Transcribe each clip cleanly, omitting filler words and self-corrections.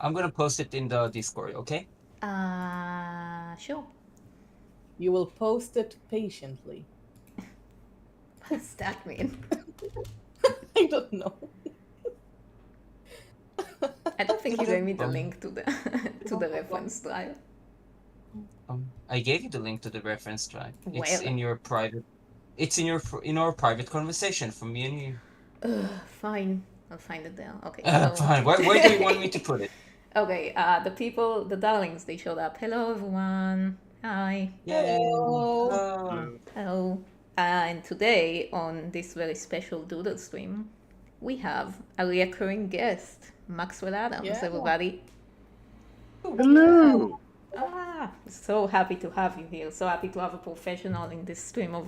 I'm gonna post it in the Discord, okay? Sure. You will post it patiently. What does that mean? I don't know. I don't think you gave me the link to the to the reference drive. I gave you the link to the reference drive. It's Well. in your private. It's in our private conversation from me and you. Fine. I'll find it there. Okay, Fine. Where do you want me to put it? Okay, the people, the darlings, they showed up. Hello, everyone. Hi. Yay! Hello. Hello. And today, on this very special Doodle stream, we have a recurring guest, Maxwell Adams, Yeah. everybody. Hello. So happy to have you here. So happy to have a professional in this stream of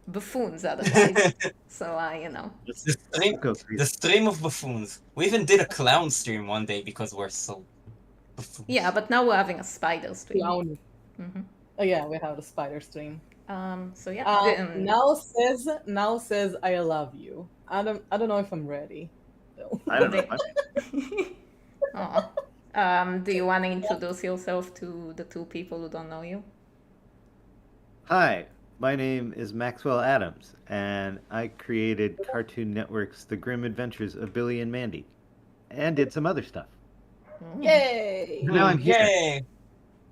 buffoons otherwise. So, The stream of buffoons. We even did a clown stream one day because we're so buffoons. Yeah, but now we're having a spider stream. Clown. Oh yeah, we have the spider stream. So yeah. Now says I love you. I don't know if I'm ready. So. I don't know. Do you want to introduce yourself to the two people who don't know you? Hi, my name is Maxwell Adams, and I created Cartoon Network's The Grim Adventures of Billy and Mandy, and did some other stuff. Yay! Now I'm here, Yay!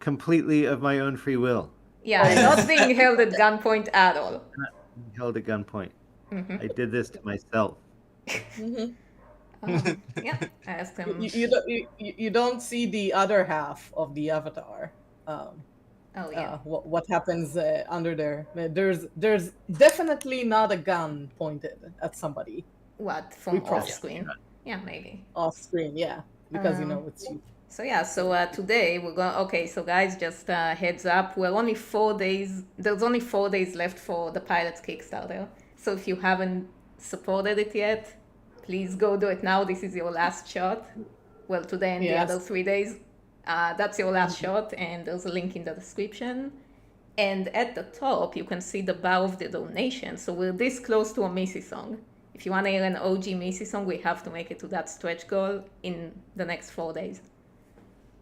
completely of my own free will. Yeah, not being held at gunpoint at all. Not being held at gunpoint. I did this to myself. Yeah, I asked him. You don't see the other half of the avatar. Oh yeah. What happens under there? There's definitely not a gun pointed at somebody What, from off screen? Yeah, maybe. off screen. Yeah, because it's you. So yeah, today we're going. Okay, so guys, just heads up. We're only 4 days. There's only 4 days left for the pilot's Kickstarter. So if you haven't supported it yet, please go do it now. This is your last shot. Well, today and the other 3 days. That's your last shot, and there's a link in the description. And at the top, you can see the bar of the donation. So we're this close to a Missy song. If you want to hear an OG Missy song, we have to make it to that stretch goal in the next 4 days.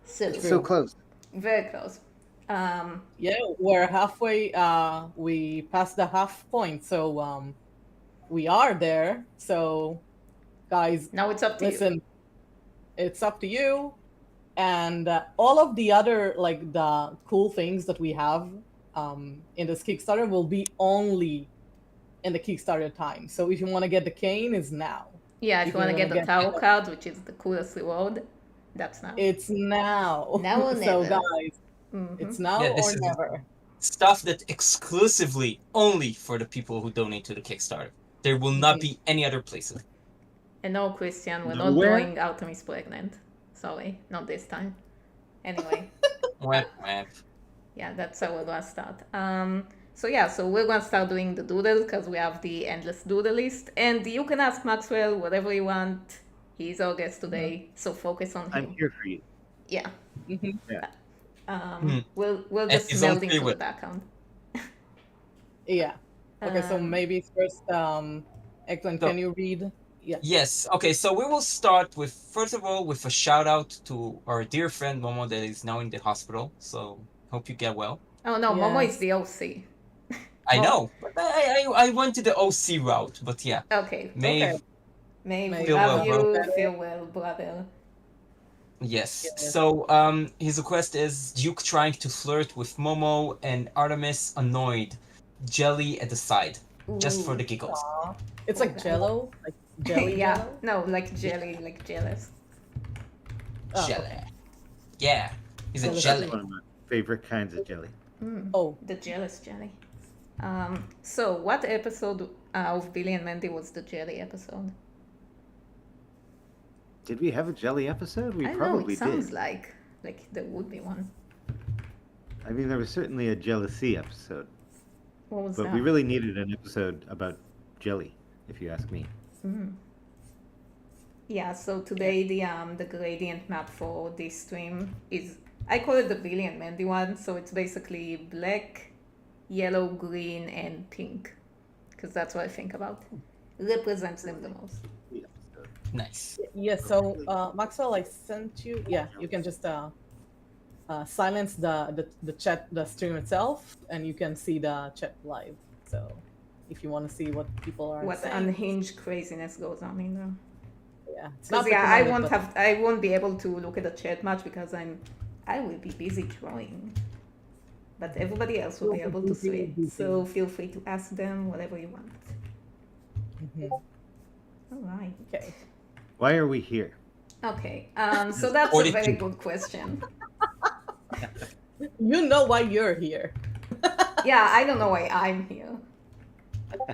So close. Very close. Yeah, we're halfway. We passed the half point, so we are there. So, guys, now it's up to you. It's up to you. And all of the other, like, the cool things that we have in this Kickstarter will be only in the Kickstarter time. So if you want to get the cane, it's now. Yeah, if you want to get the tarot card, which is the coolest reward, that's now. It's now. Now or never. So guys, it's now or never. Stuff that's exclusively only for the people who donate to the Kickstarter. There will not be any other places. And no, Christian, we're not doing Artemis pregnant. Sorry, not this time. Anyway. Yeah, that's how we're gonna start. So we're gonna start doing the doodles because we have the endless doodle list, and you can ask Maxwell whatever you want. He's our guest today, so focus on him. I'm here for you. Yeah. Yeah. We'll just meld into the background. Yeah. Okay, so maybe first, Eklund, can you read? Yeah. Yes. Okay, so we will start first of all with a shout out to our dear friend Momo that is now in the hospital. So hope you get well. Oh no, Momo is the OC. I know, but I went to the OC route, but yeah. Okay. Maeve, we love you. Feel well, brother. Yes. So his request is Duke trying to flirt with Momo and Artemis annoyed, jelly at the side, just for the giggles. It's like Jello, like jelly. Yeah. Jello? No, like jelly, like jealous. Jelly. Yeah. He's a jelly. One of my favorite kinds of jelly. Oh, the jealous jelly. So what episode of Billy and Mandy was the jelly episode? Did we have a jelly episode? We I probably know, it sounds did. like there would be one. I mean, there was certainly a jealousy episode. What was but that? We really needed an episode about jelly, if you ask me. Yeah, so today the gradient map for this stream is, I call it the Billy and Mandy one, so it's basically black, yellow, green, and pink, because that's what I think about. Represents them the most. Nice. Yes. So Maxwell, I sent you. Yeah, you can just silence the chat, the stream itself, and you can see the chat live. So if you want to see what people are What saying, unhinged craziness goes on in there. yeah, it's Because not yeah, I recommended. I won't be able to look at the chat much because I will be busy drawing. But everybody else will be able to see it. So feel free to ask them whatever you want. Mhm. All right. Okay. Why are we here? Okay. So that's a 42. very good question. You know why you're here. Yeah, I don't know why I'm here.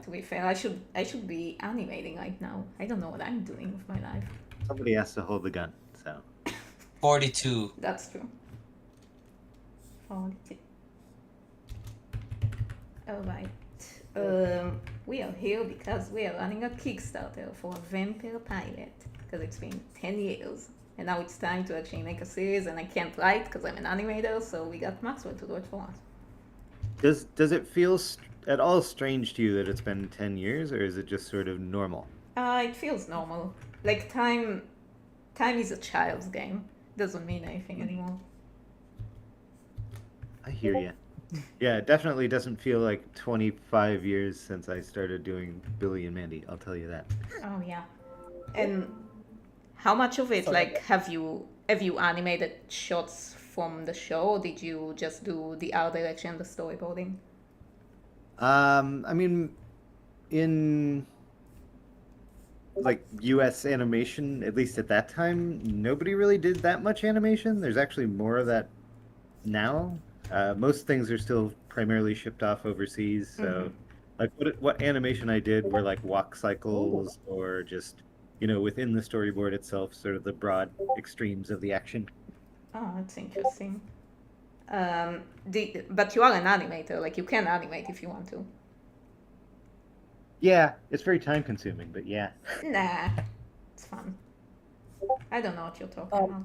To be fair, I should be animating right now. I don't know what I'm doing with my life. Somebody has to hold the gun, so. 42. That's true. 42. Alright. We are here because we are running a Kickstarter for a Vampair pilot. Because it's been 10 years. And now it's time to actually make a series, and I can't write because I'm an animator, so we got Maxwell to do it for us. Does it feel at all strange to you that it's been 10 years, or is it just sort of normal? It feels normal. Like time is a child's game. Doesn't mean anything anymore. I hear you. Yeah, it definitely doesn't feel like 25 years since I started doing Billy and Mandy, I'll tell you that. Oh yeah. And how much of it, like, have you animated shots from the show, or did you just do the art direction, the storyboarding? I mean, in like US animation, at least at that time, nobody really did that much animation. There's actually more of that now. Most things are still primarily shipped off overseas. So, like, what animation I did were like walk cycles or just, within the storyboard itself, sort of the broad extremes of the action. Oh, that's interesting. But you are an animator, like you can animate if you want to. Yeah, it's very time consuming, but yeah. Nah, it's fun. I don't know what you're talking about.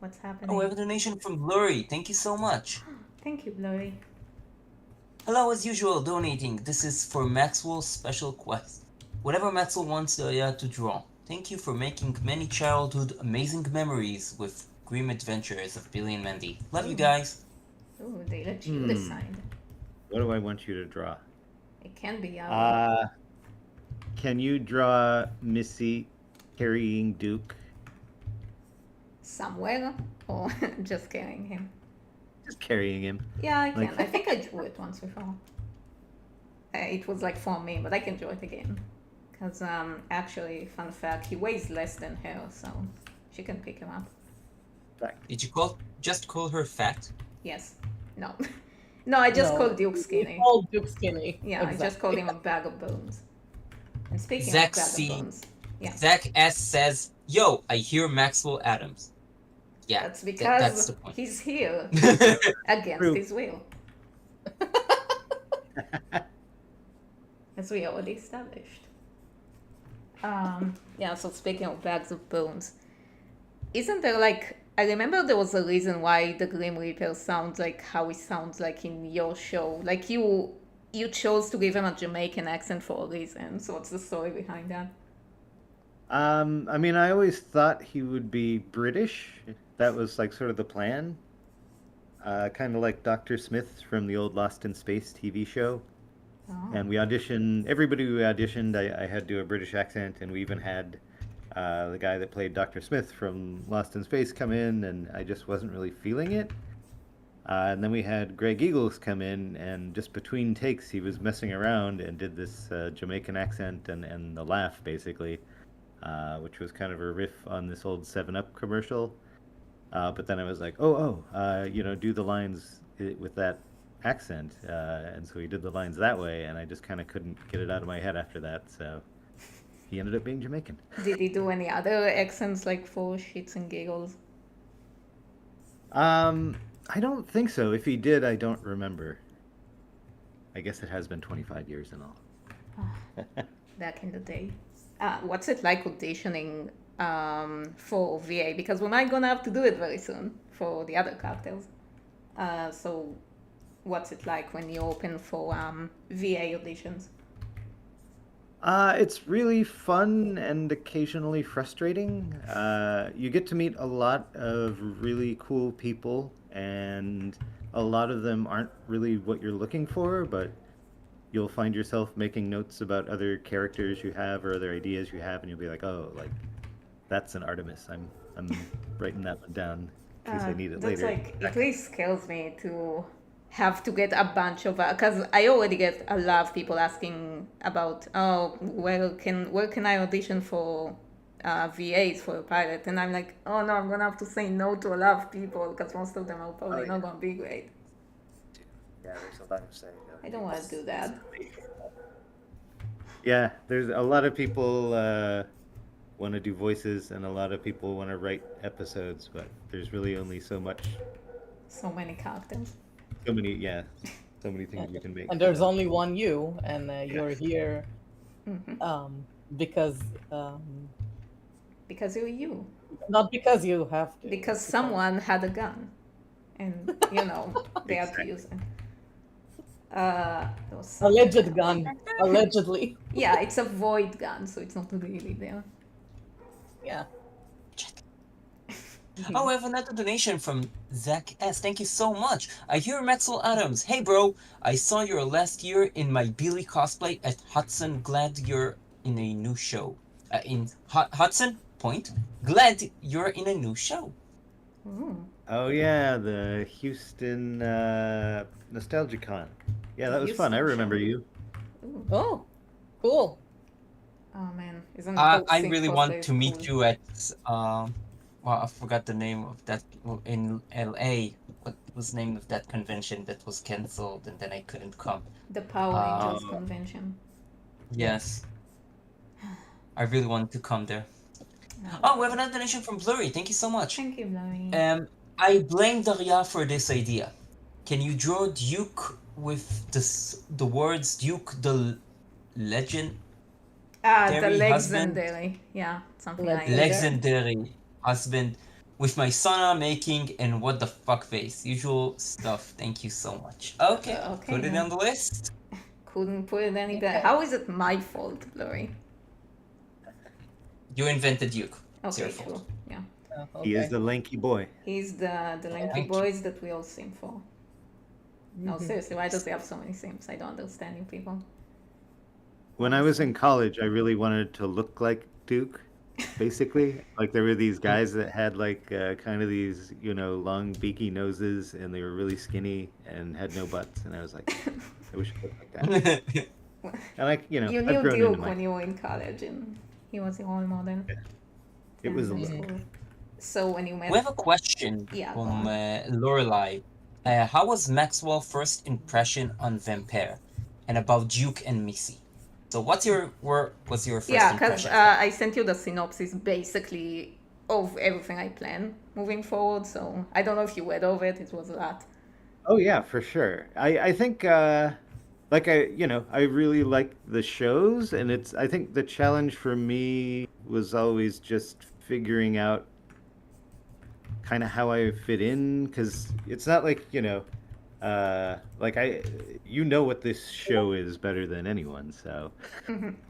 What's happening? Oh, we have a donation from Blurry. Thank you so much. Thank you, Blurry. Hello, as usual, donating. This is for Maxwell's special quest. Whatever Maxwell wants to draw. Thank you for making many childhood amazing memories with grim adventures of Billy and Mandy. Love you guys. Oh, they let you decide. What do I want you to draw? It can be our... Can you draw Missy carrying Duke? Somewhere? Or just carrying him? Just carrying him. Yeah, I can. I think I drew it once before. It was like for me, but I can draw it again. Because, actually, fun fact, he weighs less than her, so she can pick him up. Did you just call her fat? Yes. No. No, I just called Duke skinny. Called Duke skinny. Yeah, exactly. I just called him a bag of bones. And speaking Zach of bag of bones... Yeah. Zach S says, "Yo, I hear Maxwell Adams." Yeah, that's because that's the point. He's here against his will. As we already established. Yeah, so speaking of bags of bones, isn't there like... I remember there was a reason why the Grim Reaper sounds like how he sounds like in your show. Like you chose to give him a Jamaican accent for a reason. So what's the story behind that? I mean, I always thought he would be British. That was like sort of the plan. Kind of like Dr. Smith from the old Lost in Space TV show. Oh. And we auditioned, everybody we auditioned, I had to do a British accent, and we even had the guy that played Dr. Smith from Lost in Space come in, and I just wasn't really feeling it. And then we had Greg Eagles come in, and just between takes, he was messing around and did this Jamaican accent and the laugh, basically, which was kind of a riff on this old 7-Up commercial. But then I was like, do the lines with that accent. And so he did the lines that way, and I just kind of couldn't get it out of my head after that, so he ended up being Jamaican. Did he do any other accents, like for shits and giggles? I don't think so. If he did, I don't remember. I guess it has been 25 years and all. Back in the day. What's it like auditioning for VA? Because we might gonna have to do it very soon for the other characters. So what's it like when you open for VA auditions? It's really fun and occasionally frustrating. You get to meet a lot of really cool people, and a lot of them aren't really what you're looking for, but you'll find yourself making notes about other characters you have or other ideas you have, and you'll be like, oh, like that's an Artemis. I'm writing that one down in case I need it That's later. like, it really scares me to have to get a bunch of, because I already get a lot of people asking about, oh, where can I audition for VAs for a pilot? And I'm like, oh no, I'm gonna have to say no to a lot of people because most of them are probably not gonna be great. Yeah, there's a lot of saying. I don't want to do that. Yeah, there's a lot of people want to do voices, and a lot of people want to write episodes, but there's really only so So many characters. so many things you can make. And there's only one you, and you're here Mm-hmm. because Because you're you. not because you have to. Because someone had a gun. And, they had to use it. There was some- Alleged gun, allegedly. Yeah, it's a void gun, so it's not really there. Yeah. Oh, I have another donation from Zach S. Thank you so much. I hear Maxwell Adams. Hey, bro. I saw your last year in my Billy cosplay at Hudson. Glad you're in a new show. In Hudson Point. Glad you're in a new show. Ooh. Oh yeah, the Houston Nostalgicon. Yeah, that was fun. I Houston remember show. you. Ooh. Oh, cool. Oh man, isn't I posting really cosplay want to meet cool? you at well, I forgot the name of that in LA. What was the name of that convention that was cancelled and then I couldn't come? The Power Rangers convention. Yes. I really want to come there. Oh, we have another donation from Blurry. Thank you so much. Thank you, Larry. I blame Daria for this idea. Can you draw Duke with the words Duke the Legend? The Terry husband. legendary. Yeah, something like that. Legendary husband with my sauna making and what the fuck face. Usual stuff. Thank you so much. Okay, Okay, put it then. on the list. Couldn't put it any better. How is it my fault, Blurry? You invented Duke. It's your Okay, fault. true. Yeah. He is the lanky boy. He's the lanky Thank you. boys that we all sing for. No, seriously, why does he have so many sims? I don't understand you people. When I was in college, I really wanted to look like Duke, basically. Like there were these guys that had like kind of these, long beaky noses, and they were really skinny and had no butts, and I was like, I wish I looked like that. And You I've knew grown into Duke my. when you were in college, and he was your role model. It was a That's look. cool. So when you met, We have a question Yeah, go from Lorelai. How was Maxwell's first impression on Vampair, and about Duke and Missy? So what's your first yeah, because impression? I sent you the synopsis basically of everything I plan moving forward. So I don't know if you read over it. It was a lot. Oh yeah, for sure. I think like I really like the shows, and I think the challenge for me was always just figuring out kind of how I fit in, because it's not like like what this show is better than anyone, so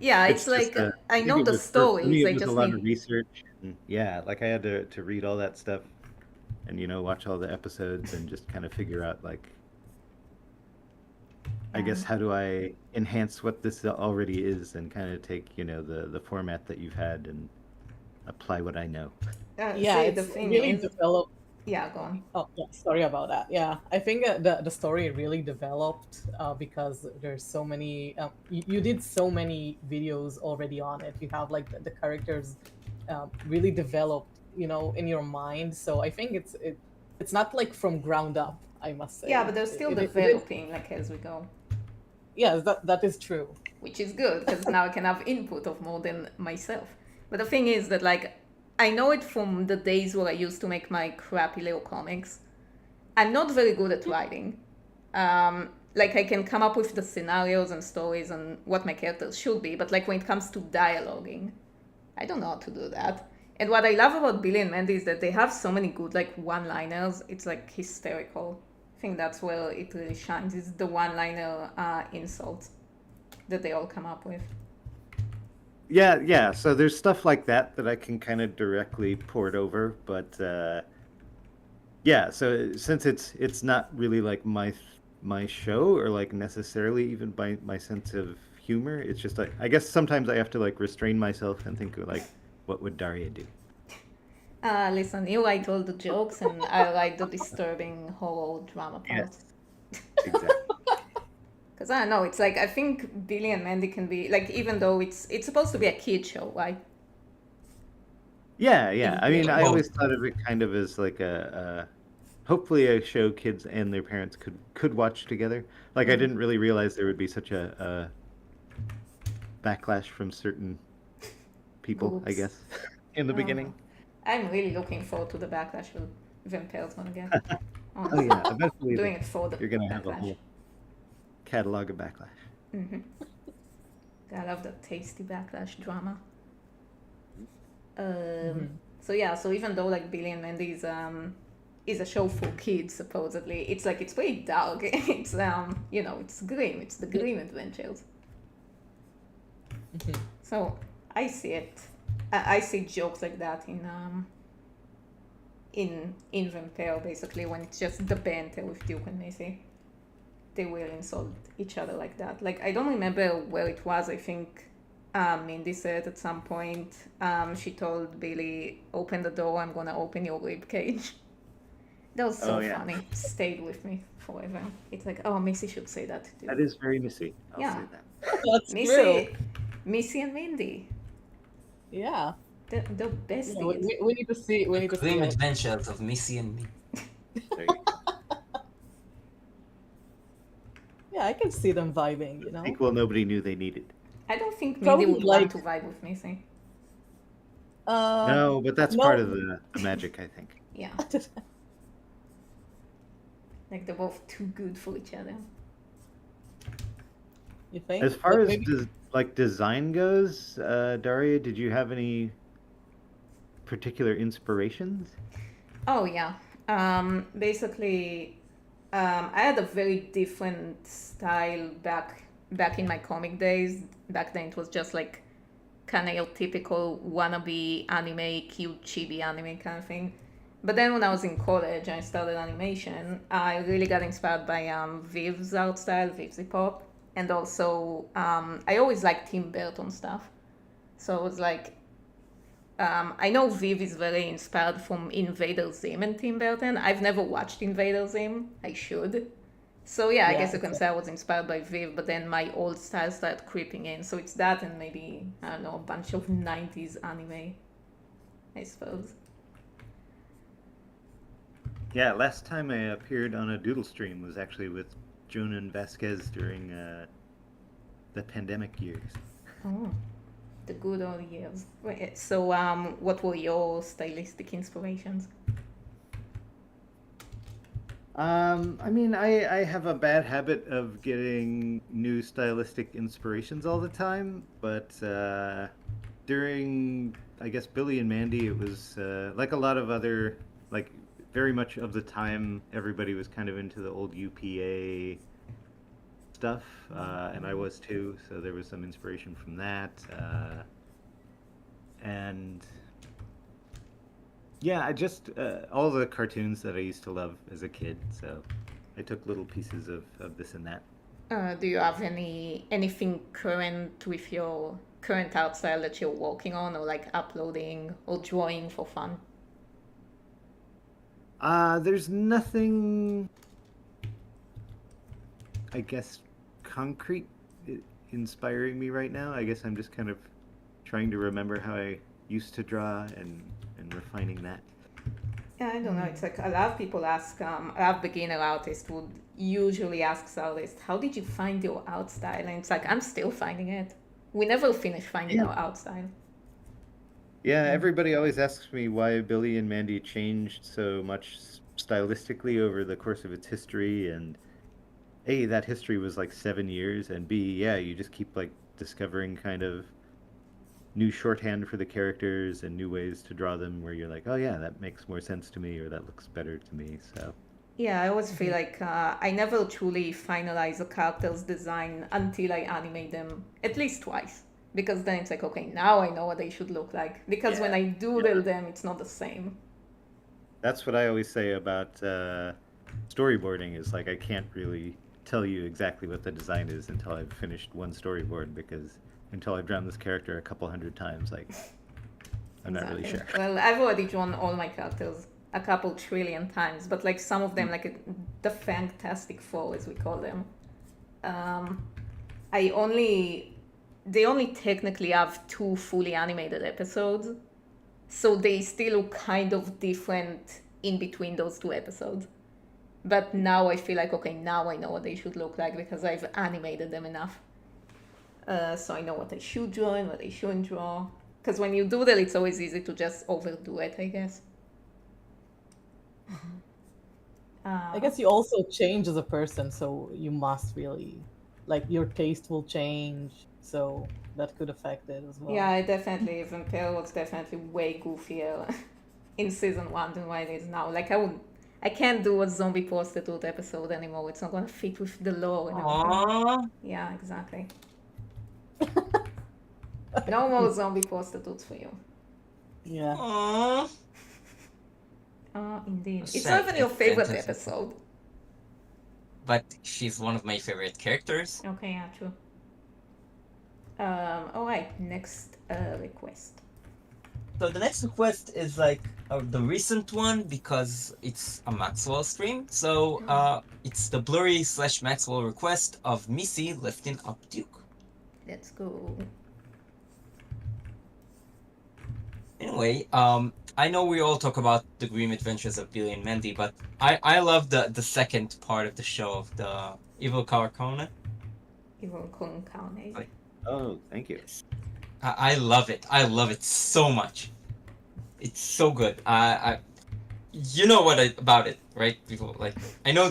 Yeah, it's just like I think know it the was for me, stories. it I was a just lot need. of research, and yeah, like I had to read all that stuff and watch all the episodes and just kind of figure out like I guess how do I enhance what this already is, and kind of take the format that you've had and apply what I know. Yeah, See, it's the thing really is, developed. yeah, go on. Oh, yeah, sorry about that. Yeah, I think the story really developed because there's so many. You did so many videos already on it. You have like the characters really developed, in your mind. So I think it's not like from ground up, I must say. Yeah, but they're still developing like as we go, Yes, that is true. which is good because now I can have input of more than myself. But the thing is that like I know it from the days where I used to make my crappy little comics. I'm not very good at writing. Like I can come up with the scenarios and stories and what my characters should be, but like when it comes to dialoguing, I don't know how to do that. And what I love about Billy and Mandy is that they have so many good like one-liners. It's like hysterical. think that's where it really shines. Is the one-liner insults that they all come up with. Yeah. So there's stuff like that I can kind of directly port over, but yeah. So since it's not really like my show or like necessarily even my sense of humor, it's just like I guess sometimes I have to like restrain myself and think like, what would Daria do? Listen, you like all the jokes, and I like the disturbing horror drama part. Yes, exactly. Because I don't know, it's like I think Billy and Mandy can be like, even though it's supposed to be a kid show, right? Yeah. I mean, I Well- always thought of it kind of as like a hopefully a show kids and their parents could watch together. Like I didn't really realize there would be such a backlash from certain people, I Groups. guess, in the beginning. I'm really looking forward to the backlash with Vampair's gonna get. Oh yeah, eventually Doing it for the you're gonna have a backlash. whole catalog of backlash. I love the tasty backlash drama. So yeah, so even though like Billy and Mandy is a show for kids supposedly, it's like it's pretty dark. It's it's grim. It's the grim adventures. So I see it. I see jokes like that in Vampire, basically, when it's just the banter with Duke and Missy. They will insult each other like that. Like, I don't remember where it was. I think Mindy said at some point, she told Billy, open the door, I'm gonna open your rib cage. That was so funny. It stayed with me forever. It's like, oh, Missy should say that too. That is very Missy. I'll Yeah. say that. That's true. Missy and Mindy. Yeah. The Yeah, besties. we need to see. We need to see. Grim it. adventures of Missy and me. There you go. Yeah, I can see them vibing. You know. Sequel nobody knew they needed. I don't think Probably Mindy would like- want to vibe with Missy. No, but that's no. part of the magic, I think. Yeah. Like they're both too good for each other. You think? As far Like, as maybe- like design goes, Daria, did you have any particular inspirations? Oh yeah. Basically, I had a very different style back in my comic days. Back then, it was just like kind of your typical wannabe anime, cute chibi anime kind of thing. But then when I was in college, I started animation. I really got inspired by Viv's art style, Viv's hip hop, and also I always liked Tim Burton stuff. So it was like, I know Viv is very inspired from Invader Zim and Tim Burton. I've never watched Invader Zim. I should. So yeah, I Yeah, guess you can say I was inspired by Viv, but then my old style started creeping in. So it's that and maybe, I don't know, a bunch of 90s anime, I suppose. Yeah, last time I appeared on a Doodle stream was actually with Jonan Vasquez during the pandemic years. Oh, the good old years. Wait, so what were your stylistic inspirations? I mean, I have a bad habit of getting new stylistic inspirations all the time, but during, I guess, Billy and Mandy, it was like a lot of other, like, very much of the time, everybody was kind of into the old UPA stuff, and I was too, so there was some inspiration from that. And yeah, I just all the cartoons that I used to love as a kid, so I took little pieces of this and that. Do you have anything current with your current art style that you're working on, or like uploading or drawing for fun? There's nothing, I guess, concrete inspiring me right now. I guess I'm just kind of trying to remember how I used to draw and refining that. Yeah, I don't know. It's like a lot of people ask, a lot of beginner artists would usually ask artists, how did you find your art style? And it's like, I'm still finding it. We never finish finding our art style. Yeah, everybody always asks me why Billy and Mandy changed so much stylistically over the course of its history, and A, that history was like 7 years, and B, yeah, you just keep like discovering kind of new shorthand for the characters and new ways to draw them where you're like, oh yeah, that makes more sense to me, or that looks better to me. So Yeah, I always feel like I never truly finalize a character's design until I animate them at least twice. Because then it's like, okay, now I know what they should look like. Because when Yeah. I doodle them, it's not the same. That's what I always say about storyboarding is like I can't really tell you exactly what the design is until I've finished one storyboard because until I've drawn this character a couple hundred times, like I'm not really sure. Well, I've already drawn all my characters a couple trillion times, but like some of them, like the Fantastic Four, as we call them, I only they only technically have two fully animated episodes, so they still look kind of different in between those two episodes. But now I feel like, okay, now I know what they should look like because I've animated them enough. So I know what I should draw and what I shouldn't draw. Because when you doodle, it's always easy to just overdo it, I guess. I guess you also change as a person, so you must really, like, your taste will change, so that could affect it as well. Yeah, I definitely, Vampair was definitely way goofier in season 1 than what it is now. Like, I can't do a zombie prostitute episode anymore. It's not gonna fit with the lore and everything. Aww. Yeah, exactly. No more zombie prostitutes for you. Yeah. Aww. Oh, indeed. It's Sad, not even your it's favorite fantastic. episode. But she's one of my favorite characters. Okay, yeah, true. Alright, next request. So the next request is like the recent one because it's a Maxwell stream. So it's the blurry / Maxwell request of Missy lifting up Duke. Let's go. Anyway, I know we all talk about the grim adventures of Billy and Mandy, but I love the second part of the show of the evil Con Carne. Even Con Carne. Like- Oh, thank you. I love it. I love it so much. It's so good. You know about it, right? People like I know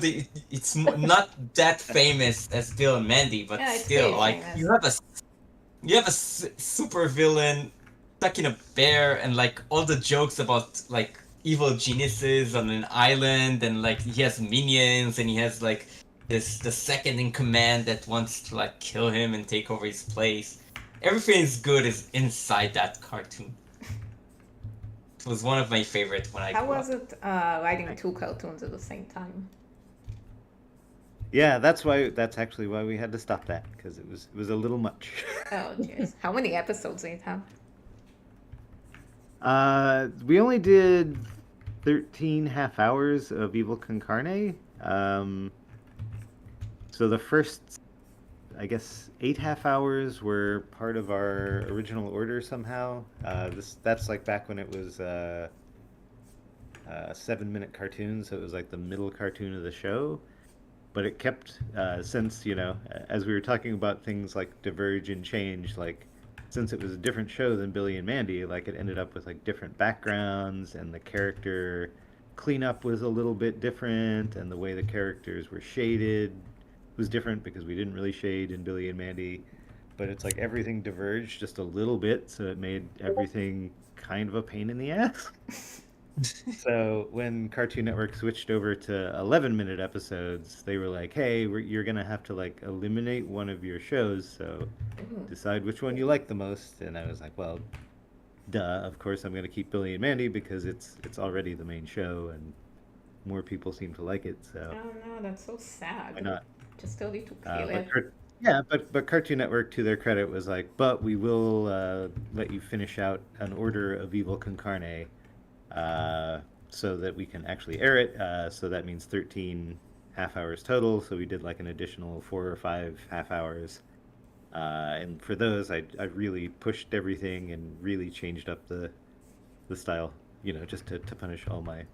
it's not that famous as Bill and Mandy, but Yeah, it's still, pretty like famous. you have a super villain stuck in a bear, and like all the jokes about like evil geniuses on an island, and like he has minions, and he has like the second in command that wants to like kill him and take over his place. Everything is good is inside that cartoon. It was one of my favorite when I How grew was up. it writing two cartoons at the same time? Yeah, that's actually why we had to stop that because it was a little much. Oh, jeez. How many episodes did it have? We only did 13 half hours of Evil Con Carne. So the first, I guess, 8 half hours were part of our original order somehow. That's like back when it was a 7-minute cartoon, so it was like the middle cartoon of the show. But it kept, since, as we were talking about things like diverge and change, like, since it was a different show than Billy and Mandy, like, it ended up with, like, different backgrounds, and the character cleanup was a little bit different, and the way the characters were shaded was different because we didn't really shade in Billy and Mandy. But it's like everything diverged just a little bit, so it made everything kind of a pain in the ass. So when Cartoon Network switched over to 11-minute episodes, they were like, "Hey, you're gonna have to like eliminate one of your shows, so decide which one you like the most." And I was like, "Well, duh, of course I'm gonna keep Billy and Mandy because it's already the main show and more people seem to like it, so Oh no, that's so sad. why not?" Just told you to kill it. But Cartoon Network, to their credit, was like, "But we will let you finish out an order of Evil Con Carne." So that we can actually air it. So that means 13 half hours total. So we did like an additional 4 or 5 half hours. And for those, I really pushed everything and really changed up the style, just to punish all my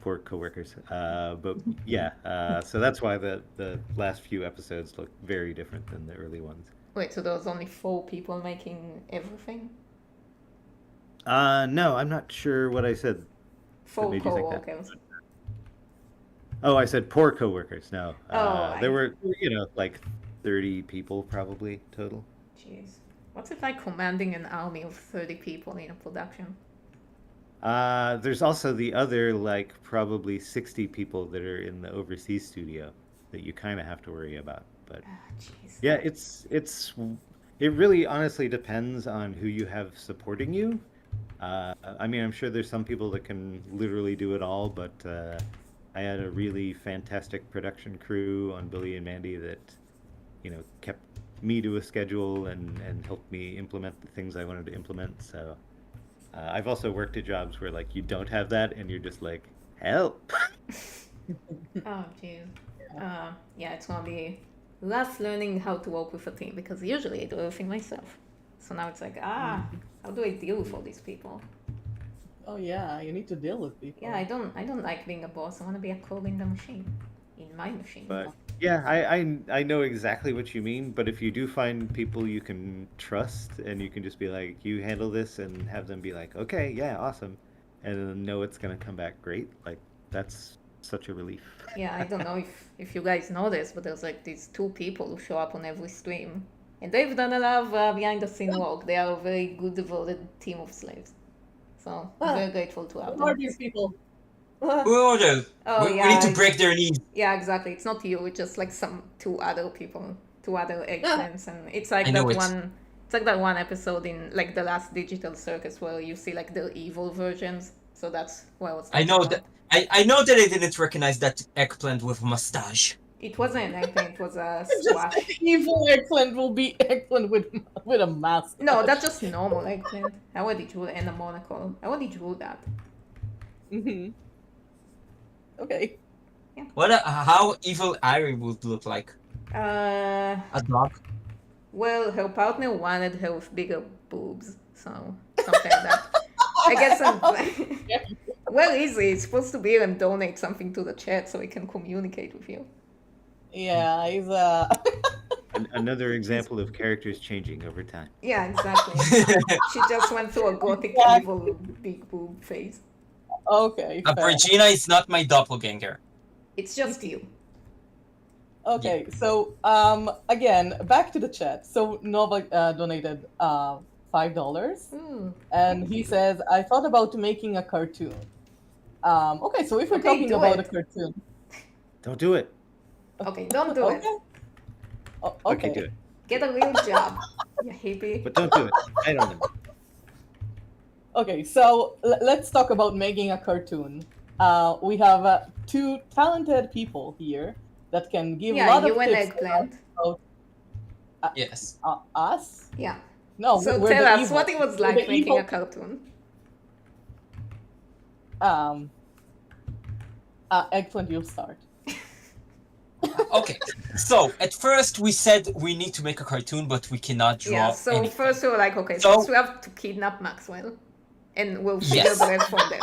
poor coworkers. But yeah, so that's why the last few episodes look very different than the early ones. Wait, so there was only 4 people making everything? No, I'm not sure what I said. 4 made you think that. co-workers. Oh, I said poor coworkers. No, Oh, there were like 30 people probably total. Jeez. What's it like commanding an army of 30 people in a production? There's also the other, like, probably 60 people that are in the overseas studio that you kind of have to worry about. But Ah, jeez. yeah, it really honestly depends on who you have supporting you. I mean, I'm sure there's some people that can literally do it all, but I had a really fantastic production crew on Billy and Mandy that, kept me to a schedule and helped me implement the things I wanted to implement. So I've also worked at jobs where like you don't have that and you're just like, help. Oh, jeez. Yeah, it's gonna be rough learning how to work with a team because usually I do everything myself. So now it's like, how do I deal with all these people? Oh yeah, you need to deal with people. Yeah, I don't like being a boss. I want to be a cog in the machine, in my machine. But yeah, I know exactly what you mean. But if you do find people you can trust and you can just be like, you handle this and have them be like, okay, yeah, awesome, and then know it's gonna come back great, like that's such a relief. Yeah, I don't know if you guys know this, but there's like these two people who show up on every stream, and they've done a lot of behind the scene work. They are a very good, devoted team of slaves. So I'm very grateful to have Who are them. these people? Who are those? Oh, we yeah, need to I- break their knees. Yeah, exactly. It's not you. It's just like some two other people, two other eggplants, and it's like I that know it. one. It's like that one episode in like the last Digital Circus where you see like the evil versions. So that's what I was. I talking know about. that. I know that I didn't recognize that eggplant with a mustache. It wasn't an eggplant. It was a Just squash. evil eggplant will be eggplant with a mask. No, that's just normal eggplant. I already drew and a monocle. I already drew that. Mm-hmm. Okay. How evil Irie would look like? Uh, A dog? well, her partner wanted her with bigger boobs, so something like that. I guess I'm. Well, easy. It's supposed to be and donate something to the chat so we can communicate with you. Yeah, he's Another example of characters changing over time. Yeah, exactly. She just went through a gothic Yeah. evil big boob phase. okay. fair. Regina is not my doppelganger. It's just you. Okay, so again, back to the chat. So Nova donated $5, Ooh. and he says, "I thought about making a cartoon." Okay, so if we're Okay, talking do about it. a cartoon, Don't do it. Okay, don't do it. Okay. Do it. Get a real job, you hippie. But don't do it. I don't know. Okay, so let's talk about making a cartoon. We have two talented people here that can give a Yeah, lot you of and tips eggplant. Yes. about us. Yeah. No, So we're tell the us evil. what it was We're like the making evil. a cartoon. Eggplant, you start. Okay. So at first we said we need to make a cartoon, but we cannot draw Yeah, so anything. first we were like, okay, So- first we have to kidnap Maxwell. And we'll figure Yes. the rest from there.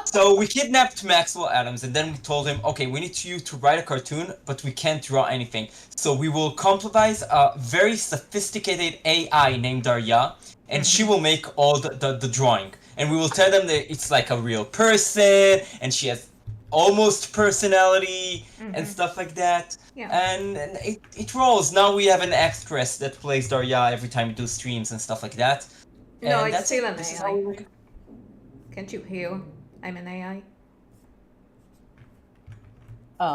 So we kidnapped Maxwell Adams, and then we told him, okay, we need you to write a cartoon, but we can't draw anything. So we will comprovise a very sophisticated AI named Arya, and she will make all the drawing. And we will tell them that it's like a real person, and she has almost personality and stuff like that. Yeah. And it rolls. Now we have an actress that plays Darya every time we do streams and stuff like that. No, And it's that's still it. an This is AI. how we- Can't you hear? I'm an AI.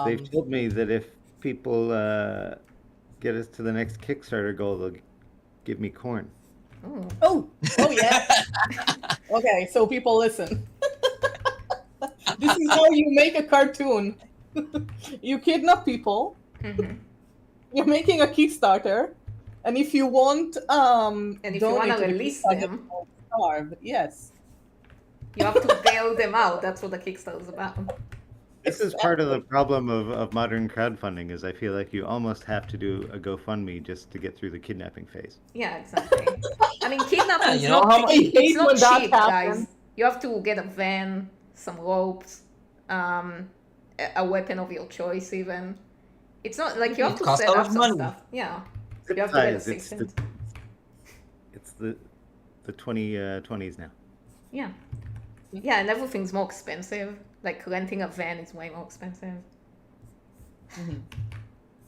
They've told me that if people get us to the next Kickstarter goal, they'll give me corn. Oh. Oh yeah. Okay, so people listen. This is how you make a cartoon. You kidnap people. Mhm. You're making a Kickstarter, and if you want, And if you want donate to the release Kickstarter, them, starve. Yes. you have to bail them out. That's what the Kickstarter is about. This is part of the problem of modern crowdfunding is I feel like you almost have to do a GoFundMe just to get through the kidnapping phase. Yeah, exactly. I mean, kidnapping is you know not, how much- I it's hate not when that cheap, happens. guys. You have to get a van, some ropes, a weapon of your choice even. It's not like you have It to costs set a lot up of some money. stuff. Yeah. Zip You have to get ties, it's assistance. the 2020s now. Yeah. Yeah, and everything's more expensive. Like renting a van is way more expensive.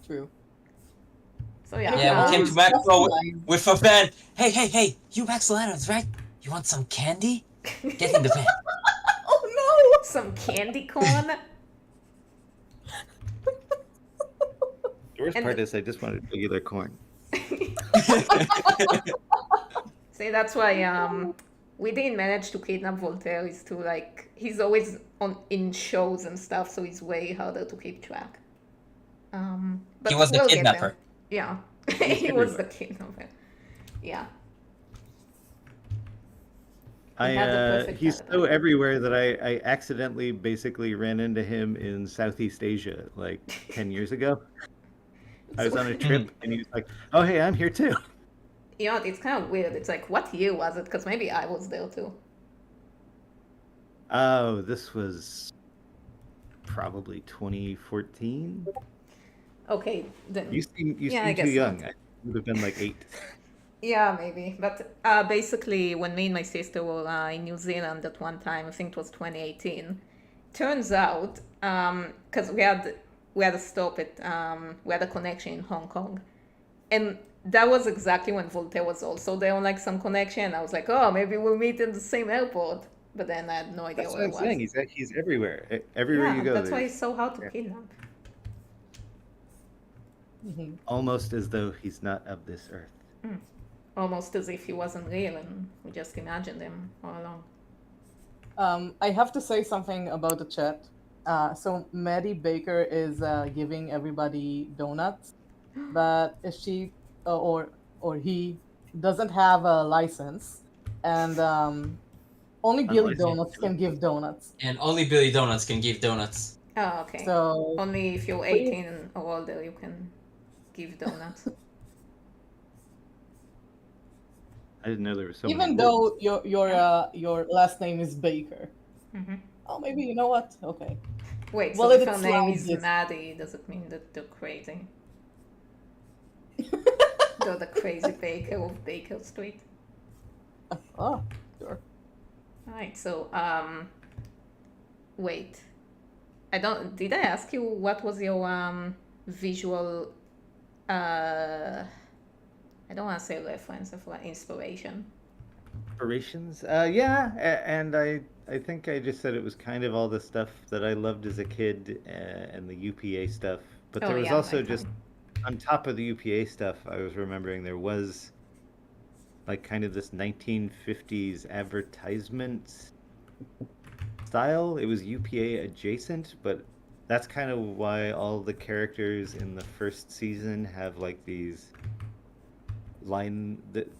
True. So yeah. Yeah, we came to Um, Maxwell Customized. with a van. Hey, you Maxwell Adams, right? You want some candy? Get in the van. Oh Some candy corn. The worst And- part is I just wanted regular corn. See, that's why we didn't manage to kidnap Voltaire. Is to like he's always on in shows and stuff, so he's way harder to keep track. But He was the we'll get kidnapper. there. Yeah, He's he was the everywhere. kidnapper. Yeah. He had the perfect He's so alibi. everywhere that I accidentally basically ran into him in Southeast Asia like 10 years ago. I was on a trip and he was like, "Oh, hey, I'm here too." You know, it's kind of weird. It's like, what year was it? Because maybe I was there too. Oh, this was probably 2014. Okay, then. You seem Yeah, I too guess so. young. I would have been like 8. Yeah, maybe. But basically, when me and my sister were in New Zealand at one time, I think it was 2018. Turns out, because we had a stop at we had a connection in Hong Kong, and that was exactly when Voltaire was also there on like some connection. I was like, oh, maybe we'll meet in the same airport. But then I had no idea That's where what it I'm was. saying. He's everywhere. Everywhere Yeah, you go, that's why there's it's so hard to Yeah. kidnap. no. almost as though he's not of this earth. Almost as if he wasn't real and we just imagined him all along. I have to say something about the chat. So Maddie Baker is giving everybody donuts, but if she or he doesn't have a license, and only Billy Unlicensed Donuts can donut. give donuts. And only Billy Donuts can give donuts. Oh, okay. So Only if you're 18 or older you can give donuts. I didn't know there was so many even rules. though your last name is Baker, Hmm. oh maybe you know what? Okay. Wait, Well, so if if her it's name like is this- Maddie, does it mean that they're crazy? They're the crazy baker of Baker Street. Oh, sure. Alright, so wait. Did I ask you what was your visual I don't want to say reference, I forgot inspiration. Inspirations? Yeah, and I think I just said it was kind of all the stuff that I loved as a kid and the UPA stuff. But there Oh, was yeah, also like, just on top of the UPA stuff, I was remembering there was like kind of this 1950s advertisement style. It was UPA adjacent, but that's kind of why all the characters in the first season have like these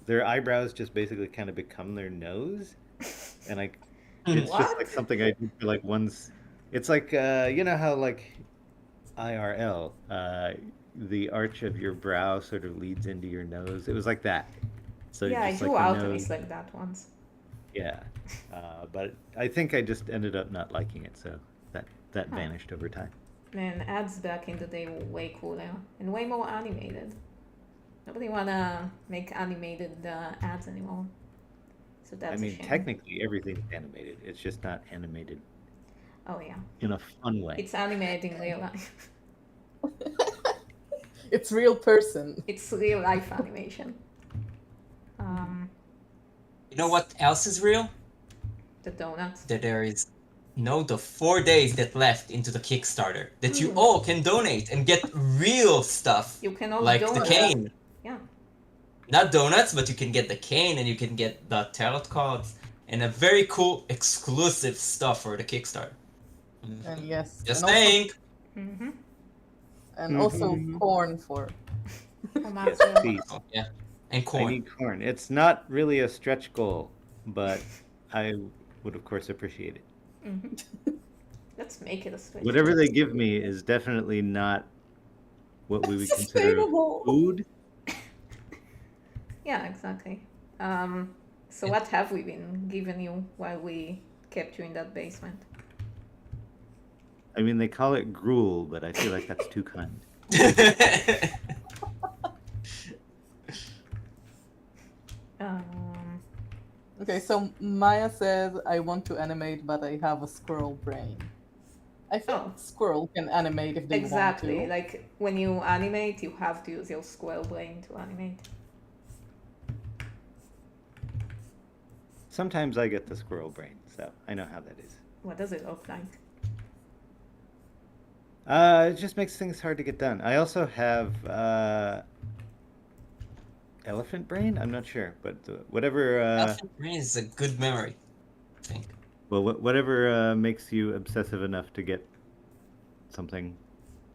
their eyebrows just basically kind of become their nose, and like it's just like something I do for like once. It's like you know how like IRL the arch of your brow sort of leads into your nose. It was like that. So yeah, I just drew like the Artemis nose. like that once. Yeah, but I think I just ended up not liking it, so that Huh. vanished over time. And ads back in the day were way cooler and way more animated. Nobody wanna make animated ads anymore. So that's I a mean, shame. technically everything's animated. It's just not animated Oh yeah, in a fun way. it's animated in real life. It's real person. It's real life animation. You know what else is real? The donuts. That there is the 4 days that left into the Kickstarter that you Mm. all can donate and get real stuff You can all like the donate. cane. Yeah. Not donuts, but you can get the cane and you can get the tarot cards and a very cool exclusive stuff for the Kickstarter. And yes, Just and also, saying. Mm-hmm. and also Mhm. corn for Yes, please. Oh, yeah. And I corn. need corn. It's not really a stretch goal, but I would of course appreciate it. Mm-hmm. Let's make it a switch. Whatever they give me is definitely not what we would consider sustainable. food. Yeah, exactly. So what have we been giving you while we kept you in that basement? I mean, they call it gruel, but I feel like that's too kind. Um, Okay, so Maya says I want to animate, but I have a squirrel brain. I think Oh. squirrel can animate if they exactly. want to. Like when you animate, you have to use your squirrel brain to animate. sometimes I get the squirrel brain, so I know how that is. What does it look like? It just makes things hard to get done. I also have elephant brain. I'm not sure, but whatever. Elephant brain is a good memory, I think. Well, whatever makes you obsessive enough to get something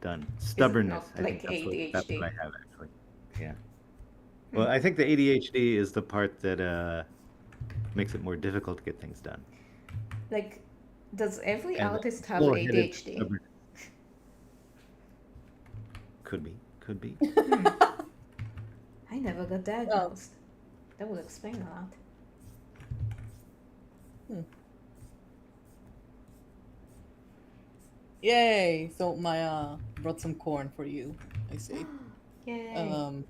done. Stubbornness. not I like think that's what I ADHD? have actually. Yeah. Well, I think the ADHD is the part that makes it more difficult to get things done. Like, does every And artist have slow-headed ADHD? stubbornness. Could be. I never got diagnosed. That would explain a lot. Yay! So Maya brought some corn for you. I see. Yay.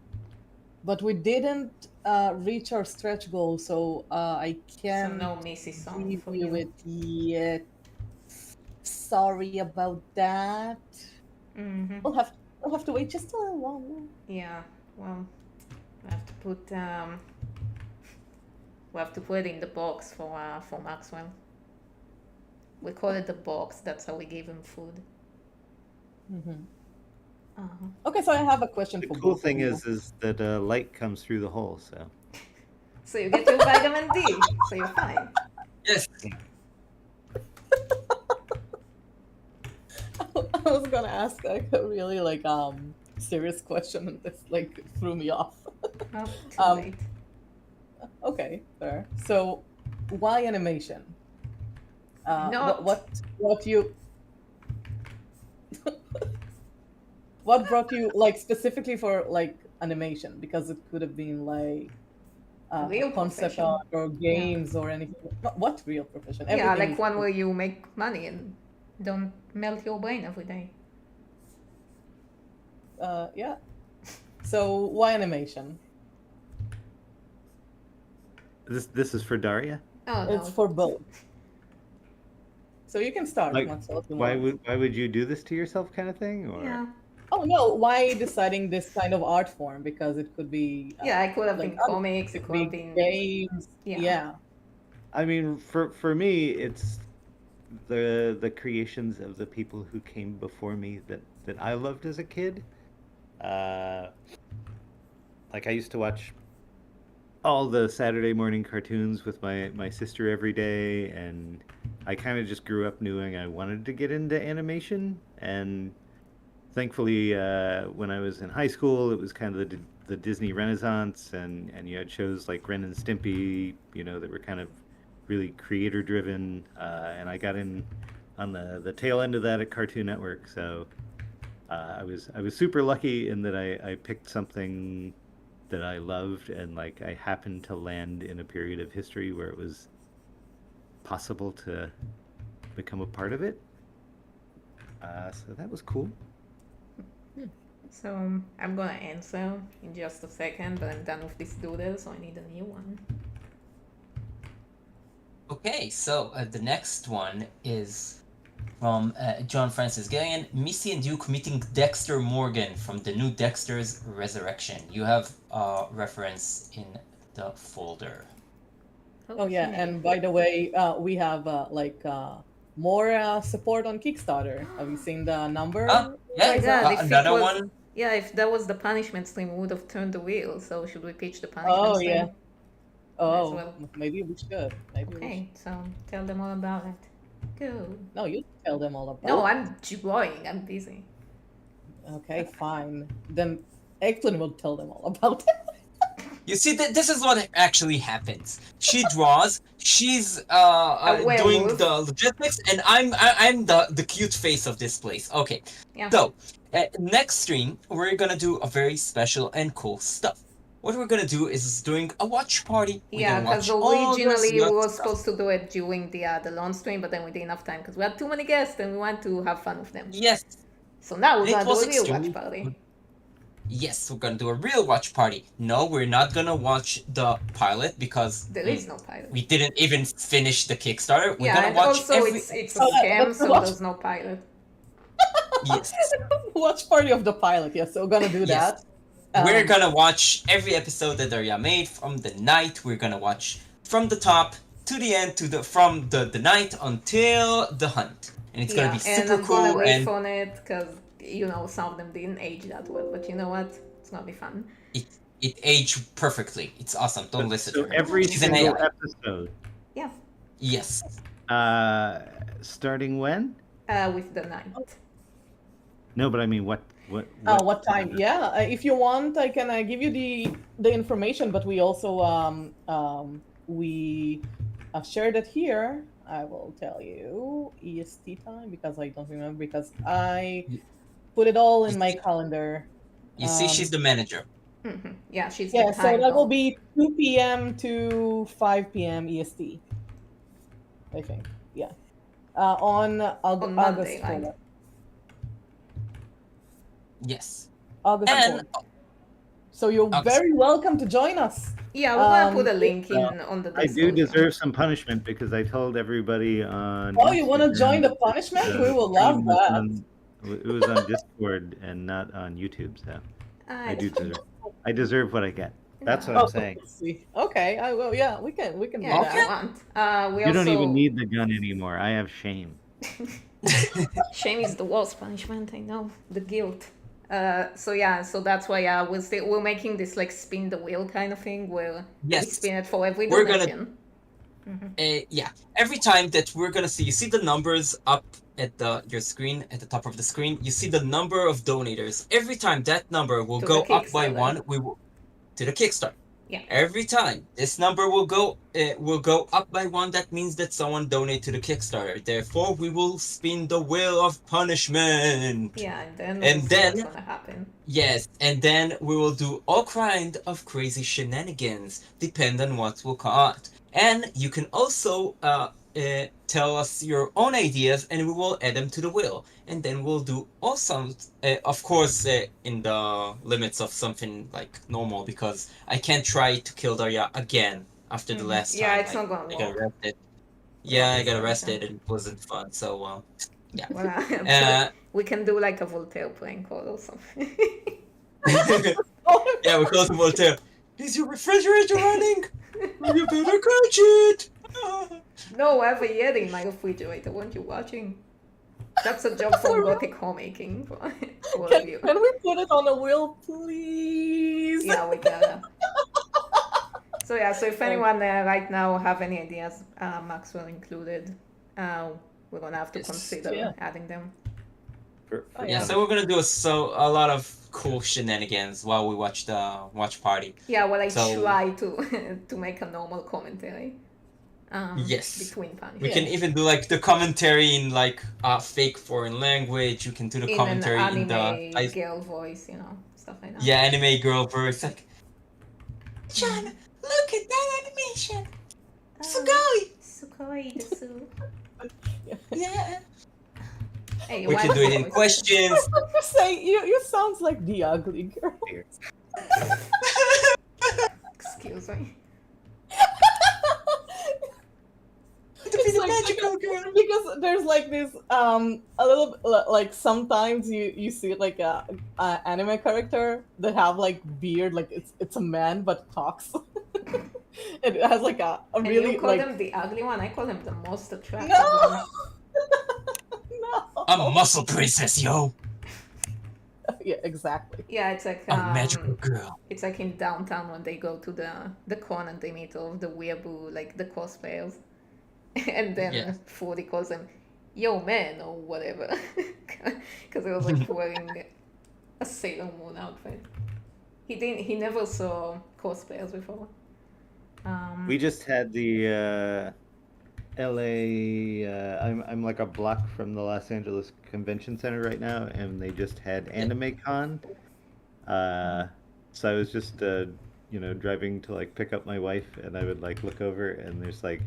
But we didn't reach our stretch goal, so I So can't no Missy song give for you you. it yet. Sorry about that. Mm-hmm. We'll have to wait just a little longer. Yeah, well, we have to put it in the box for Maxwell. We call it the box. That's how we gave him food. Uh-huh. Okay, so I have a question The for cool both thing of you. is that light comes through the hole, so. So you get your vitamin D. So you're fine. Yes. I was gonna ask like a really serious question, and this threw me off. Oh, too late. Okay, fair. So, why animation? Not- What you what brought you specifically for animation? Because it could have been Real concept profession. art or games or anything. What real profession? Yeah, Everything like is- one where you make money and don't melt your brain every day. Yeah. So why animation? This is for Daria. Oh, It's no. for both. So you can start. Like, Maxwell, if you why want. would you do this to yourself, kind of thing, or? Yeah. Oh no! Why deciding this kind of art form? Because it could be. Yeah, it could have like, been comics, it could have been. games. Yeah. Yeah. I mean, for me, it's the creations of the people who came before me that I loved as a kid. Like I used to watch all the Saturday morning cartoons with my sister every day, and I kind of just grew up knowing I wanted to get into animation. And thankfully, when I was in high school, it was kind of the Disney Renaissance, and you had shows like Ren and Stimpy, that were kind of really creator driven, and I got in on the tail end of that at Cartoon Network. So I was super lucky in that I picked something that I loved, and I happened to land in a period of history where it was possible to become a part of it. So that was cool. So I'm gonna answer in just a second, but I'm done with this doodle, so I need a new one. Okay, so the next one is from John Francis Gillian. Missy and Duke meeting Dexter Morgan from the new Dexter's Resurrection. You have a reference in the folder. Oh yeah, and by the way, we have more support on Kickstarter. Have you seen the number? Yeah, my God, if it another was- one. Yeah, if that was the punishment stream, we would have turned the wheel. So should we pitch the punishment Oh stream? yeah. Oh, well. maybe we should. Maybe we Okay, so tell them all about it. Go. should. No, you tell them all about No, it. I'm drawing. I'm busy. Okay, fine. Then Eggplant will tell them all about it. You see, this is what actually happens. She draws. She's werewolf. doing the logistics, and I'm the cute face of this place. Okay, Yeah. so next stream we're gonna do a very special and cool stuff. What we're gonna do is doing a watch party. We're Yeah, gonna watch because all this originally we nut were stuff. supposed to do it during the launch stream, but then we didn't have time because we had too many guests and we want to have fun with them. Yes, So now we're It gonna do was a real extremely watch party. yes, we're gonna do a real watch party. No, we're not gonna watch the pilot because There is no pilot. we didn't even finish the Kickstarter. We're Yeah, gonna and watch also every it's a Oh, scam, let's so watch- there's no pilot. yes. Watch party of the pilot. Yes, so we're gonna do Yes. that. We're Um, gonna watch every episode that Daria made from the night. We're gonna watch from the top to the end, from the night until the hunt, and it's gonna be and super I'm gonna cool. riff And on it because some of them didn't age that well, but you know what? It's gonna be fun. it aged perfectly. It's awesome. Don't listen So to her. every She's an single AI. episode, Yeah, Yes. starting when? with the night. No, but I mean, what What time? Yeah, if you want, I can give you the information. But we also we shared it here. I will tell you EST time because I don't remember because I put it all in my calendar. You see, she's the manager. Yeah, she's Yeah, the so time that will dog. be 2 p.m. to 5 p.m. EST. I think. Yeah. On On August Monday, right? 4th. Yes. August And 4th. So you're August. very welcome to join us. Yeah, we're gonna put a link on the I Discord. do deserve some punishment because I told everybody on. Oh, you want to Instagram, join the punishment? We will love stream was that. on- it was on Discord and not on YouTube, so I do deserve. I deserve what I get. That's what I'm saying. Let's see. Okay, I will. Yeah, we can do Yeah, if you that. want. We You also... don't even need the gun anymore. I have shame. Shame is the worst punishment, I know. The guilt. So that's why we're making this like spin the wheel kind of thing where we Yes. spin it for every We're gonna- donation. yeah, every time that we're gonna see, you see the numbers up at your screen, at the top of the screen. You see the number of donators. Every time that number will To go the up by Kickstarter. one, we will to the Kickstarter. Yeah. Every time this number will go up by one, that means that someone donate to the Kickstarter. Therefore, we will spin the wheel of punishment. Yeah, and then And we'll see then- what's gonna happen. Yes, and then we will do all kind of crazy shenanigans, depend on what will come out. And you can also tell us your own ideas, and we will add them to the wheel. And then we'll do also, of course, in the limits of something like normal, because I can't try to kill Daria again after the last time. Yeah, it's not gonna I got work. arrested. Yeah, I got Sorry, arrested, and it wasn't fun. So, yeah. Well, we can do like a Voltaire prank call or something. Yeah, we call it Voltaire. Is your refrigerator running? You better catch it! No, I have a Yeti in my refrigerator. Weren't you watching? That's a job for gothic homemaking for all of you. Can we put it on a wheel, please? Yeah, we gotta. So if anyone right now have any ideas, Maxwell included, we're gonna have to Yes. consider adding them. Yeah, so we're gonna do a lot of cool shenanigans while we watch the watch party. Yeah, well, I So- try to to make a normal commentary. Yes. Between punishments. We can even do like the commentary in like fake foreign language. You can do the in commentary an in anime the girl voice, stuff like that. yeah anime girl verse. Like, John, look at that animation. Sugoi. Sugoi desu. Yeah. Hey, We why can do it the in voice? questions. You say you sounds like the ugly girl. Excuse me. To be It's the like- magical girl. Because there's like this a little like sometimes you see like a anime character that have like beard, like it's a man but talks. It has like a And really you call like them the ugly one? I call him the most attractive no one. no A muscle princess, yo. yeah exactly. Yeah, it's like A magical girl. it's like in downtown when they go to the con and they meet all of the weeaboo, like the cosplayers. And then Yeah. Fordy calls him yo man or whatever. Because he was like wearing a Sailor Moon outfit. He never saw cosplayers before. We just had the LA. I'm like a block from the Los Angeles Convention Center right now, and they just had Anime Con. So I was just driving to like pick up my wife, and I would like look over, and there's like,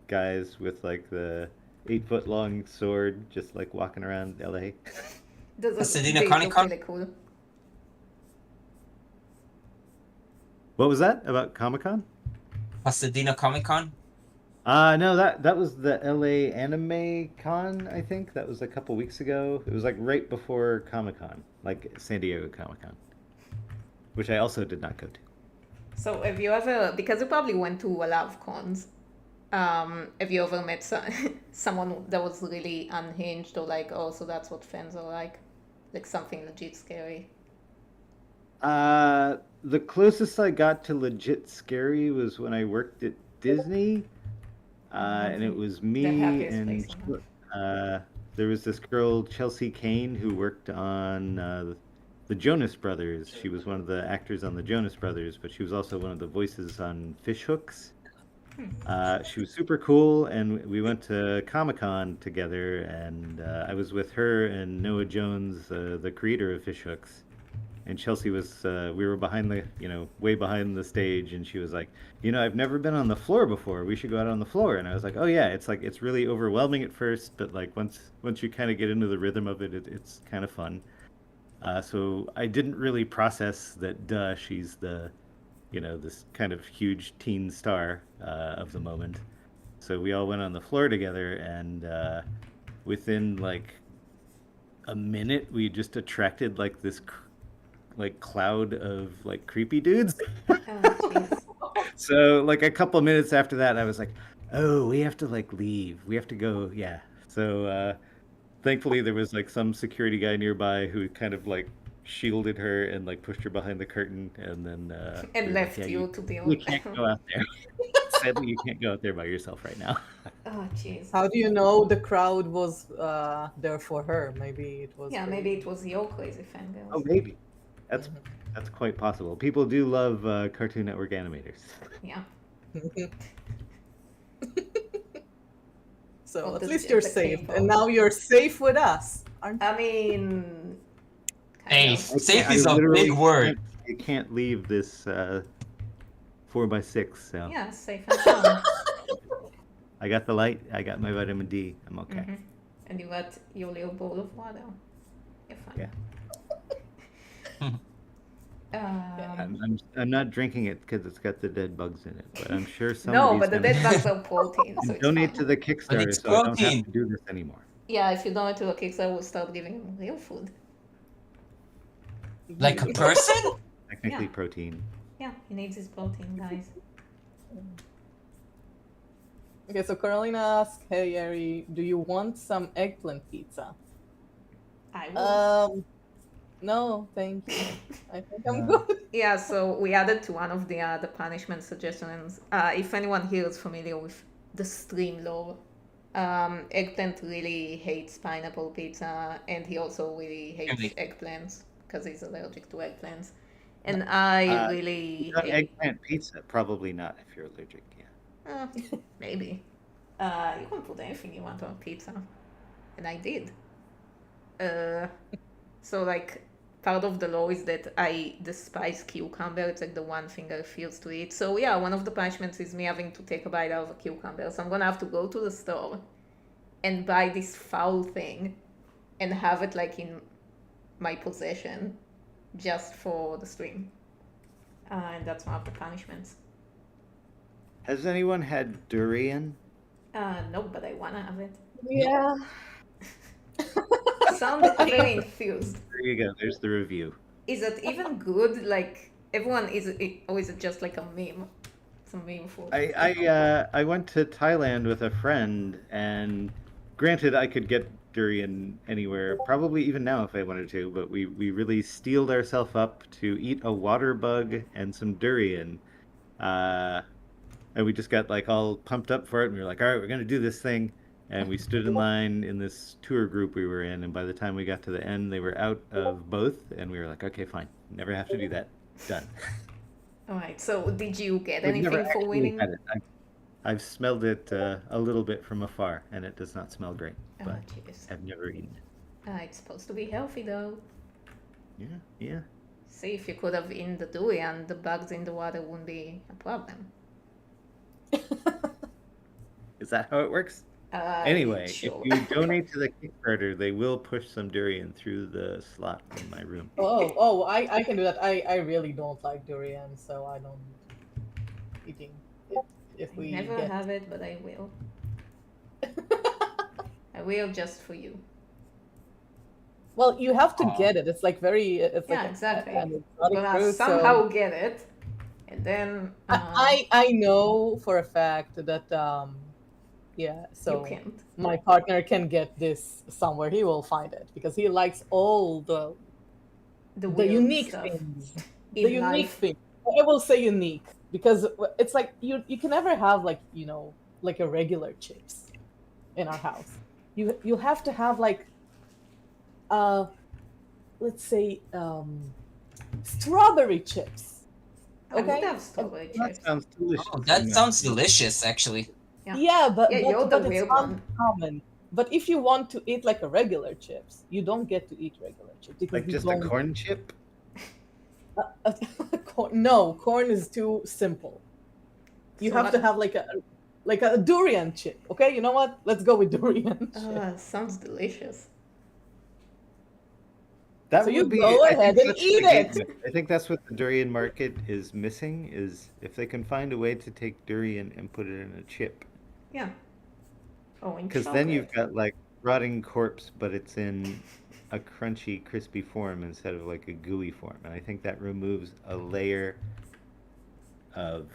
guys with like the 8-foot long sword just like walking around LA. Those are Pasadena they look Comic-Con? really cool. What was that about Comic-Con? Pasadena Comic Con. No, that was the LA Anime Con, I think. That was a couple weeks ago. It was like right before Comic-Con, like San Diego Comic-Con, which I also did not go to. So have you ever, because you probably went to a lot of cons, Have you ever met someone that was really unhinged or like, oh, so that's what fans are like? Like something legit scary? The closest I got to legit scary was when I worked at Disney, and it was The me happiest and place on earth. there was this girl, Chelsea Kane, who worked on the Jonas Brothers. She was one of the actors on the Jonas Brothers, but she was also one of the voices on Fish Hooks. She was super cool, and we went to Comic-Con together, and I was with her and Noah Jones, the creator of Fish Hooks. And Chelsea was, we were behind the, way behind the stage, and she was like, I've never been on the floor before. We should go out on the floor. And I was like, oh yeah, it's really overwhelming at first, but like once you kind of get into the rhythm of it, it's kind of fun. So I didn't really process that, she's the, this kind of huge teen star of the moment. So we all went on the floor together, and within like a minute, we just attracted like this cloud of like creepy dudes. Oh, jeez. So like a couple minutes after that, I was like, oh, we have to like leave. We have to go. Yeah. So thankfully there was like some security guy nearby who kind of like shielded her and like pushed her behind the curtain, and then And we were left like, yeah, you to deal you with can't go out there. Sadly, you can't go out there by yourself right now. Oh, jeez. How do you know the crowd was there for her? Maybe it was. Yeah, for maybe you. it was your crazy fangirls. Oh, maybe. That's quite possible. People do love Cartoon Network animators. Yeah. So Well, at the- least you're the safe, cable. and now you're safe with us, aren't you? I mean, Hey, kind of. safe I is a literally big word. You can't leave this 4x6. So Yeah, safe and sound. I got the light. I got my vitamin D. I'm okay. Mhm. And you got your little bowl of water. You're fine. Yeah. Um, I'm not drinking it because it's got the dead bugs in it, but I'm sure no, somebody's but the gonna dead bugs are protein, so it's donate fine. to the Kickstarter it's so I don't have protein. to do this anymore. Yeah, if you donate to a Kickstarter, we'll start giving him real food. Like a person? Technically Yeah. protein. Yeah, he needs his protein, guys. Okay, so Carolina asks, "Hey Ari, do you want some eggplant pizza?" I will. No, thank you. I think I'm Yeah. good. Yeah, so we added to one of the punishment suggestions. If anyone here is familiar with the stream lore, Eggplant really hates pineapple pizza, and he also really hates Really? eggplants because he's allergic to eggplants. And I really Not hate. eggplant pizza, probably not if you're allergic. Yeah. Maybe. You can put anything you want on pizza, and I did. So like part of the law is that I despise cucumber. It's like the one thing I refuse to eat. So yeah, one of the punishments is me having to take a bite out of a cucumber. So I'm gonna have to go to the store and buy this foul thing and have it like in my possession just for the stream. And that's one of the punishments. Has anyone had durian? No, but I wanna have it. Yeah. Sound very enthused. There you go. There's the review. Is it even good? Like everyone or is it just like a meme? It's a meme for. I went to Thailand with a friend, and granted, I could get durian anywhere, probably even now if I wanted to, but we really steeled ourselves up to eat a water bug and some durian. And we just got like all pumped up for it, and we were like, all right, we're gonna do this thing. And we stood in line in this tour group we were in, and by the time we got to the end, they were out of both, and we were like, okay, fine, never have to do that. Done. All right. So did you get We've never anything for actually winning? had it. I've smelled it a little bit from afar, and it does not smell great, Oh, but jeez. I've never eaten it. It's supposed to be healthy though. Yeah. See, if you could have eaten the durian, the bugs in the water wouldn't be a problem. Is that how it works? Anyway, sure. if you donate to the Kickstarter, they will push some durian through the slot in my room. I can do that. I really don't like durian, so I don't eating it if we Never get. have it, but I will. I will just for you. Well, you have to Aw. get it. It's like very. It's Yeah, like exactly. an I'm exotic gonna fruit, somehow get it, And then I know for a fact that yeah, you so can't. my partner can get this somewhere. He will find it because he likes all the Weird unique stuff. things. In The unique life. thing. I will say unique because it's like you can never have like like a regular chips in our house. You have to have like let's say strawberry chips. I would Okay. have strawberry That chips. sounds delicious. Oh, that sounds delicious, actually. Yeah, but Yeah, you're the it's weird one. uncommon. But if you want to eat like a regular chips, you don't get to eat regular chips because Like you just a don't. corn chip? No, corn is too simple. You So have what- to have like a durian chip. Okay, you know what? Let's go with durian chip. Sounds delicious. That So would you be. go I ahead think and that's eat the it. gateway. I think that's what the durian market is missing. Is if they can find a way to take durian and put it in a chip, Yeah. Oh, in because then you've chocolate. got like rotting corpse, but it's in a crunchy, crispy form instead of like a gooey form, and I think that removes a layer of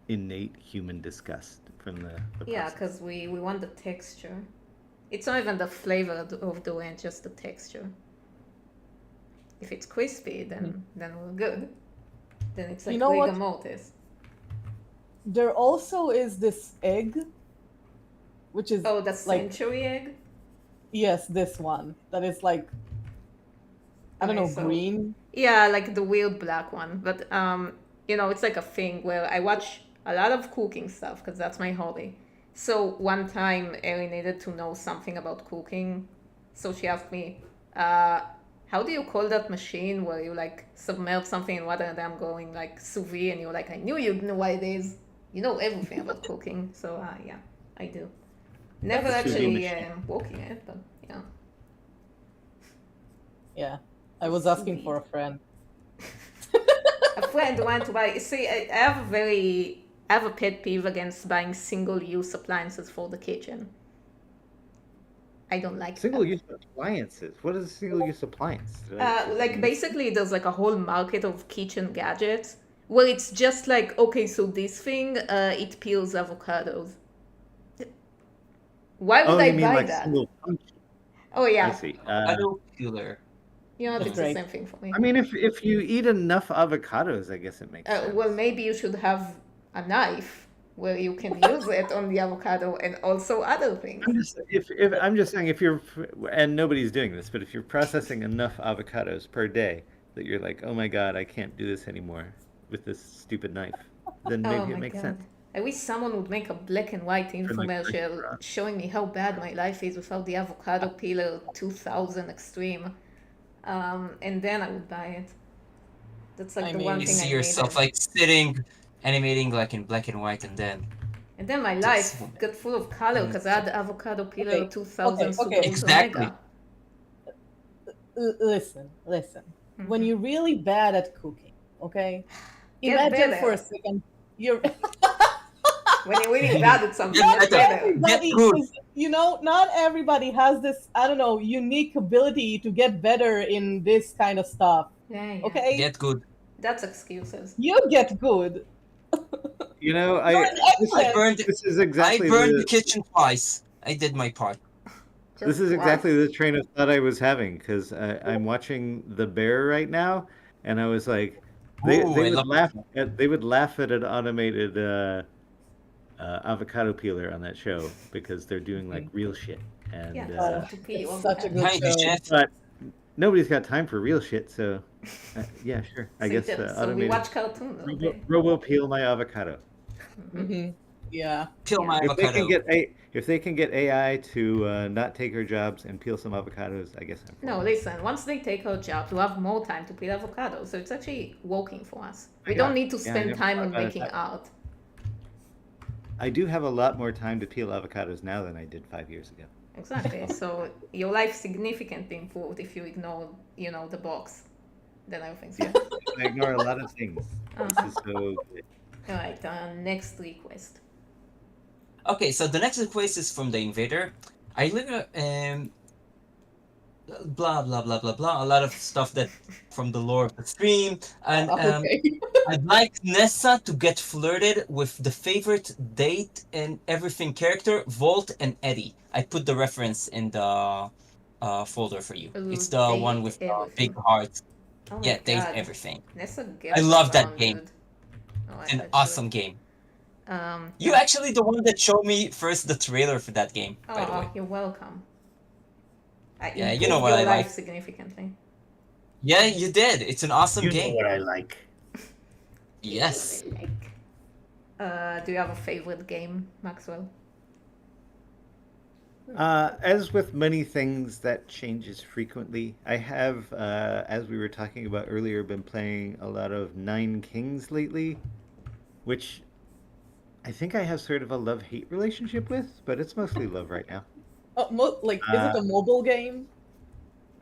innate human disgust from the Yeah, process. because we want the texture. It's not even the flavor of the wine, just the texture. If it's crispy, then we're good. Then it's like You know what? rigor mortis. There also is this egg, which is Oh, the like century egg? yes, this one that is like I don't Okay, know, so- green. Yeah, like the weird black one. But it's like a thing where I watch a lot of cooking stuff because that's my hobby. So one time Ellie needed to know something about cooking, so she asked me, "How do you call that machine where you like submerge something in water and I'm going like sous vide?" And you're like, "I knew you'd know what it is. You know everything about cooking." So yeah, I do. Never That's a sous vide actually machine. working it, but yeah. Yeah, I was asking for a friend. A friend wanted to buy. See, I have a pet peeve against buying single-use appliances for the kitchen. I don't like Single-use appliances. What is a single-use appliance? Did I- like basically, there's like a whole market of kitchen gadgets where it's just like, okay, so this thing, it peels avocados. Why would Oh, I you mean buy like that? single function? Oh I yeah, see. Avocado peeler. That's it's great. the same thing for me. I mean, if you eat enough avocados, I guess it makes sense. Well, maybe you should have a knife where you can use it on the avocado and also other things. I'm just saying if you're and nobody's doing this, but if you're processing enough avocados per day that you're like, oh my god, I can't do this anymore with this stupid knife, then Oh maybe it my makes god. sense. I wish someone would make a black and white like infomercial restaurant. showing me how bad my life is without the avocado peeler 2000 extreme. And then I would buy it. That's like I the mean, one You thing see I yourself needed. like sitting, animating like in black and white, and then And then my Just- life got full of color because I had the avocado peeler Okay, 2000 Super okay. Ultra Exactly. Mega. Listen. When you're really bad at cooking, okay? Get Imagine better. for a second you're When you're really bad at something, Get get better. better. everybody good. is, not everybody has this, I don't know, unique ability to get better in this kind of stuff. Yeah. Okay? Get good. That's excuses. You get good. You know, You're an excellent. this is I exactly burned the kitchen twice. I did my part. this Just is exactly once. the train of thought I was having because I'm watching The Bear right now, and I was like, they Ooh, I would love laugh at an automated avocado peeler on that show because they're doing like real shit, and Yeah, to pee It's all such the a time. good Hi, show. chef. but nobody's got time for real shit, so yeah, sure. I So guess so we automated watch cartoons all day. robo peel my avocado. Mhm. Yeah. Peel my If they avocado. can get AI to not take her jobs and peel some avocados, I guess I'm for No, it. listen, once they take our jobs, we'll have more time to peel avocados. So it's actually working for us. We Yeah. don't need to Yeah, I spend never time thought on about it making that way. art. I do have a lot more time to peel avocados now than I did 5 years ago. Exactly. So your life significantly improved if you ignore, the box. Then everything's good. I ignore a lot of things. This is so good. All right, next request. Okay, so the next request is from the invader. I live blah blah blah blah blah. A lot of stuff that from the lore of the stream, and Okay. I'd like Nessa to get flirted with the favorite date and everything character, Volt and Eddie. I put the reference in the folder for you. Ooh, It's the one date with big everything. hearts. Oh my Yeah, date god. everything. Nessa I gets love that around, game. dude. Oh, It's an I awesome should. game. You Yeah. actually the one that showed me first the trailer for that game, by the Oh, way. you're welcome. I Yeah, you know improved what your I life like. significantly. Yeah, you did. It's an awesome You know game. what I like. Yes. You know what I like. Do you have a favorite game, Maxwell? As with many things, that changes frequently. I have, as we were talking about earlier, been playing a lot of Nine Kings lately, which I think I have sort of a love-hate relationship with, but it's mostly love right now. Like, is it Uh, a mobile game?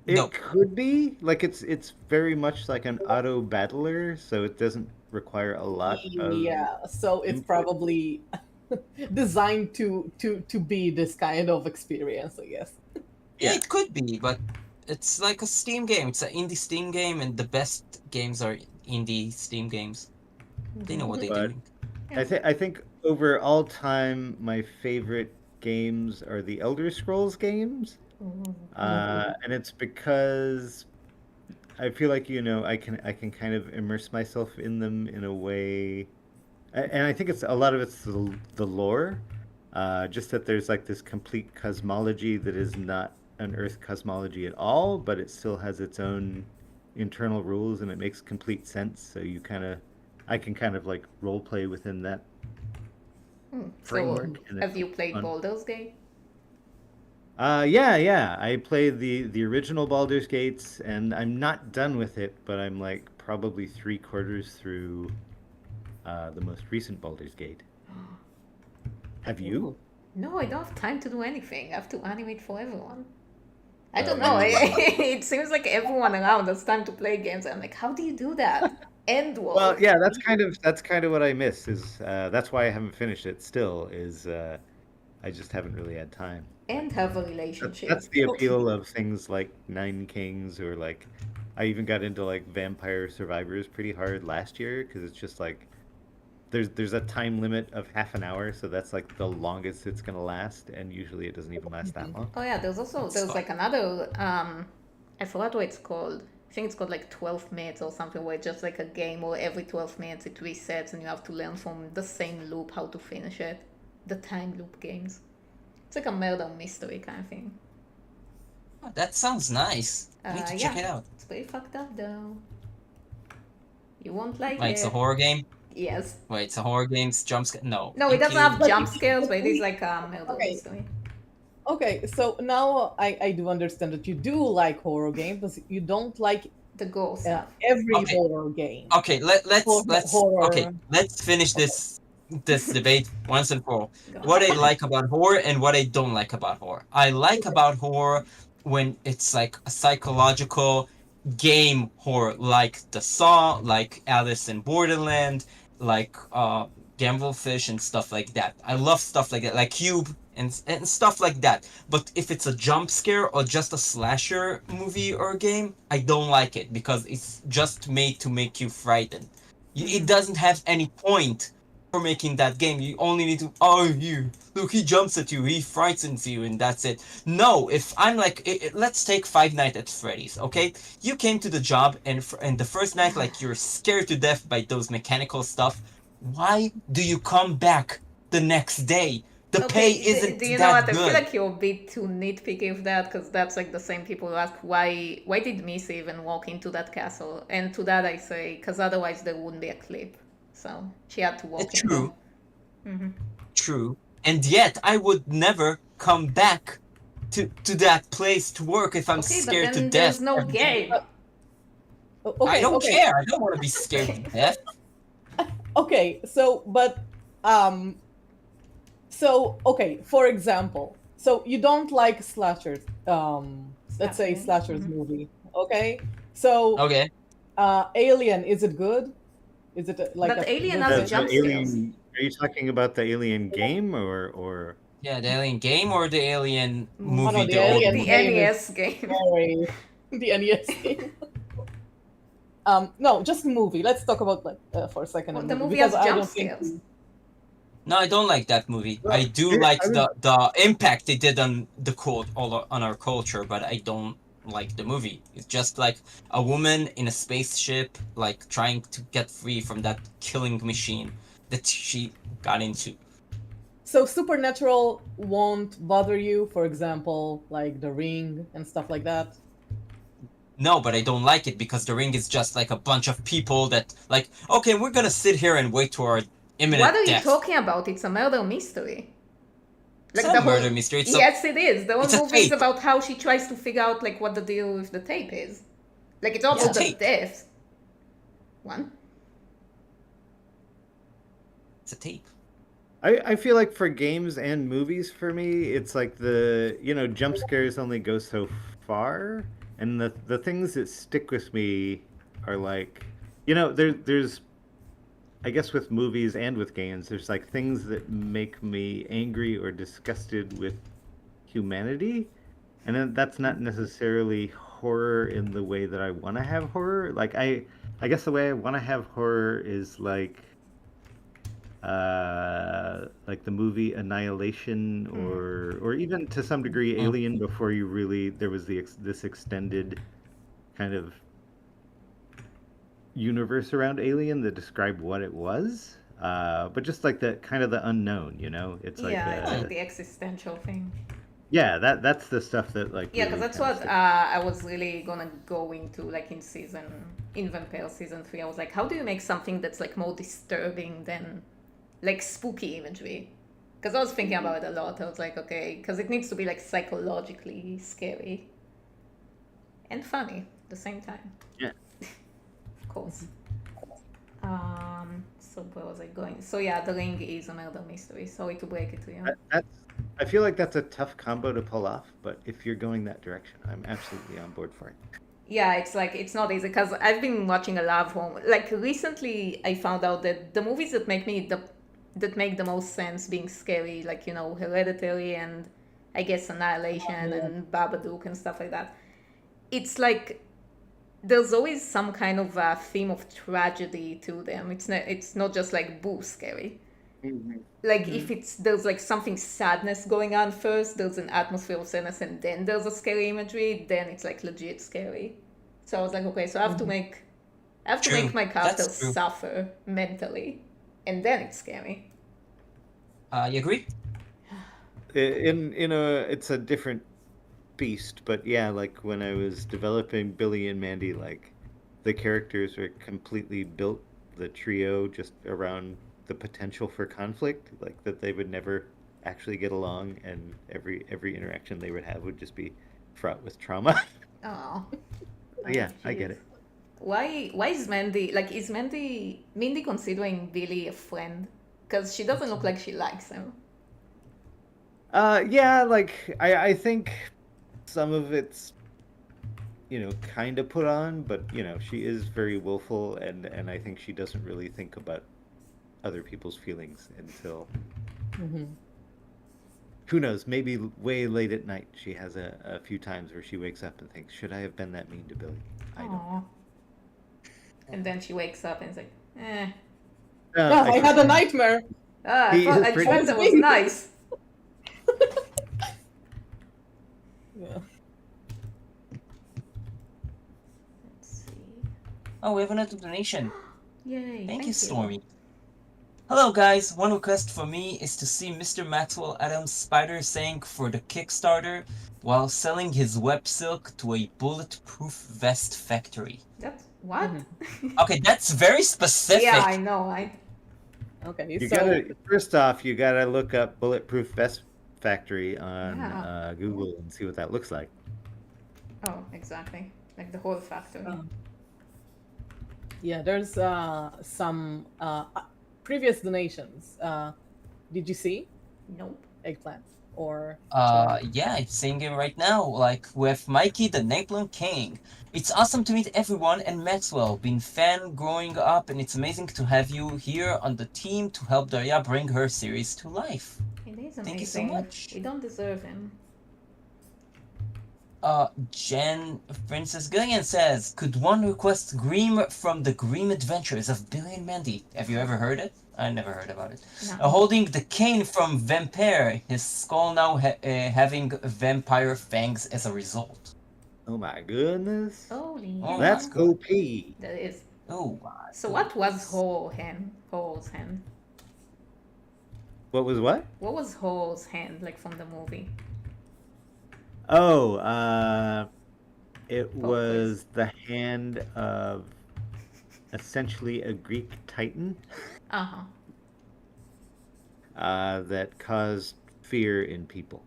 No. it could be like it's very much like an auto battler, so it doesn't require a lot of Yeah, so it's input. probably designed to be this kind of experience, I guess. Yeah, Yeah. it could be, but it's like a Steam game. It's an indie Steam game, and the best games are indie Steam games. They know what they're But doing. Yeah. I think over all time, my favorite games are the Elder Scrolls games, and it's because I feel like I can kind of immerse myself in them in a way, and I think it's a lot of it's the lore, just that there's like this complete cosmology that is not an Earth cosmology at all, but it still has its own internal rules and it makes complete sense. So I can kind of like role play within that So, framework, and have it's you played fun. Baldur's Gate? Yeah. I played the original Baldur's Gates, and I'm not done with it, but I'm like probably three-quarters through the most recent Baldur's Gate. Have you? Ooh. No, I don't have time to do anything. I have to animate for everyone. I Oh, don't know. you. It seems like everyone around has time to play games. I'm like, how do you do that? End Well, work yeah, that's kind of what I miss. Is that's why I haven't finished it. Still, is I just haven't really had time. and have a That's relationship. that's the appeal of things like Nine Kings, or like I even got into like Vampire Survivors pretty hard last year because it's just like there's a time limit of half an hour, so that's like the longest it's gonna last, and usually it doesn't even last that long. Oh yeah, It's there's fun. like another I forgot what it's called. I think it's called like 12 minutes or something, where it's just like a game where every 12 minutes it resets and you have to learn from the same loop how to finish it. The time loop games. It's like a murder mystery kind of thing. Oh, that sounds nice. I need to check Yeah, it out. it's pretty fucked up though. You won't like Wait, it's a it. horror game? Yes. Wait, it's a horror game? Jump scare? No. No, it Thank doesn't you. have But jump scares, but it is we like a murder okay, mystery. okay. So now I do understand that you do like horror games, but you don't like The gore stuff. every Okay. horror game. Okay, Horror. let's finish this debate once and for all. Go What I on. like about horror and what I don't like about horror. I like about horror when it's like a psychological game horror, like The Saw, like Alice in Borderland, like Gamblefish and stuff like that. I love stuff like that, like Cube and stuff like that. But if it's a jump scare or just a slasher movie or game, I don't like it because it's just made to make you frightened. It doesn't have any point for making that game. You only need to, oh, you look, he jumps at you, he frightens you, and that's it. No, if I'm like, let's take Five Nights at Freddy's, okay? You came to the job, and the first night, like, you're scared to death by those mechanical stuff. Why do you come back the next day? The pay Okay, isn't do you know that what? I feel good. like you're a bit too nitpicky with that, because that's like the same people who ask why did Missy even walk into that castle? And to that I say, because otherwise there wouldn't be a clip. So she had to walk in there. True, true. And yet, I would never come back to that place to work if I'm Okay, but scared to then death there's no every day. game. I Okay, don't okay, care. I don't want to be scared to death. okay. So, but okay. For example, so you don't like slashers. Let's say Slashing. slashers movie. Okay. So, Okay. Alien, is it good? Is it like But a Alien good has thing? jump The scares. Alien. Are you talking about the Alien game or? Yeah, the Alien game or the Alien Oh, movie? no, the old Alien movie? The game NES game. Scary. The NES game. No, just the movie. Let's talk about for a second Well, the the movie movie because has I jump don't think. scares. No, I don't like that movie. Well, I do I like was- the impact it did on the on our culture, but I don't like the movie. It's just like a woman in a spaceship, like trying to get free from that killing machine that she got into. So supernatural won't bother you, for example, like The Ring and stuff like that. No, but I don't like it because The Ring is just like a bunch of people that like, okay, we're gonna sit here and wait to our imminent What are you death. talking about? It's a murder mystery. It's not a murder mystery. It's yes, it is. The whole it's a movie is tape. about how she tries to figure out like what the deal with the tape is. Like it's all It's a about the tape. deaths. One. it's a tape. I feel like for games and movies, for me, it's like jump scares only go so far, and the things that stick with me are like, there's, I guess with movies and with games, there's like things that make me angry or disgusted with humanity, and then that's not necessarily horror in the way that I want to have horror. Like I guess the way I want to have horror is like the movie Annihilation, or even to some degree Alien, before there was this extended kind of universe around Alien that described what it was, but just like the kind of the unknown, it's like It's like the existential thing. that's the stuff that like Yeah, really because that's kinda what sticks. I was really gonna go into, like in Vampair season 3. I was like, how do you make something that's like more disturbing than like spooky imagery? Because I was thinking about it a lot. I was like, okay, because it needs to be like psychologically scary and funny at the same time. Yeah. Of course. So where was I going? So yeah, The Ring is a murder mystery. Sorry to break it to you. I feel like that's a tough combo to pull off, but if you're going that direction, I'm absolutely on board for it. Yeah, it's like it's not easy because I've been watching a lot of home. Like recently, I found out that the movies that make the most sense being scary, like Hereditary and I guess Annihilation and Babadook and stuff like that. It's like there's always some kind of theme of tragedy to them. It's not just like boo scary. Like if there's like something sadness going on first, there's an atmosphere of sadness, and then there's a scary imagery, then it's like legit scary. So I was like, okay, so I have to make True. my character That's true. suffer mentally, and then it's scary. You agree? It's a different beast, but yeah, like when I was developing Billy and Mandy, like the characters are completely built, the trio, just around the potential for conflict, like that they would never actually get along, and every interaction they would have would just be fraught with trauma. Oh. Yeah, I get it. Why is Mandy is Mindy considering Billy a friend? Because she doesn't look like she likes him. Yeah, like I think some of it's kind of put on, but she is very willful, and I think she doesn't really think about other people's feelings until who knows, maybe way late at night she has a few times where she wakes up and thinks, should I have been that mean to Billy? I don't know. And then she wakes up and is like, eh. I had a nightmare. I He thought is I pretty- thought that was nice. Yeah. Let's see. Oh, we have another donation. Yay. Thank you, Stormy. Hello guys, one request for me is to see Mr. Maxwell Adams Spider Sank for the Kickstarter while selling his web silk to a bulletproof vest factory. That's what? Okay, that's very specific. Yeah, I know. Okay, You so gotta first off, you gotta look up Bulletproof Vest Factory on Yeah. Google and see what that looks like. Oh, exactly. Like the whole factory. yeah, there's some previous donations. Did you see Nope. eggplant or? Yeah, it's saying it right now, like with Mikey the Napalm King. It's awesome to meet everyone and Maxwell. Been fan growing up, and it's amazing to have you here on the team to help Daria bring her series to life. It is He's amazing. Thank you so much. We don't deserve him. Jen Princess Gillian says, could one request Greem from the Greem Adventures of Billy and Mandy? Have you ever heard it? I never heard about it. No. Holding the cane from Vampair, his skull now having vampire fangs as a result. Oh my goodness. Holy Oh, That's my. OP. That is. Oh my. So what was Ho's hand? What was what? What was Ho's hand like from the movie? Oh, it was the hand of essentially a Greek titan Uh-huh. that caused fear in people.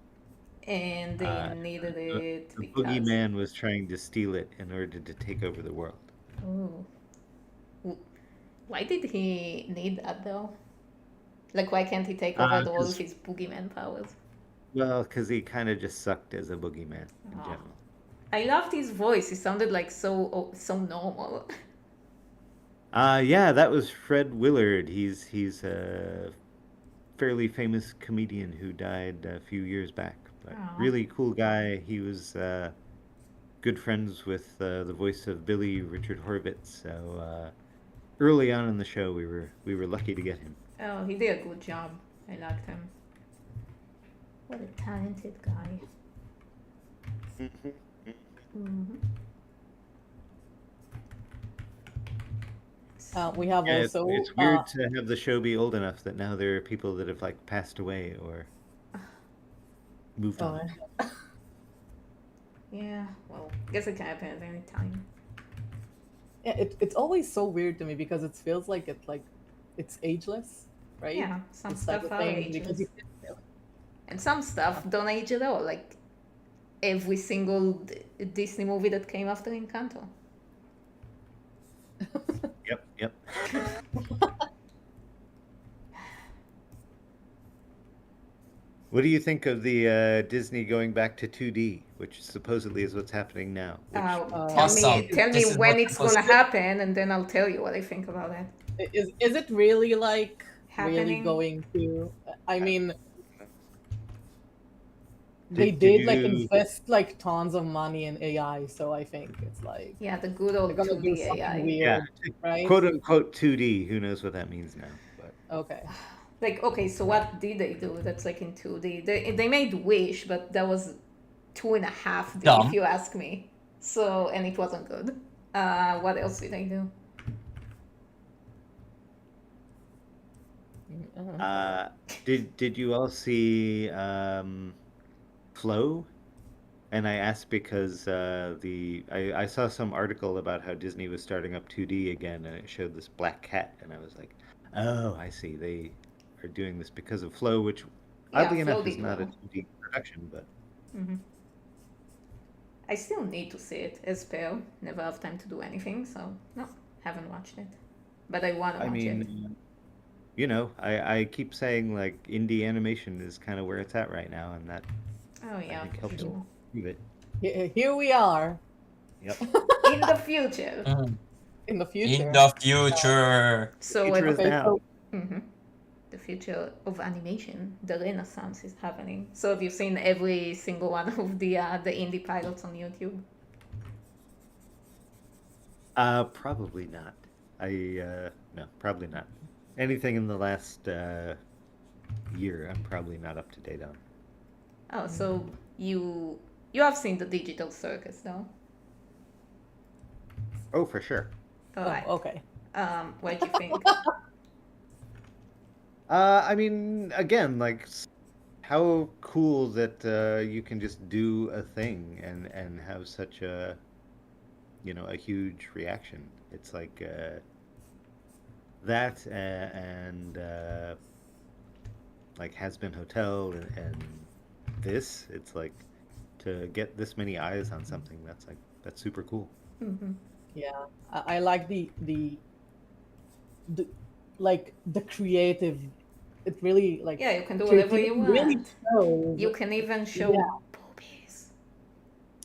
And they needed it The because... boogeyman was trying to steal it in order to take over the world. Oh. Why did he need that though? Like, why can't he take over all of his boogeyman powers? Well, because he kind of just sucked as a boogeyman in general. I loved his voice. He sounded like so normal. Yeah, that was Fred Willard. He's a fairly famous comedian who died a few years back. But really cool guy. He was good friends with the voice of Billy, Richard Horvitz. So early on in the show, we were lucky to get him. Oh, he did a good job. I liked him. What a talented guy. We have also. It's weird to have the show be old enough that now there are people that have like passed away or moved on. Yeah, well, I guess it can happen at any time. Yeah, it's always so weird to me because it feels like it's ageless, right? Yeah, some It's stuff like a are thing ageless. because you And some stuff don't age at all, like every single Disney movie that came after Encanto. Yep. What do you think of the Disney going back to 2D, which supposedly is what's happening now? Awesome. Tell me This is when what it's was- gonna happen, and then I'll tell you what I think about it. Is it really like really Happening? going to? I mean, Did- they did did like you- invest like tons of money in AI, so I think it's like Yeah, the good old they're gonna do 2D something AI. weird, right? Quote unquote 2D. Who knows what that means now? But Okay. Like, okay, so what did they do that's like in 2D? They made Wish, but that was 2.5D, Dumb. if you ask me. So, and it wasn't good. What else did they do? did you all see Flow? And I asked because I saw some article about how Disney was starting up 2D again, and it showed this black cat, and I was like, oh, I see. They are doing this because of Flow, which Yeah, oddly Flow enough is did not a well. 2D production, but I still need to see it as Pale. Never have time to do anything, so no, haven't watched it. But I want to I watch it. mean, you know, I keep saying like indie animation is kind of where it's at right now, and that Oh yeah, I think for helps sure. move it. Here we are Yep. In the future. in the future. In the future. So Future is Okay, now. so the future of animation, the renaissance is happening. So have you seen every single one of the indie pilots on YouTube? Probably not. No, probably not. Anything in the last year, I'm probably not up to date on. Oh, so you have seen the Digital Circus, though? Oh, for sure. All right. okay. What do you think? I mean, again, like, how cool that you can just do a thing and have such a, you know, a huge reaction. It's like that and like Has Been Hotel and this. It's like to get this many eyes on something. That's super cool. Yeah, I like the like the creative. It really like Yeah, you can do whatever you want. Really shows. You can even show Yeah. boobies.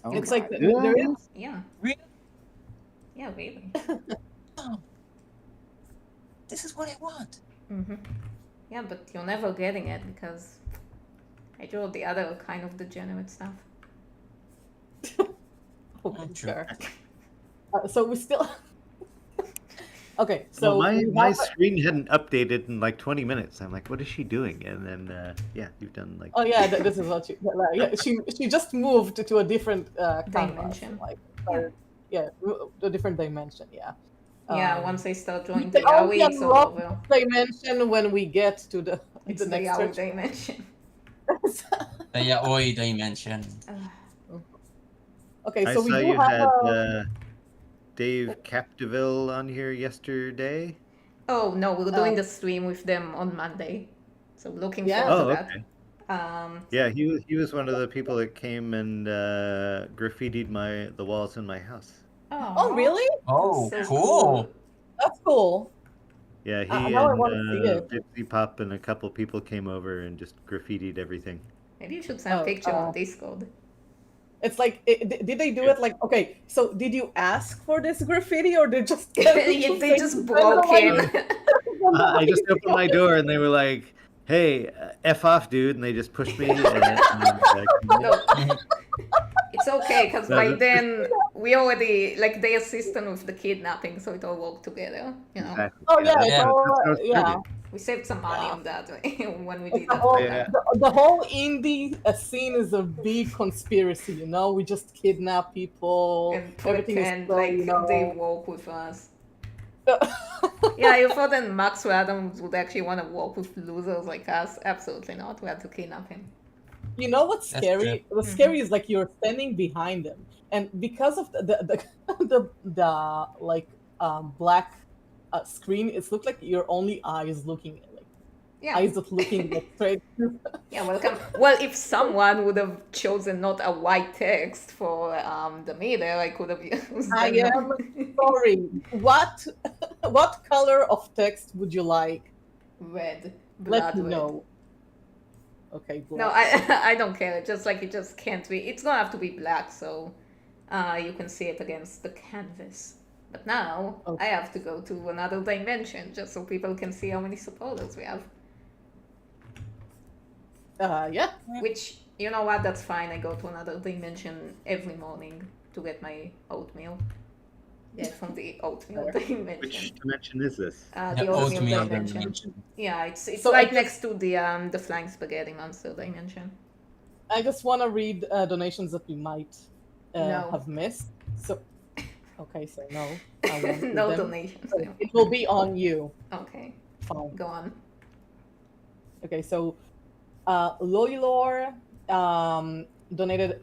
Oh It's like my there is goodness. Yeah. Really? Yeah, really. This is what I want. Yeah, but you're never getting it because I draw the other kind of degenerate stuff. Okay, True. fair. So we still. Okay, so well, we my have screen hadn't updated in like 20 minutes. I'm like, what is she doing? And then yeah, you've done like. Oh yeah, this is what yeah, she just moved to a different canvas, Dimension. like Yeah. a different dimension. Yeah. Yeah, once I start drawing We the can only yaoi, it's all unlock over. dimension when we get to the It's the the next yaoi stretch. dimension. The yaoi dimension. Okay, I so we saw do you have had Dave Capdeville on here yesterday. Oh no, we're doing the stream with them on Monday, so looking Yeah. forward to Oh, that. okay. Yeah, he was one of the people that came and graffitied the walls in my house. Oh really? Oh, So cool. That's cool. Yeah, he now I and wanna see it. Bitsy Pop and a couple people came over and just graffitied everything. Maybe you should send a picture on Discord. It's like, did they do it like, okay, so did you ask for this graffiti or they just They just broke in. I just opened my door and they were like, "Hey, F off, dude," and they just pushed me. No, it's okay, because by then we already, like, they assisted with the kidnapping, so it all worked together, you know. Exactly. Oh yeah, Yeah. so, yeah. We saved some money on that when we did The that. whole, Yeah. the whole indie scene is a big conspiracy, you know? We just kidnap people. And Everything is pretend so, like you know. they work with us. Yeah, you thought that Maxwell Adams would actually want to work with losers like us? Absolutely not. We had to kidnap him. You know what's That's scary? What's scary is like you're standing behind them, and because of the like black screen, it looks like your only eyes looking like Yeah. eyes that looking like straight. Yeah, welcome. Well, if someone would have chosen not a white text for the meter, I could have used. I am sorry. What color of text would you like? Red. Let Blood me red. know. Okay, No, I don't care. It just can't be. It's gonna have to be black, so you can see it against the canvas. But now Okay. I have to go to another dimension just so people can see how many supporters we have. Yeah. Which, you know what? That's fine. I go to another dimension every morning to get my oatmeal. Yeah, from the oatmeal dimension. Which dimension is this? The oatmeal oatmeal dimension. dimension. Yeah, it's So right I just- next to the flying spaghetti monster dimension. I just want to read donations that we might No. have missed. So, okay, so no. I won't read No them. donations. So it will be on you. Okay, Fine. go on. Okay, so Loilor donated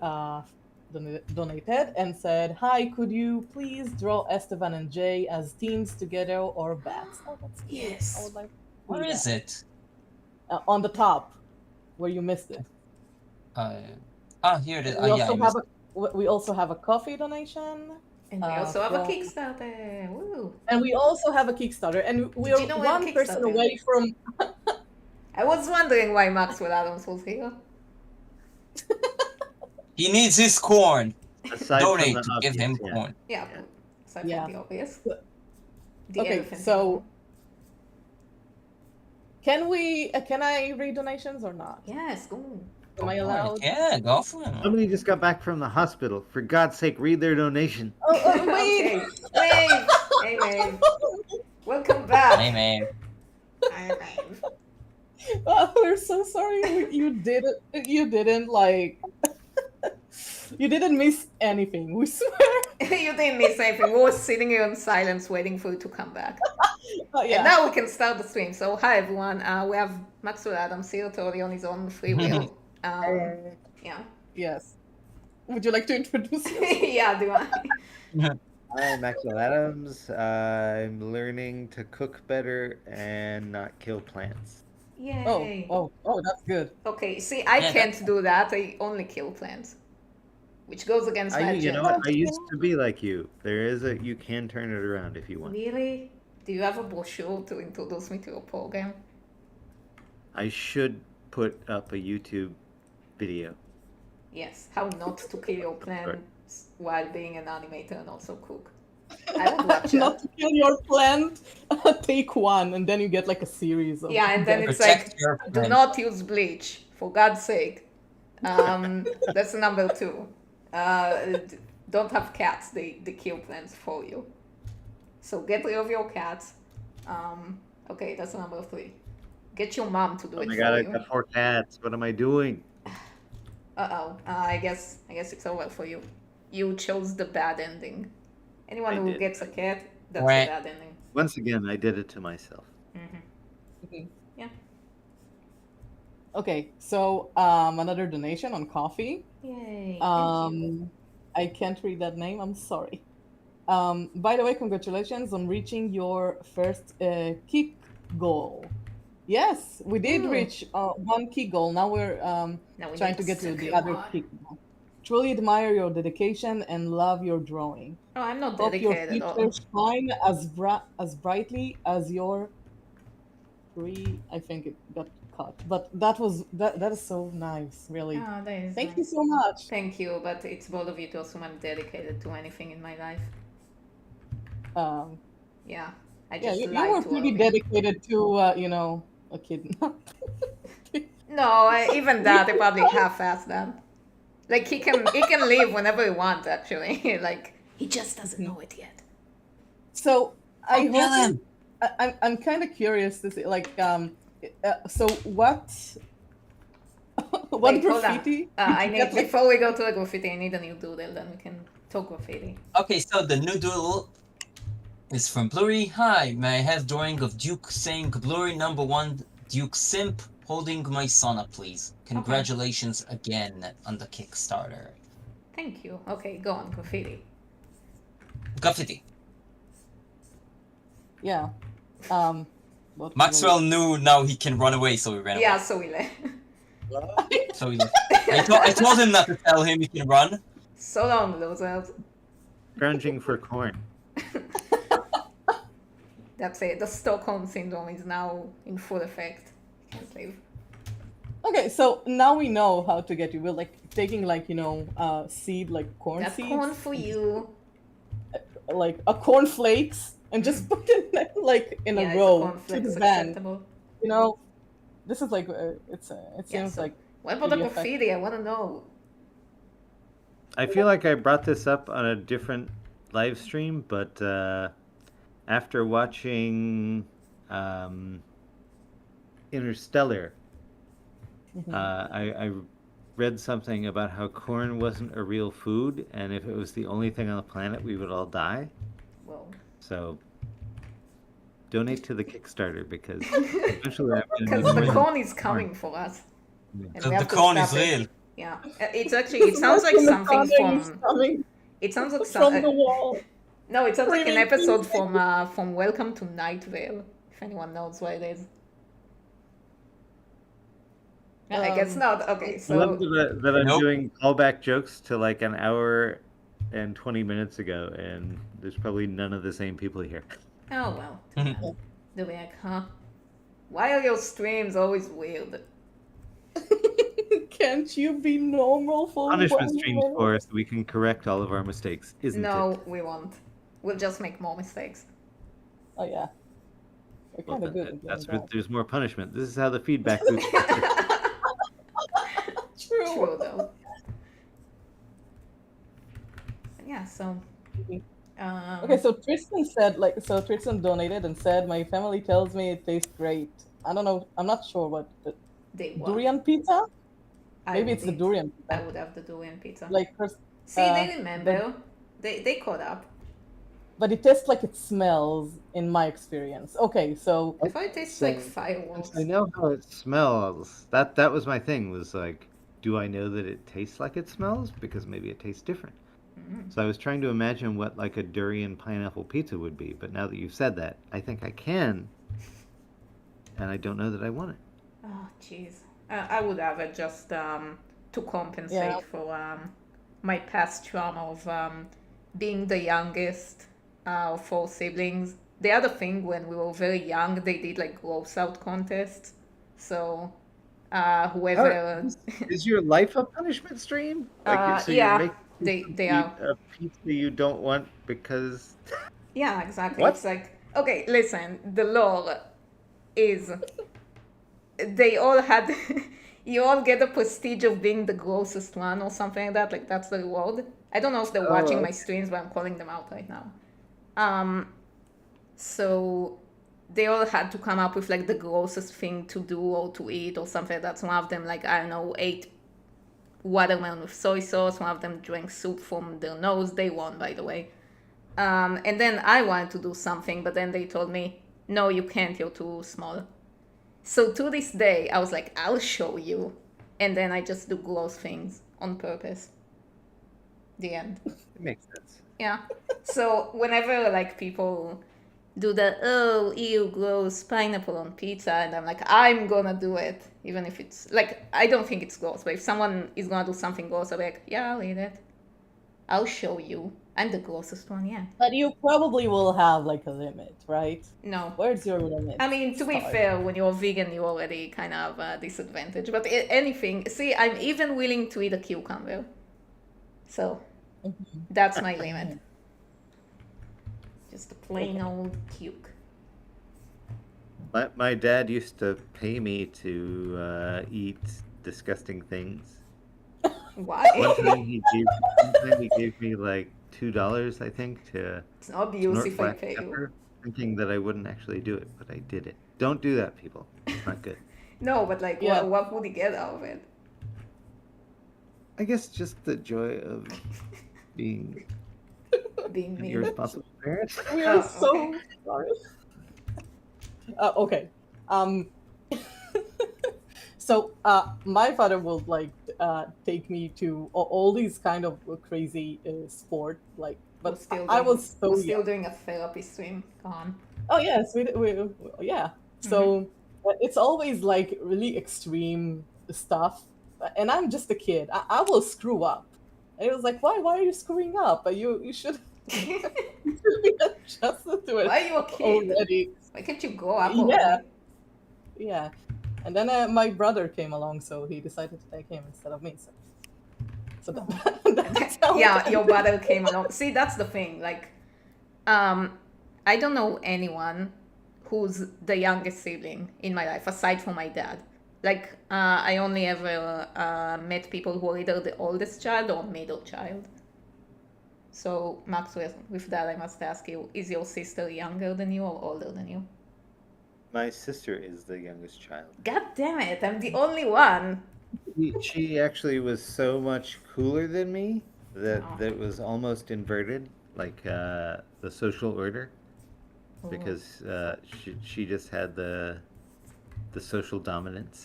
and said, "Hi, could you please draw Esteban and Jay as teens together or bats?" Oh, that's cute. Yes. I would like to Where see is that. it? On the top, where you missed it. Here it is. We Yeah, I also missed have we also have a coffee donation. And we also have a from- Kickstarter. Woo! And we also have a Kickstarter, and we Did are you know we have a one person Kickstarter? away from. I was wondering why Maxwell Adams was here. He needs his corn. Aside Donate from to the give him obvious, yeah. corn. Yeah, Yeah. aside Yeah. from the obvious. The Okay, elephant. so can I read donations or not? Yes, go. Am I Go for it. allowed? Yeah, go for it. Somebody just got back from the hospital. For God's sake, read their donation. Oh, wait. Okay. Wave! Hey, Wave. Welcome back. Hey, man. Hi, Wave. Oh, we're so sorry. You didn't like. You didn't miss anything. We swear. You didn't miss anything. We were sitting here in silence waiting for you to come back. Oh, yeah. And now we can start the stream. So, hi everyone. We have Maxwell Adams here, totally on his own free will. Yeah. Yes. Would you like to introduce yourself? Yeah, do I? I'm Maxwell Adams. I'm learning to cook better and not kill plants. Yay. Oh, that's good. Okay, see, I Yeah, can't do that. I only kill plants. Which goes against my You know agenda. what? I used to be like you. You can turn it around if you want. Really? Do you have a brochure to introduce me to your program? I should put up a YouTube video. Yes. How not to kill your plants while being an animator and also cook. I would watch Not that. to kill your plant. Take one, and then you get like a series of. Yeah, and then it's Protect like, your do plant. not use bleach. For God's sake. That's number 2. Don't have cats. They kill plants for you. So get rid of your cats. Okay, that's number 3. Get your mom to do Oh it my for god, I you. got 4 cats. What am I doing? I guess it's over for you. You chose the bad ending. Anyone I who did. gets a cat, that's Right. the bad ending. Once again, I did it to myself. Okay. Yeah. Okay, so another donation on coffee. Yay. Thank you. I can't read that name. I'm sorry. By the way, congratulations on reaching your first kick goal. Yes, we did Ooh. reach 1 kick goal. Now we're Now we trying need to get to the second other one. kick goal. Truly admire your dedication and love your drawing. Oh, I'm not Hope your dedicated at all. future shine as brightly as your I think it got cut, but that is so nice, really. Oh, that is Thank you nice. so much. Thank you, but it's bold of you to assume I'm dedicated to anything in my life. Um, Yeah, I yeah, just you lied were to pretty all of you. dedicated to a kidnap. No, even that, I probably half-assed that. Like he can leave whenever he wants. Actually, like he just doesn't know it yet. So I Don't kill hope him. I'm kind of curious to see, like, so what Wait, hold on. graffiti? I did you need get, like- before we go to the graffiti, I need a new doodle. Then we can talk graffiti. Okay, so the new doodle is from Blurry. Hi, may I have drawing of Duke saying Blurry #1 Duke Simp holding my sauna, please. Congratulations again on the Kickstarter. Thank you. Okay, go on graffiti. Graffiti. Yeah. What Maxwell knew now he can run away, so he ran Yeah, away. so we left. So he left. I told him not to tell him he can run. So long, losers. Scrounging for corn. That's it. The Stockholm syndrome is now in full effect. Can't leave. Okay, so now we know how to get you. We're like taking seed, like corn That's seeds, corn for you. like a cornflakes, and just put it like in Yeah, a it's row a to cornflakes the van. acceptable. This is like it Yeah, seems so like what about the pretty effective. graffiti? I want to know. I feel like I brought this up on a different live stream, but after watching Interstellar, I read something about how corn wasn't a real food, and if it was the only thing on the planet, we would all die. Whoa. So donate to the Kickstarter because eventually I'm going to Because need the more corn is coming for us. Yeah. And Because we the have to corn is stop it. real. Yeah. It's actually, it sounds like something from, coming it sounds like from the some, wall. no, it sounds like an Screaming, episode from Welcome to Night Vale, if anyone knows what it is. I guess not. Okay, I love so, that I'm Nope. doing callback jokes to like an hour and 20 minutes ago, and there's probably none of the same people here. oh well. They'll be like, huh? Why are your streams always weird? Can't you be normal for Punishment 1 streams minute? for us so we can correct all of our mistakes, isn't No, it? we won't. We'll just make more mistakes. Oh yeah. We're Well, kind of then good. that's at where that. there's more punishment. This is how the feedback loop works. True though. Yeah, so. Okay, so Tristan donated and said, "My family tells me it tastes great. I don't know. I'm not sure what the They what? durian pizza. I Maybe would it's the eat. durian I pizza. would have the durian pizza. Like, See, they remember. They caught up. but it tastes like it smells, in my experience. Okay, so I thought it tastes like fireworks. I know how it smells. That was my thing, was like, do I know that it tastes like it smells? Because maybe it tastes different. So I was trying to imagine what like a durian pineapple pizza would be, but now that you've said that, I think I can. And I don't know that I want it. Oh, jeez. I would have it just to compensate Yeah. for my past trauma of being the youngest of 4 siblings. The other thing, when we were very young, they did like gross out contests. So whoever, Is your life a punishment stream? Like, so yeah, you're making they eat are. a pizza you don't want because Yeah, exactly. What? It's like, okay, listen, the law is they all had You all get the prestige of being the grossest one or something like that. Like that's the reward. I don't know if they're watching Oh. my streams, but I'm calling them out right now. So they all had to come up with like the grossest thing to do or to eat or something. That's one of them. Like I don't know, ate watermelon with soy sauce. One of them drank soup from their nose. They won, by the way. And then I wanted to do something, but then they told me, no, you can't. You're too small. So to this day, I was like, I'll show you. And then I just do gross things on purpose. The end. It makes sense. Yeah. So whenever like people do the oh ew gross pineapple on pizza, and I'm like, I'm gonna do it, even if it's like I don't think it's gross, but if someone is gonna do something gross, I'll be like, yeah, I'll eat it. I'll show you. I'm the grossest one, yeah. But you probably will have like a limit, right? No. Where's your limit? I mean, to be Start. fair, when you're vegan, you already kind of have a disadvantage. But anything, see, I'm even willing to eat a cucumber. So that's my limit. Just a plain old cuke. My dad used to pay me to eat disgusting things. Why? One time he gave me like $2, I think, to It's not abuse snort if I black pay you. pepper, thinking that I wouldn't actually do it, but I did it. Don't do that, people. It's not good. No, but like, Yeah. what would he get out of it? I guess just the joy of being Being an mean. irresponsible parent. We are Oh, so okay. sorry. Okay. So my father will like take me to all these kind of crazy sport, like. We're But still I doing- was so we're young. still doing a therapy stream. Go on. Oh yes, yeah. So it's always like really extreme stuff, and I'm just a kid. I will screw up. And it was like, why are you screwing up? You should you should be adjusted to it Why are you a kid? already. Why can't you grow up Yeah. already? Yeah. And then my brother came along, so he decided to take him instead of me. So that's how Yeah, it your ended. brother came along. See, that's the thing. Like, I don't know anyone who's the youngest sibling in my life aside from my dad. Like, I only ever met people who are either the oldest child or middle child. So, Max, with that, I must ask you: is your sister younger than you or older than you? My sister is the youngest child. God damn it! I'm the only one. She actually was so much cooler than me that Oh. that was almost inverted, like the social order, Oh. because she just had the social dominance,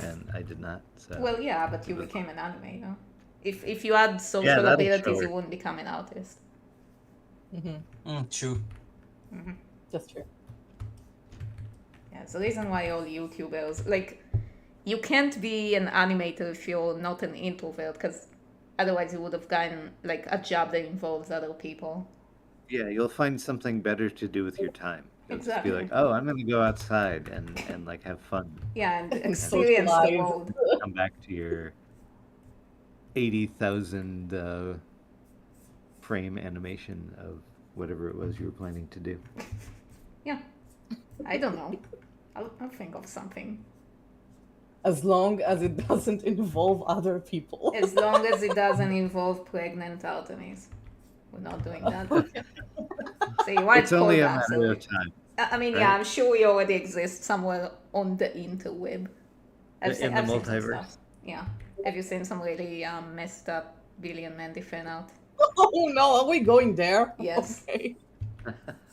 and I did not. So. Well, yeah, but you became an animator. If you had social that'll abilities, show you her. wouldn't become an artist. True. That's true. Yeah, it's the reason why all YouTubers, like, you can't be an animator if you're not an introvert, because otherwise you would have gotten, like, a job that involves other people. Yeah, you'll find something better to do with your time. You'll just Exactly. be like, oh, I'm gonna go outside and like have fun. Yeah, and And experience the socialize. world. Come back to your 80,000 frame animation of whatever it was you were planning to do. Yeah. I don't know. I'll think of something. As long as it doesn't involve other people. As long as it doesn't involve pregnant Artemis. We're not doing that. So you might It's only a call that, matter so- of time. I mean, right? yeah, I'm sure we already exist somewhere on the interweb. In the seen some multiverse. stuff. Yeah. Have you seen some really messed up Billy and Mandy fan art? Oh no, are we going there? Yes. Okay.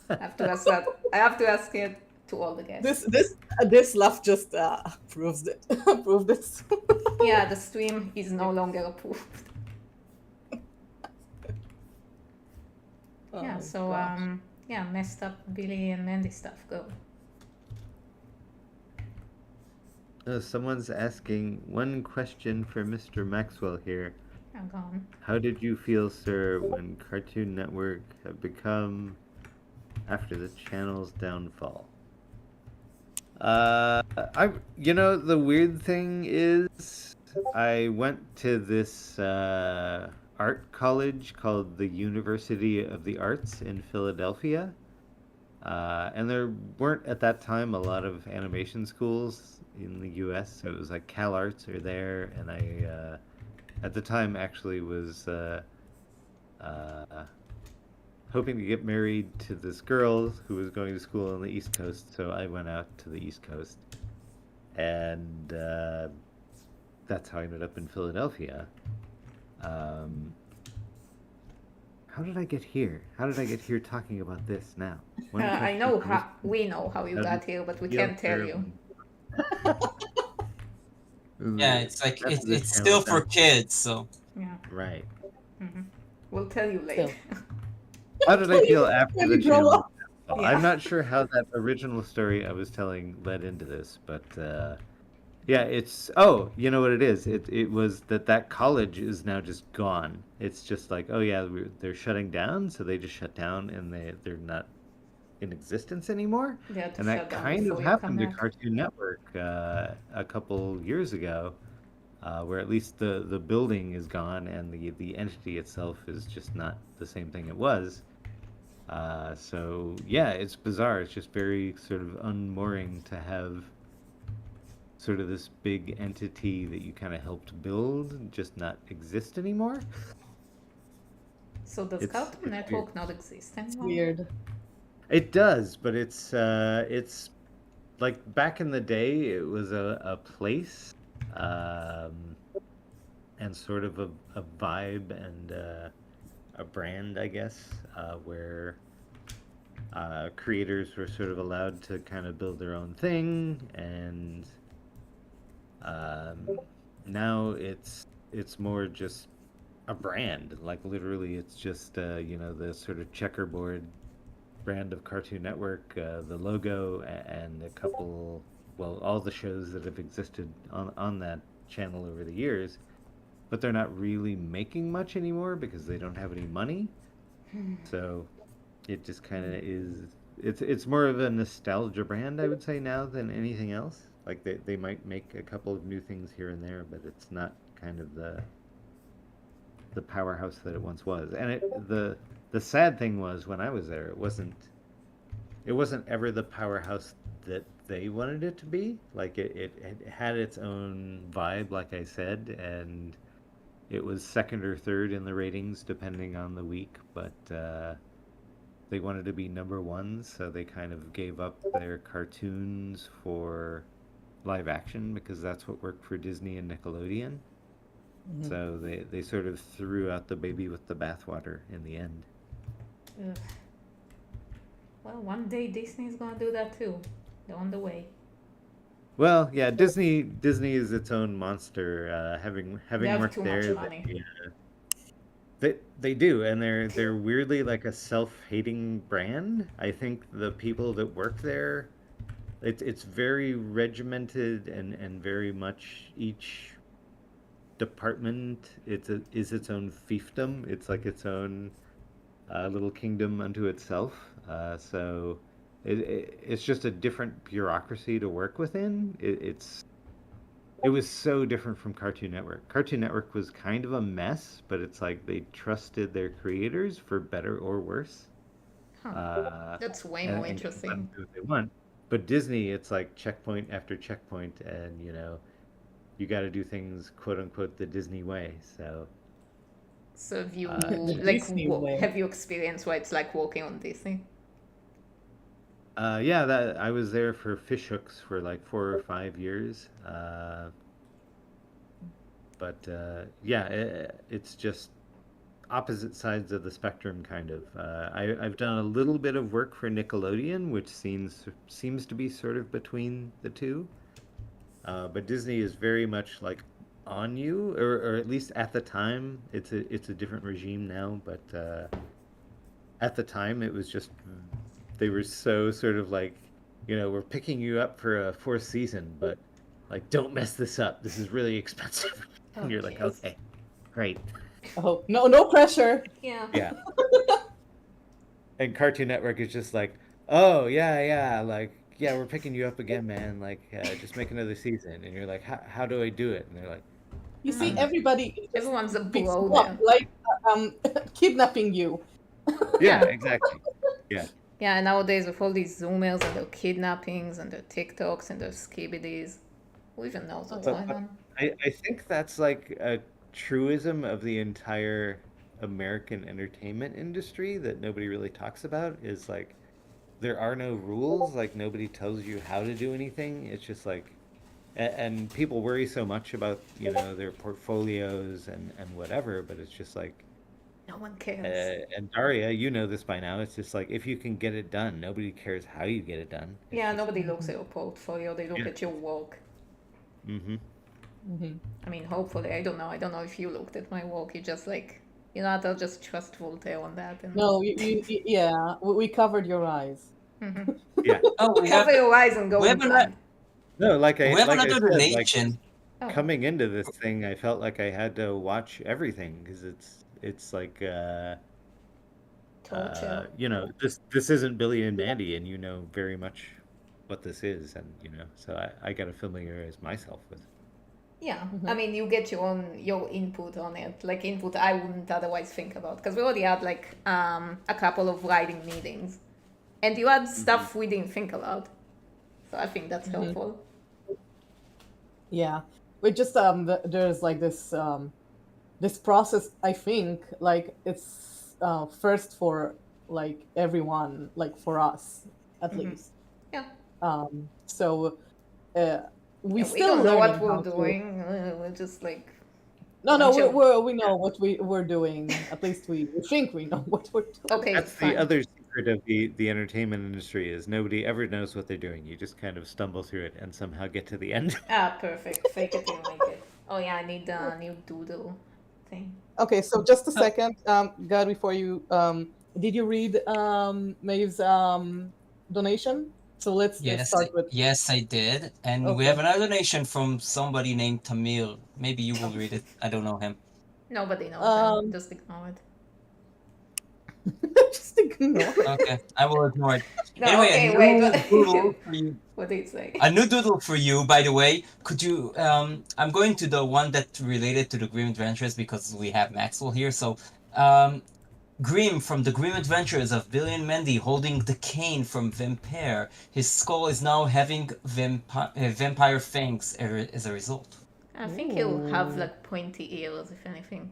I have to ask that. I have to ask it to all the guests. This laugh just proves it. Proved this. Yeah, the stream is no longer approved. Yeah, Oh, so gosh. yeah, messed up Billy and Mandy stuff. Go. Someone's asking one question for Mr. Maxwell here. Yeah, go on. How did you feel, sir, when Cartoon Network have become after the channel's downfall? The weird thing is, I went to this art college called the University of the Arts in Philadelphia, and there weren't at that time a lot of animation schools in the U.S. So it was like CalArts are there, and I at the time actually was uh, hoping to get married to this girl who was going to school on the East Coast. So I went out to the East Coast, and that's how I ended up in Philadelphia. Um, how did I get here? How did I get here talking about this now? One I question know for how we know how you How got did here, but we you can't tell you. Yeah, it's like That's this it's channel still for sounds kids, so Yeah. right. We'll tell you later. How did I When feel after when the you grow channel? up. Well, Yeah. I'm not sure how that original story I was telling led into this, but yeah, it's oh, you know what it is? It was that college is now just gone. It's just like, oh yeah, they're shutting down, so they just shut down and they're not in existence anymore. They had to And that shut down kind of before you come happened to back. Cartoon Network a couple years ago, where at least the building is gone and the entity itself is just not the same thing it was. So yeah, it's bizarre. It's just very sort of unmooring to have sort of this big entity that you kind of helped build just not exist anymore. So does It's Cartoon weird. Network not exist It's anymore? weird. It does, but it's like back in the day, it was a place, um, and sort of a vibe and a brand, I guess, where creators were sort of allowed to kind of build their own thing, and um, now it's more just a brand. Like literally, it's just the sort of checkerboard brand of Cartoon Network, the logo, and a couple, well, all the shows that have existed on that channel over the years, but they're not really making much anymore because they don't have any money. So it just kind of is. It's more of a nostalgia brand, I would say, now than anything else. Like they might make a couple of new things here and there, but it's not kind of the powerhouse that it once was. And the sad thing was when I was there, it wasn't ever the powerhouse that they wanted it to be. Like it had its own vibe, like I said, and it was second or third in the ratings depending on the week, but they wanted to be number one, so they kind of gave up their cartoons for live action because that's what worked for Disney and Nickelodeon. Mhm. So they sort of threw out the baby with the bathwater in the end. Ugh. Well, one day Disney's gonna do that too. They're on the way. Well, yeah, Disney is its own monster. Having They have worked too there, much money. they do, and they're weirdly like a self-hating brand. I think the people that work there, it's very regimented and very much each department is its own fiefdom. It's like its own little kingdom unto itself. So it's just a different bureaucracy to work within. It was so different from Cartoon Network. Cartoon Network was kind of a mess, but it's like they trusted their creators for better or worse. Huh. That's way And more just let interesting. them do what they want. But Disney, it's like checkpoint after checkpoint, and you got to do things quote unquote the Disney way. So So have you The like Disney way. have you experienced what it's like working on Disney? yeah, that I was there for fish hooks for like 4 or 5 years. But yeah, it's just opposite sides of the spectrum, kind of. I've done a little bit of work for Nickelodeon, which seems to be sort of between the two. But Disney is very much like on you, or at least at the time. It's a different regime now, but at the time it was just they were so sort of like, we're picking you up for a fourth season, but like don't mess this up. This is really expensive. And you're like, Okay. okay, great. Oh, no pressure. Yeah. Yeah. And Cartoon Network is just like, oh yeah, like yeah, we're picking you up again, man. Like, just make another season. And you're like, how do I do it? And they're like, You see, Mm. everybody just Everyone's a picks bro you up, there. like kidnapping you. yeah, Yeah. exactly. Yeah. Yeah, and nowadays with all these Zoomers and their kidnappings and their TikToks and their skibbities, Who even knows what's But going on? I think that's like a truism of the entire American entertainment industry that nobody really talks about is like there are no rules, like nobody tells you how to do anything. It's just like and people worry so much about, their portfolios and whatever, but it's just like No one cares. and Daria, you know this by now. It's just like if you can get it done, nobody cares how you get it done. It's Yeah, just nobody looks at your portfolio. They look Yeah. at your work. mm-hmm. I mean, hopefully, I don't know. I don't know if you looked at my work. You just like, I'll just trust Voltaire on that. And No, yeah, we covered your eyes. Yeah. Oh, we have cover your eyes and go we have, an, inside. No, like we have I another said, like donation. Oh, coming into this thing, I felt like I had to watch everything because it's like torture. this isn't Billy and Mandy, and you know very much what this is, and so I got to familiarize myself with it. Yeah, I mean, you get your input on it, like input I wouldn't otherwise think about, because we already had like a couple of writing meetings, and you had stuff we didn't think about, so I think that's helpful. Yeah, we just there's like this process. I think like it's first for like everyone, like for us at least. Yeah. So we We still don't know what learning we're how to- doing. We're just like No, bunch of- we know what we're doing. At least we think we know what we're doing. okay, That's fine. the other secret of the entertainment industry is nobody ever knows what they're doing. You just kind of stumble through it and somehow get to the end. Ah, perfect. Fake it till you make it. Oh yeah, I need a new Doodle thing. Okay, so just a second, God, before you did you read Maeve's donation? So let's start with. Yes, I did. And we Okay. have another donation from somebody named Tamil. Maybe you will read it. I don't know him. Nobody knows him. Just ignore it. Just ignore it. Okay, I will ignore it. No, Anyway, okay, a wait. new What, doodle for you. what did it say? A new doodle for you, by the way. Could you? I'm going to the one that related to the Grim Adventures because we have Maxwell here. So, Grim from the Grim Adventures of Billy and Mandy holding the cane from Vampair. His skull is now having vampire fangs as a result. I think he'll have like pointy ears, if anything.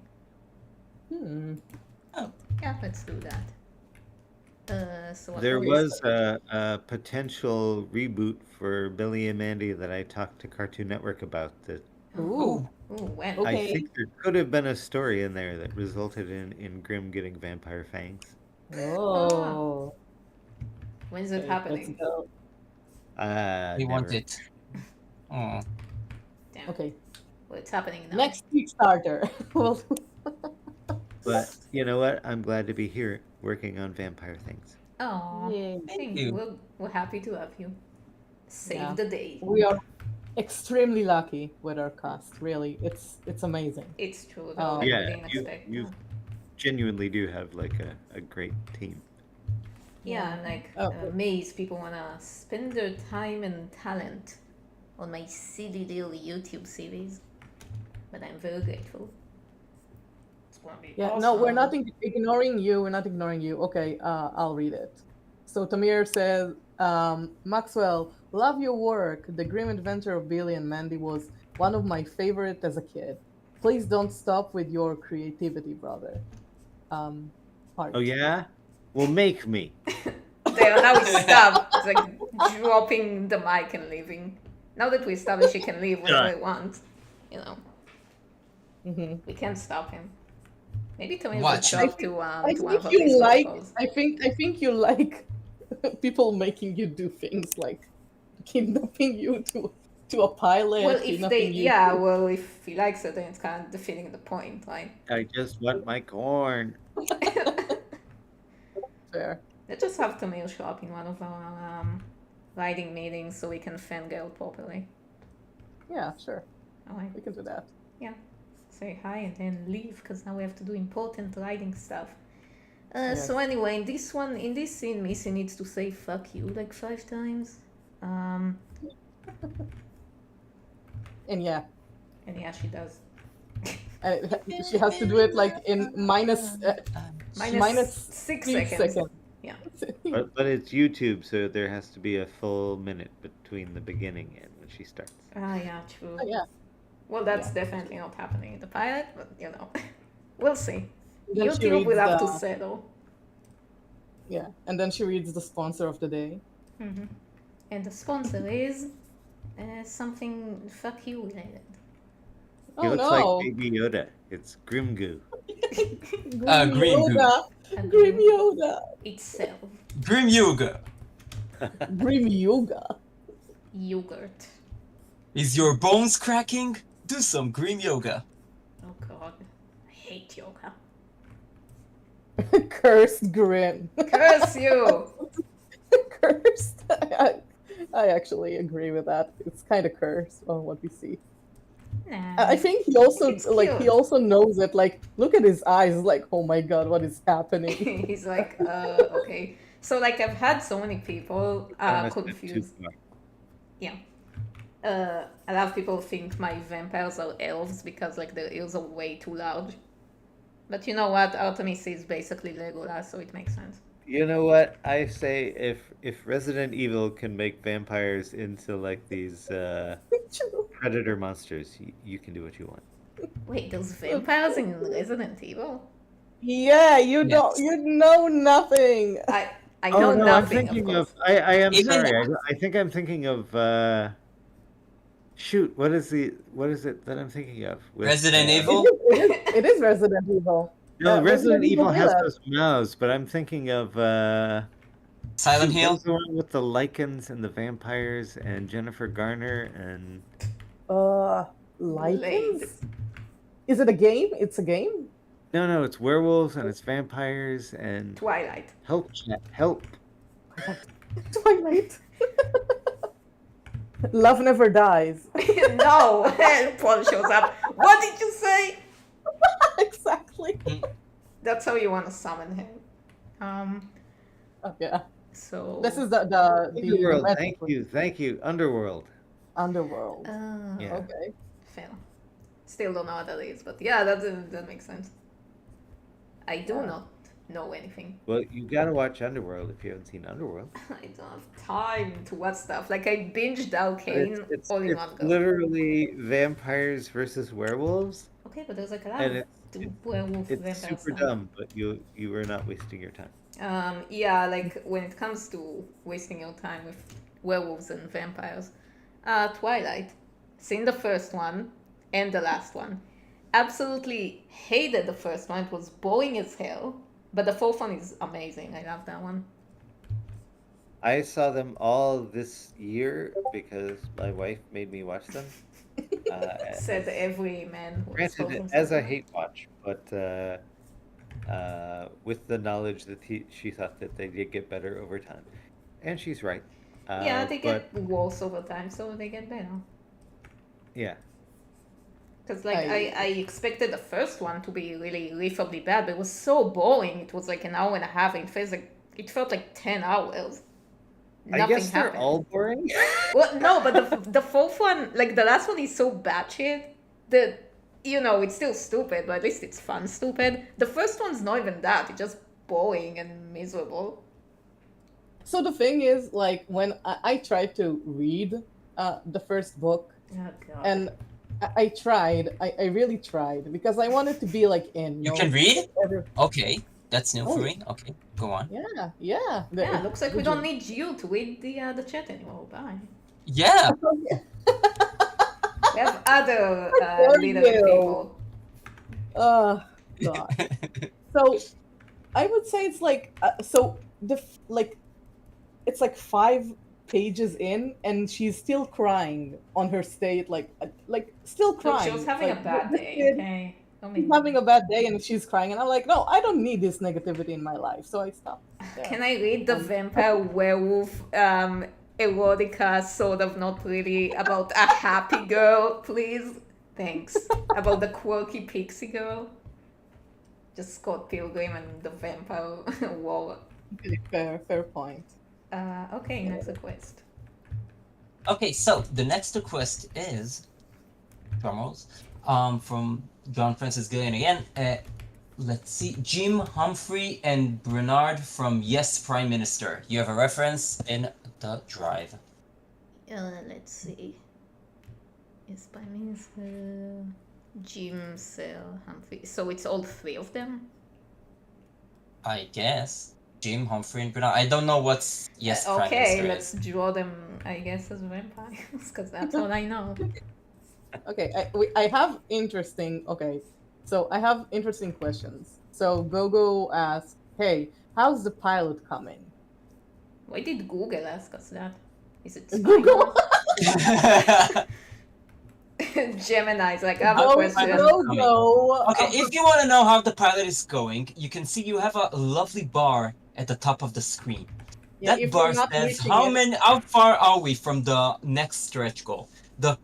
Oh, Yeah, let's do that. So what There were we was a potential reboot for Billy and Mandy that I talked to Cartoon Network about that Ooh. Ooh, when? Okay. I think there could have been a story in there that resulted in Grim getting vampire fangs. Oh. When's it happening? we want Never. it. Oh, Damn. Okay. Well, it's happening now. Next Kickstarter. Well, But you know what? I'm glad to be here working on vampire things. Oh, yay. thank you. We're happy to have you. Save Yeah. the day. We are extremely lucky with our cast. Really, it's amazing. It's true. Oh. Though, like, we Yeah, didn't expect you that. genuinely do have like a great team. Yeah, and like Oh. amazed people wanna spend their time and talent on my silly little YouTube series. But I'm very grateful. It's gonna be Yeah, no, we're not awesome. ignoring you. We're not ignoring you. Okay, I'll read it. So Tamir says, Maxwell, love your work. The Grim Adventure of Billy and Mandy was one of my favorite as a kid. Please don't stop with your creativity, brother. Heart. Oh yeah? Well, make me. There, now we stop. It's like dropping the mic and leaving. Now that we established he can leave whenever he wants, Mm-hmm. we can't stop him. Maybe Tommy will Watch. drop to one I of think our you Facebook like. posts. I think you like people making you do things like kidnapping you to a pilot. Well, if they, kidnapping you yeah, to- well, if he likes it, then it's kind of defeating the point, right? I just want my corn. Fair. Let's just have Tamil show up in one of our writing meetings so we can fangirl properly. Yeah, sure. Alright, We can do that. say hi and then leave because now we have to do important writing stuff. Yes. So anyway, in this scene, Missy needs to say "fuck you" like 5 times. And yeah, And yeah, she does. she has to do it like in minus Minus 6 3 seconds. seconds. Yeah. But it's YouTube, so there has to be a full minute between the beginning and when she starts. Ah, yeah, true. Oh, yeah. Well, that's Yeah. definitely not happening in the pilot, but we'll see. Then she YouTube will reads have to the settle. yeah, and then she reads the sponsor of the day. Hmm. And the sponsor is something fuck you related. He Oh looks no! like Baby Yoda. It's Grimgoo. Grim Green goo. Yoda. A Grim grim Yoda. itself. Grim Yoga. Grim Yoga. Yogurt. Is your bones cracking? Do some Grim Yoga. Oh god. I hate yoga. Cursed Grim. Curse you! Cursed. I actually agree with that. It's kind of cursed on what we see. Nah. I think he also It's he cute. also knows it. Like, look at his eyes. Like, oh my god, what is happening? He's like, okay. So like I've had so many people Almost went too confused. far. Yeah. A lot of people think my vampires are elves because like their ears are way too large. But you know what? Artemis is basically Legolas, so it makes sense. You know what? I say if Resident Evil can make vampires into like these predator monsters, you can do what you want. Wait, there's vampires in Resident Evil? Yeah, you don't. Yes. You know nothing. I know I'm nothing. thinking of of. course. I am Even- sorry. I think I'm thinking of. Shoot, what is it that I'm thinking of? With, Resident Evil? It is Resident Evil. No, Resident Evil has Village. those mouths, but I'm thinking of Silent shoot, Hill? what was the one with the lichens and the vampires and Jennifer Garner and Lichens? Is it a game? It's a game? no, it's werewolves and it's vampires and Twilight. help chat, help. Twilight. Love never dies. No, Paul shows up. What did you say? Exactly. That's how you want to summon him. Oh, yeah. So This is the Underworld, magic thank you, Underworld. Underworld. Yeah. Okay. Fair. Still don't know what that is, but yeah, that makes sense. I do not know anything. Well, you gotta watch Underworld if you haven't seen Underworld. I don't have time to watch stuff. Like I binged Arcane It's all in one go. literally vampires versus werewolves, Okay, but there's like a lot and of werewolf it's vampire super stuff. dumb, but you are not wasting your time. Yeah, like when it comes to wasting your time with werewolves and vampires, Twilight, seen the first one and the last one. Absolutely hated the first one. It was boring as hell, but the fourth one is amazing. I love that one. I saw them all this year because my wife made me watch them. Said every man. who has Granted, told as a himself. hate watch, but with the knowledge that she thought that they did get better over time, and she's right. Yeah, they but get worse over time, so they get better. yeah, Because like I expected the first one to be really reasonably bad, but it was so boring. It was like an hour and a half. And it felt like 10 hours. I Nothing guess they're happened. all boring. Well, no, but the fourth one, like the last one, is so batshit that it's still stupid, but at least it's fun stupid. The first one's not even that. It's just boring and miserable. So the thing is, like, when I tried to read the first book, Oh god. and I tried, I really tried, because I wanted to be like in. You can read? every- Okay, that's new Oh. for me. Okay, go on. Yeah. Yeah, looks like we Would don't you- need you to read the chat anymore. Bye. Yeah, We have other dare little you. people. Oh god. So I would say it's like it's like 5 pages in, and she's still crying on her state, like still Look, crying. she was having Like, a bad this day. kid Okay. Don't is be having a bad day, and she's crying, and I'm like, no, I don't need this negativity in my life, so I stopped. there. Can I read the vampire werewolf erotica, sort of not really, about a happy girl, please? Thanks. About the quirky pixie girl. Just Scott Pilgrim and the vampire war. Okay, fair point. Okay, next request. Okay, so the next request is drumrolls, from John Francis Gillian again. Let's see, Jim Humphrey and Bernard from Yes Prime Minister. You have a reference in the drive. Let's see. Is by means Jim, Sal, Humphrey. So it's all three of them? I guess. Jim, Humphrey, and Bernard. I don't know what's Prime Okay, Minister let's is. draw them, I guess, as vampires, because that's all I know. Okay, I have interesting. Okay, so I have interesting questions. So Gogo asks, "Hey, how's the pilot coming?" Why did Google ask us that? Is it Google. Gemini's like, I have a Go, question. Gogo. Okay, if you want to know how the pilot is going, you can see you have a lovely bar at the top of the screen. Yeah, That if bar you're not says reaching how it, how far are we from the next stretch goal. The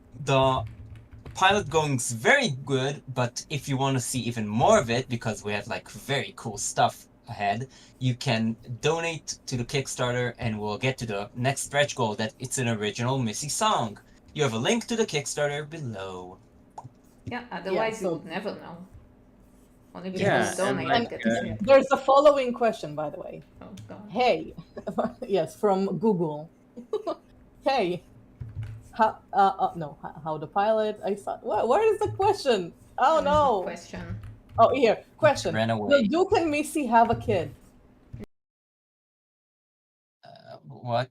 pilot going's very good, but if you want to see even more of it, because we have like very cool stuff ahead, you can donate to the Kickstarter and we'll get to the next stretch goal that it's an original Missy song. You have a link to the Kickstarter below. Yeah, otherwise so- you would never know. Only people Yeah, who donate and get to see it. there's a following question, by the way. Oh, God. Hey, yes, from Google. Hey, how the pilot? I saw. Where is the question? Oh There's a no. question. Oh, here. Question. Ran Will away. Duke and Missy have a kid? What?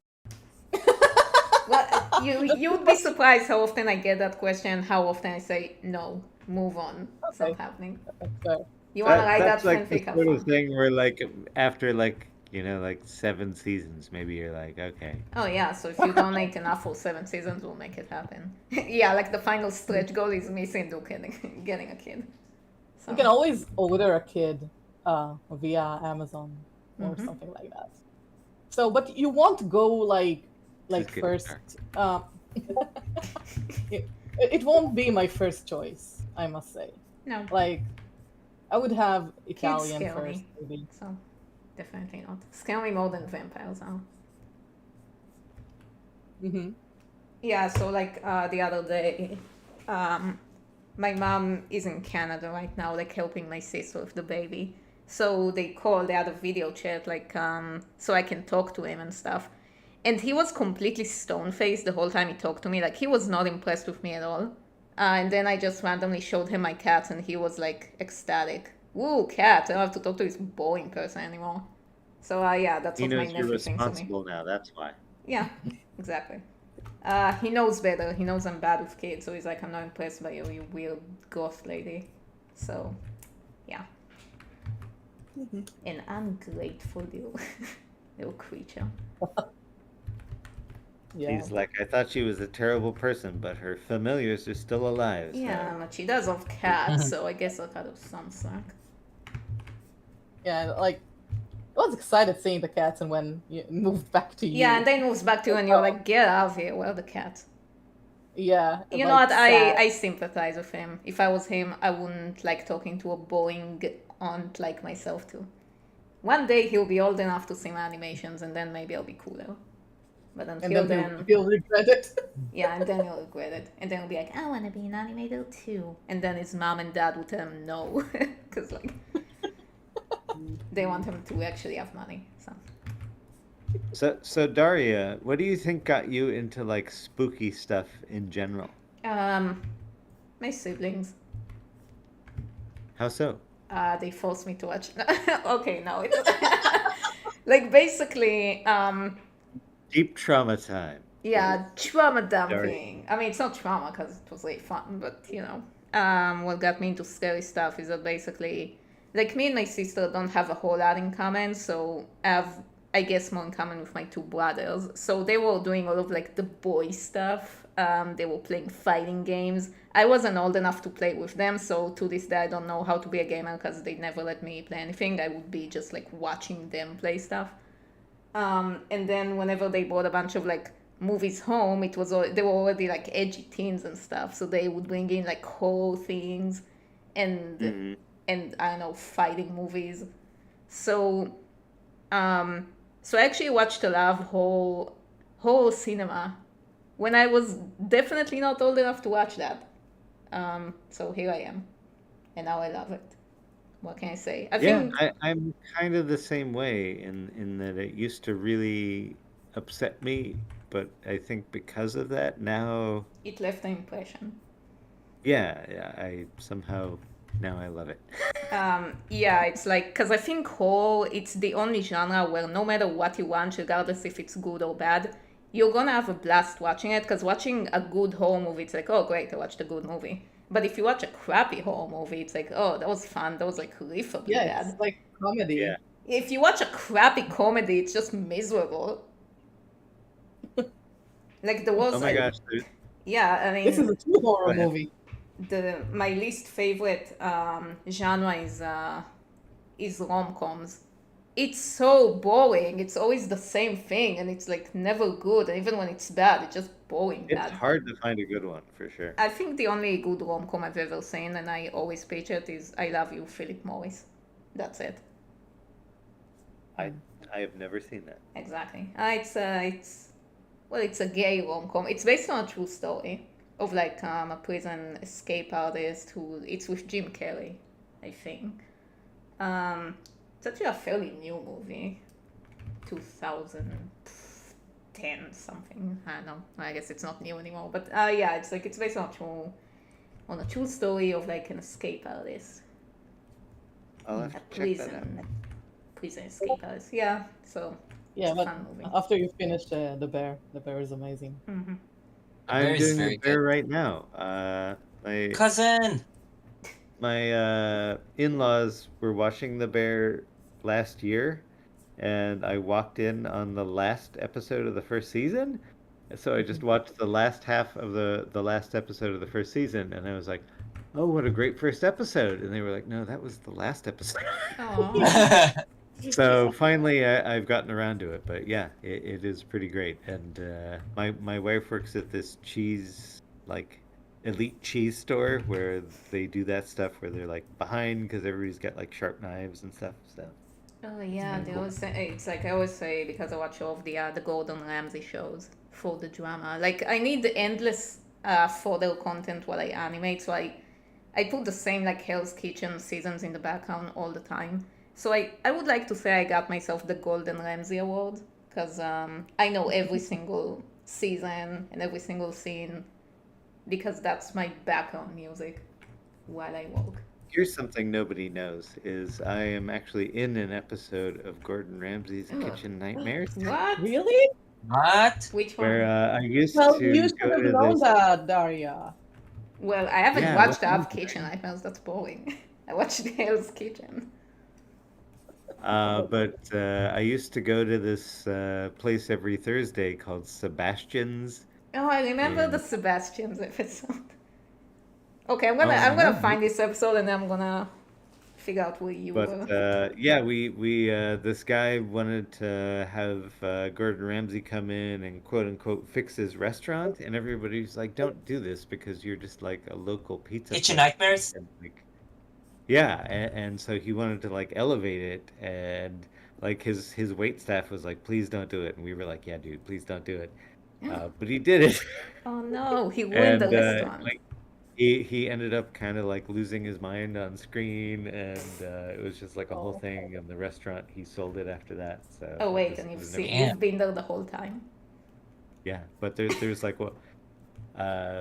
Well, you'd be surprised how often I get that question, how often I say, no, move on, it's not Okay. happening. Fair. You want to write that That's like the fanfic, have sort of fun. thing where, like, after like 7 seasons, maybe you're like, okay. Oh yeah, so if you donate enough for 7 seasons, we'll make it happen. Yeah, like the final stretch goal is Missy Duke getting a kid. So, You can always order a kid via Amazon or Mhm. something like that. So, but you won't go like Just get first. dark. It won't be my first choice, I must say. no, Like, I would have kids Italian scare first, me, maybe. so definitely not. Scare me more than vampires are. Hmm. Yeah, so like the other day, my mom is in Canada right now, like helping my sister with the baby. So they called, they had a video chat, like so I can talk to him and stuff. And he was completely stone faced the whole time he talked to me. Like he was not impressed with me at all. And then I just randomly showed him my cat, and he was like ecstatic. Woo, cat! I don't have to talk to this boring person anymore. So yeah, that's He what my knows you're nephew thinks of me. responsible now. That's why. Yeah, exactly. He knows better. He knows I'm bad with kids, so he's like, I'm not impressed by you, you weird goth lady. So, yeah. An ungrateful little creature. Yeah. He's like, I thought she was a terrible person, but her familiars are still alive. so- Yeah, but she does have cats, so I guess I'll cut off some slack. Yeah, like I was excited seeing the cats, and when you moved back to you. Yeah, and then moves back to you, and you're like, get out of here. Where are the cats? Yeah. You know like, what? sad. I sympathize with him. If I was him, I wouldn't like talking to a boring aunt like myself too. One day he'll be old enough to see my animations, and then maybe I'll be cooler. But And until then then, he'll regret it. yeah, and then he'll regret it. And then he'll be like, I want to be an animator too. And then his mom and dad will tell him no. Because, like, they want him to actually have money. So Daria, what do you think got you into like spooky stuff in general? My siblings, How so? they forced me to watch. Okay, no. It's like, basically, Deep trauma time. yeah, trauma dumping. Sorry. I mean, it's not trauma because it was really fun, but you know, what got me into scary stuff is that basically, like, me and my sister don't have a whole lot in common, so I have, I guess, more in common with my two brothers. So they were doing all of like the boy stuff. They were playing fighting games. I wasn't old enough to play with them, so to this day I don't know how to be a gamer because they never let me play anything. I would be just like watching them play stuff. And then whenever they brought a bunch of like movies home, it was they were already like edgy teens and stuff, so they would bring in like horror things and Mhm. and I don't know, fighting movies. So so I actually watched a lot of whole cinema when I was definitely not old enough to watch that. So here I am, and now I love it. What can I say? I Yeah, think I'm kind of the same way in that it used to really upset me, but I think because of that now, It left an impression. yeah, I somehow now I love it. Yeah, it's like, because I think horror, it's the only genre where no matter what you watch, regardless if it's good or bad, you're gonna have a blast watching it, because watching a good horror movie, it's like, oh, great, I watched a good movie. But if you watch a crappy horror movie, it's like, oh, that was fun, that was like horrifically Yeah, bad. it's like comedy. Yeah. If you watch a crappy comedy, it's just miserable. Like there was, Oh my gosh, yeah, I mean, This is a true horror Go ahead. movie. my least favorite genre is rom-coms. It's so boring. It's always the same thing, and it's like never good. And even when it's bad, it's just boring it's bad. hard to find a good one for sure. I think the only good rom-com I've ever seen, and I always pitch it, is "I Love You, Philip Morris." That's it. I have never seen that. Exactly. It's a gay rom-com. It's based on a true story of like a prison escape artist who it's with Jim Carrey, I think. It's actually a fairly new movie, 2010 something. I don't know. I guess it's not new anymore. But yeah, it's like it's based on a true story of like an escape artist. I'll have A to check that out. prison escape artist. Yeah. So Yeah, it's a but fun movie. after you finish the bear is amazing. Mm-hmm. I'm Bear is doing very the bear good. right now. My Cousin! in-laws were watching the bear last year, and I walked in on the last episode of the first season. So I just watched the last half of the last episode of the first season, and I was like, "Oh, what a great first episode!" And they were like, "No, that was the last episode." Aww. So finally, I've gotten around to it. But yeah, it is pretty great. And my wife works at this cheese like elite cheese store where they do that stuff where they're like behind because everybody's got like sharp knives and stuff. So Oh yeah, very they cool. always say, it's like I always say because I watch all of the Gordon Ramsay shows for the drama. Like I need the endless photo content while I animate, so I put the same like Hell's Kitchen seasons in the background all the time. So I would like to say I got myself the Golden Ramsay Award because I know every single season and every single scene because that's my background music while I work. Here's something nobody knows is I am actually in an episode of Gordon Ramsay's Oh. Kitchen Nightmares What? Really? What? Which where one? I used Well, to you should go have to known this. that, Daria. Well, I haven't Yeah, watched what Av Kitchen Nightmares. That's boring. I watched Hell's Kitchen. But I used to go to this place every Thursday called Sebastian's. Oh, I remember Yeah. the Sebastian's episode. Okay, I'm Oh, gonna yeah. find this episode and then I'm gonna figure out where you But were. yeah, we this guy wanted to have Gordon Ramsay come in and quote unquote fix his restaurant, and everybody's like, "Don't do this because you're just like a local pizza Kitchen place." Nightmares? And, like, yeah, and so he wanted to like elevate it, and like his wait staff was like, "Please don't do it," and we were like, "Yeah, dude, please don't do it." But he did it, Oh no, he ruined and the restaurant. like he ended up kind of like losing his mind on screen, and it was just like a whole Oh. thing. And the restaurant, he sold it after that. So Oh it wait, was- and it you've was seen, never- Damn. you've been there the whole time. yeah, but there's like what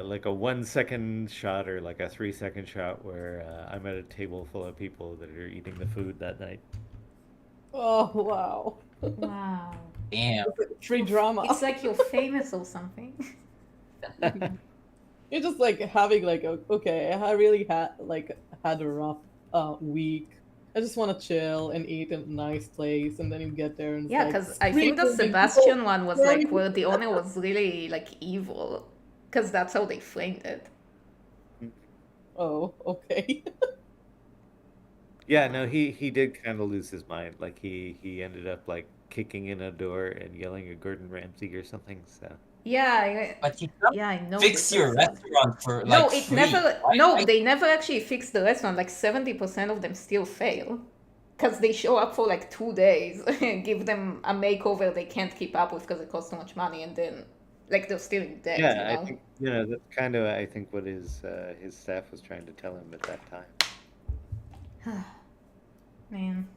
like a 1 second shot or like a 3 second shot where I'm at a table full of people that are eating the food that night. Oh wow. Wow. Damn. Free drama. It's like you're famous or something. You're just like having like okay, I really had a rough week. I just want to chill and eat in a nice place, and then you get there and it's Yeah, like, because I think the screaming, Sebastian one was like throwing- where the owner was really like evil, because that's how they framed it. Oh, okay. Yeah, no, he did kind of lose his mind. Like he ended up like kicking in a door and yelling at Gordon Ramsay or something. So Yeah, But you can't yeah, I know. fix this your episode. restaurant for like No, it free. never. Why- No, why- they never actually fixed the restaurant. Like 70% of them still fail, because they show up for like 2 days, give them a makeover they can't keep up with because it costs so much money, and then like they're still in debt. yeah, you know? I think that's kind of I think what his staff was trying to tell him at that time. Man,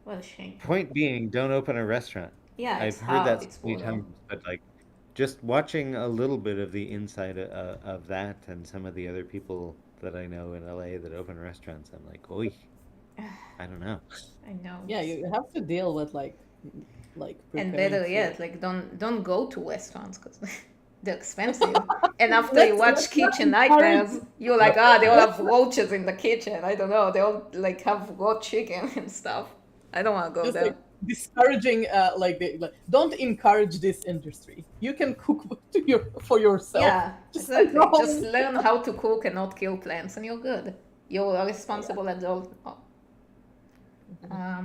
what a shame. Point being, don't open a restaurant. Yeah, I've it's heard hard. that It's so many brutal. times, but like just watching a little bit of the inside of that and some of the other people that I know in LA that open restaurants, I'm like, oi, I don't know. I know. Yeah, you have to deal with like And preparing better food. yet, like don't go to restaurants because they're expensive. And after you Let's watch not Kitchen encourage. Nightmares, you're like, they all have roaches in the kitchen. I don't know. They all like have raw chicken and stuff. I don't want to go Just there. like discouraging like don't encourage this industry. You can cook for yourself. Yeah, Just like exactly. go Just home. learn how to cook and not kill plants, and you're good. You're a responsible adult. Oh.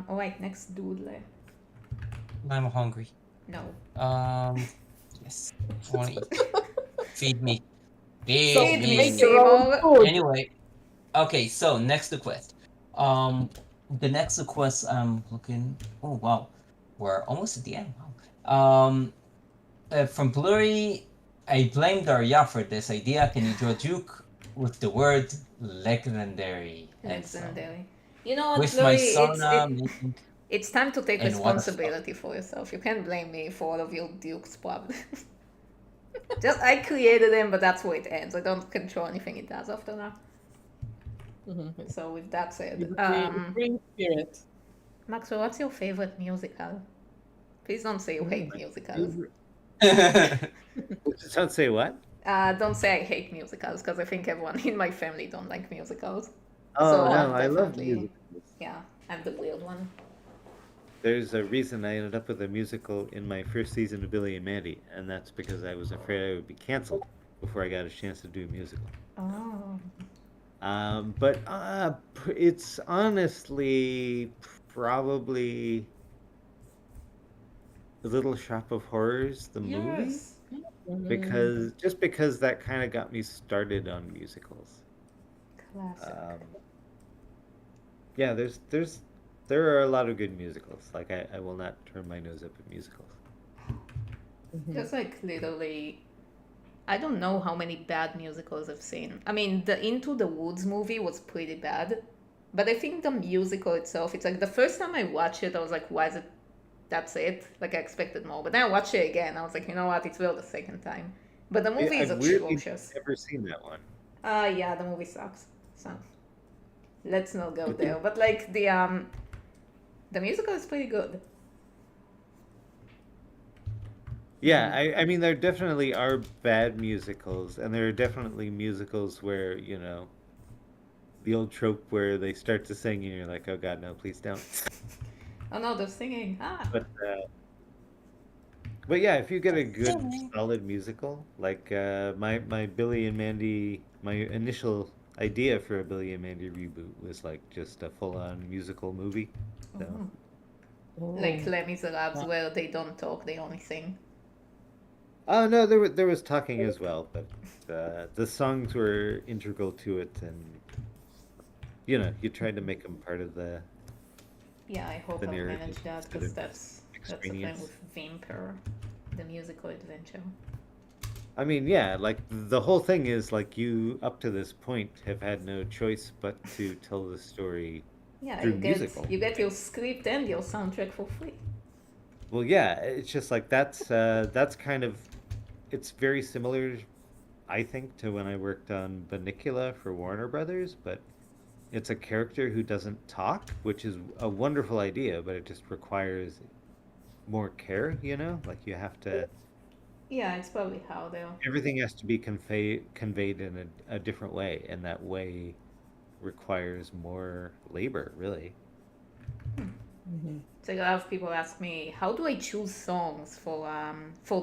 All right, next Doodle. I'm hungry. No. Yes. I want to eat. Feed me. So Feed make me. your own Seymour. food. Anyway, okay, so next request. The next request I'm looking. Oh wow, we're almost at the end. Wow. From Blurry, I blame Daria for this idea. Can you draw Duke with the word legendary? And so, Legendary. You know what, with my Chloe? sauna making It's time to take and what a fuck. responsibility for yourself. You can't blame me for all of your Duke's problems. Just I created him, but that's where it ends. I don't control anything he does after that. So with that said, He's a free spirit. Maxwell, what's your favorite musical? Please don't say you hate musicals. Don't say what? Don't say I hate musicals because I think everyone in my family don't like musicals. Oh So no, I'm I love definitely- musicals. Yeah, I'm the weird one. There's a reason I ended up with a musical in my first season of Billy and Mandy, and that's because I was afraid I would be canceled before I got a chance to do a musical. Oh. But it's honestly probably The Little Shop of Horrors, the movie, because that kind of got me started on musicals. Classic. Yeah, there are a lot of good musicals. Like I will not turn my nose up at musicals. Just like literally, I don't know how many bad musicals I've seen. I mean, the Into the Woods movie was pretty bad, but I think the musical itself, it's like the first time I watched it, I was like, why is it? That's it. Like I expected more, but then I watched it again. I was like, you know what? It's real the second time. But the movie is I've weirdly atrocious. never seen that one. Yeah, the movie sucks. So let's not go there. But like the musical is pretty good. Yeah, I mean there definitely are bad musicals, and there are definitely musicals where, the old trope where they start to sing and you're like, oh god, no, please don't. Oh no, they're singing. But yeah, if you get a good solid musical, like my Billy and Mandy, my initial idea for a Billy and Mandy reboot was like just a full-on musical movie. So. Like Les Miserables, where they don't talk, they only sing. Oh no, there was talking as well, but the songs were integral to it, and you tried to make them part of the. Yeah, I hope the I'll narrative manage that instead because of that's the thing extraneous. with Vampair, the musical adventure. I mean, yeah, like the whole thing is like you up to this point have had no choice but to tell the story Yeah, through musical. you get your script and your soundtrack for free. Well, yeah, it's just like that's kind of it's very similar, I think, to when I worked on Bunnicula for Warner Brothers, but it's a character who doesn't talk, which is a wonderful idea, but it just requires more care, like you have to. Yeah, it's probably how they'll. Everything has to be conveyed in a different way, and that way requires more labor, really. So a lot of people ask me, how do I choose songs for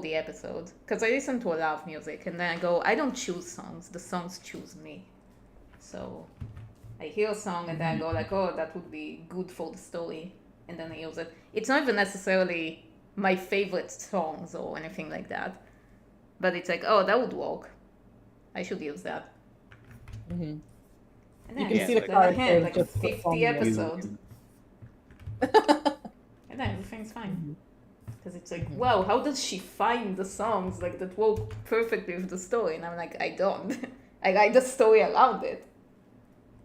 the episodes? Because I listen to a lot of music, and then I go, I don't choose songs. The songs choose me. So I hear a song, and then I go like, oh, that would be good for the story, and then I use it. It's not even necessarily my favorite songs or anything like that, but it's like, oh, that would work. I should use that. And then You I can just see the plan ahead, character like just 50 performing it. episodes. And then everything's fine. Because it's like, wow, how does she find the songs like that work perfectly with the story? And I'm like, I don't. I write the story around it.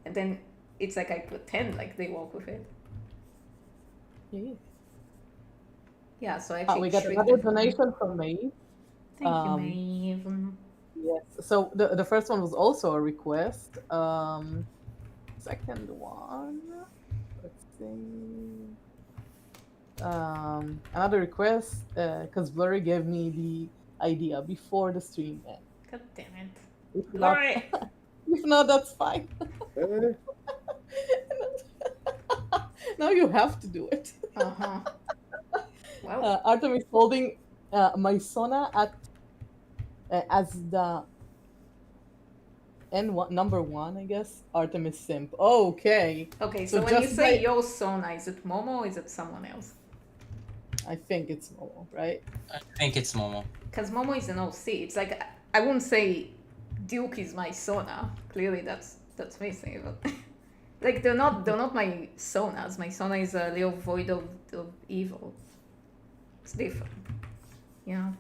And then it's like I pretend like they work with it. Yeah, so I actually We got tricked another it for me. donation from Maeve. Thank you, Um, Maeve. Yes. So the first one was also a request. Second one, let's see. Another request because Blurry gave me the idea before the stream ended. God damn it. If not, Glory! if not, that's fine. Now you have to do it. Uh-huh. Well, Artem is holding my Sona at as the number one, I guess. Artemis Simp. Okay. okay, so when you just say by- your Sona, is it Momo or is it someone else? I think it's Momo, right? I think it's Momo. Because Momo is an OC. It's like, I wouldn't say Duke is my Sona. Clearly that's missing, but like they're not my Sonas. My Sona is a little void of evil. It's different. Yeah.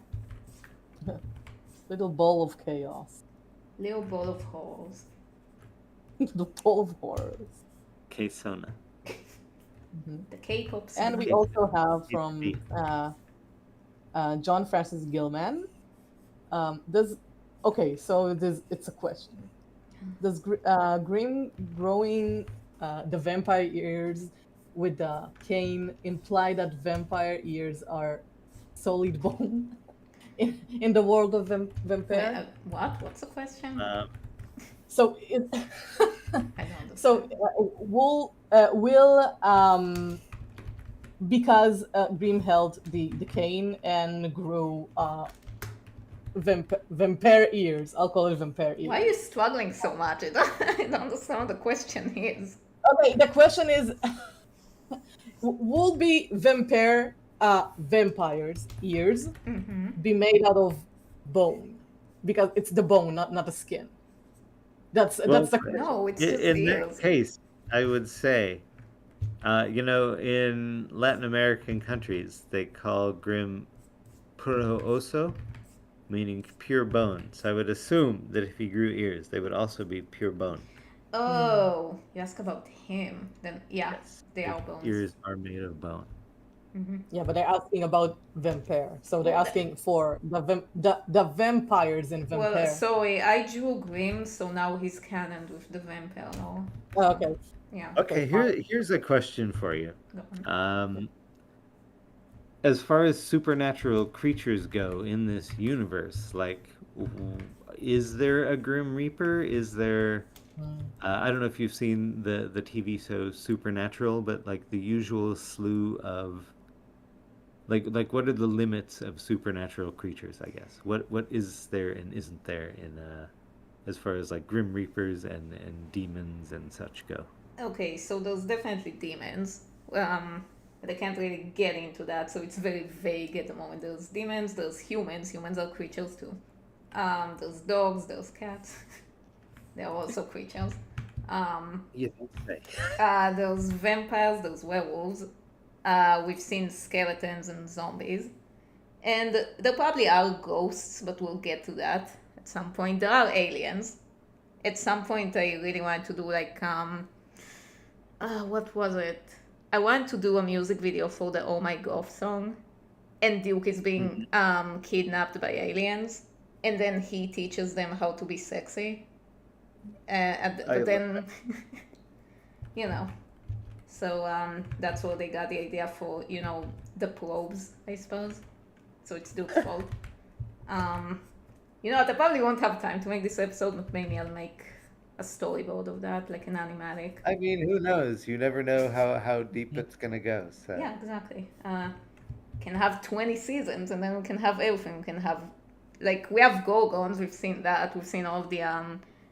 Little ball of chaos. Little ball of horrors. The ball of horrors. K-Sona. The K-pop And we Sona. also have from John Francis Gilman. It's a question. Does Grim growing the vampire ears with the cane imply that vampire ears are solid bone in the world of Vampair? Wait, what? What's the question? So it, I don't understand. so will because Grim held the cane and grew vampire ears. I'll call it vampire ears. Why are you struggling so much? I don't understand what the question is. Okay, the question is, will be vampires' ears be made out of bone? Because it's the bone, not the skin. That's the question. No, it's just In ears. that case, I would say, in Latin American countries, they call Grim puro oso, meaning pure bone. So I would assume that if he grew ears, they would also be pure bone. Oh, you ask about him. Then yeah, Yes, they are his bones. ears are made of bone. Yeah, but they're asking about Vampaire. So they're Well, asking for the vampires in Vampaire. Well, sorry, I drew Grim, so now he's canon with the Vampire. No. Okay. Yeah. Okay, here's a question for you. Go on. As far as supernatural creatures go in this universe, like, is there a Grim Reaper? Is there? I don't know if you've seen the TV show Supernatural, but like the usual slew of like what are the limits of supernatural creatures? I guess what is there and isn't there in as far as like Grim Reapers and demons and such go? Okay, so there's definitely demons. But I can't really get into that, so it's very vague at the moment. There's demons, there's humans. Humans are creatures too. There's dogs, there's cats. They're also creatures. You don't say. There's vampires, there's werewolves. We've seen skeletons and zombies. And there probably are ghosts, but we'll get to that at some point. There are aliens. At some point, I really wanted to do like, what was it? I wanted to do a music video for the Oh My Goth song. And Duke is being kidnapped by aliens. And then he teaches them how to be sexy. But then, so that's where they got the idea for, the probes, I suppose. So it's Duke's fault. I probably won't have time to make this episode, but maybe I'll make a storyboard of that, like an animatic. I mean, who knows? You never know how deep it's gonna go. So. Yeah, exactly. Can have 20 seasons, and then we can have everything. We can have, we have Gorgons, we've seen that. We've seen all of the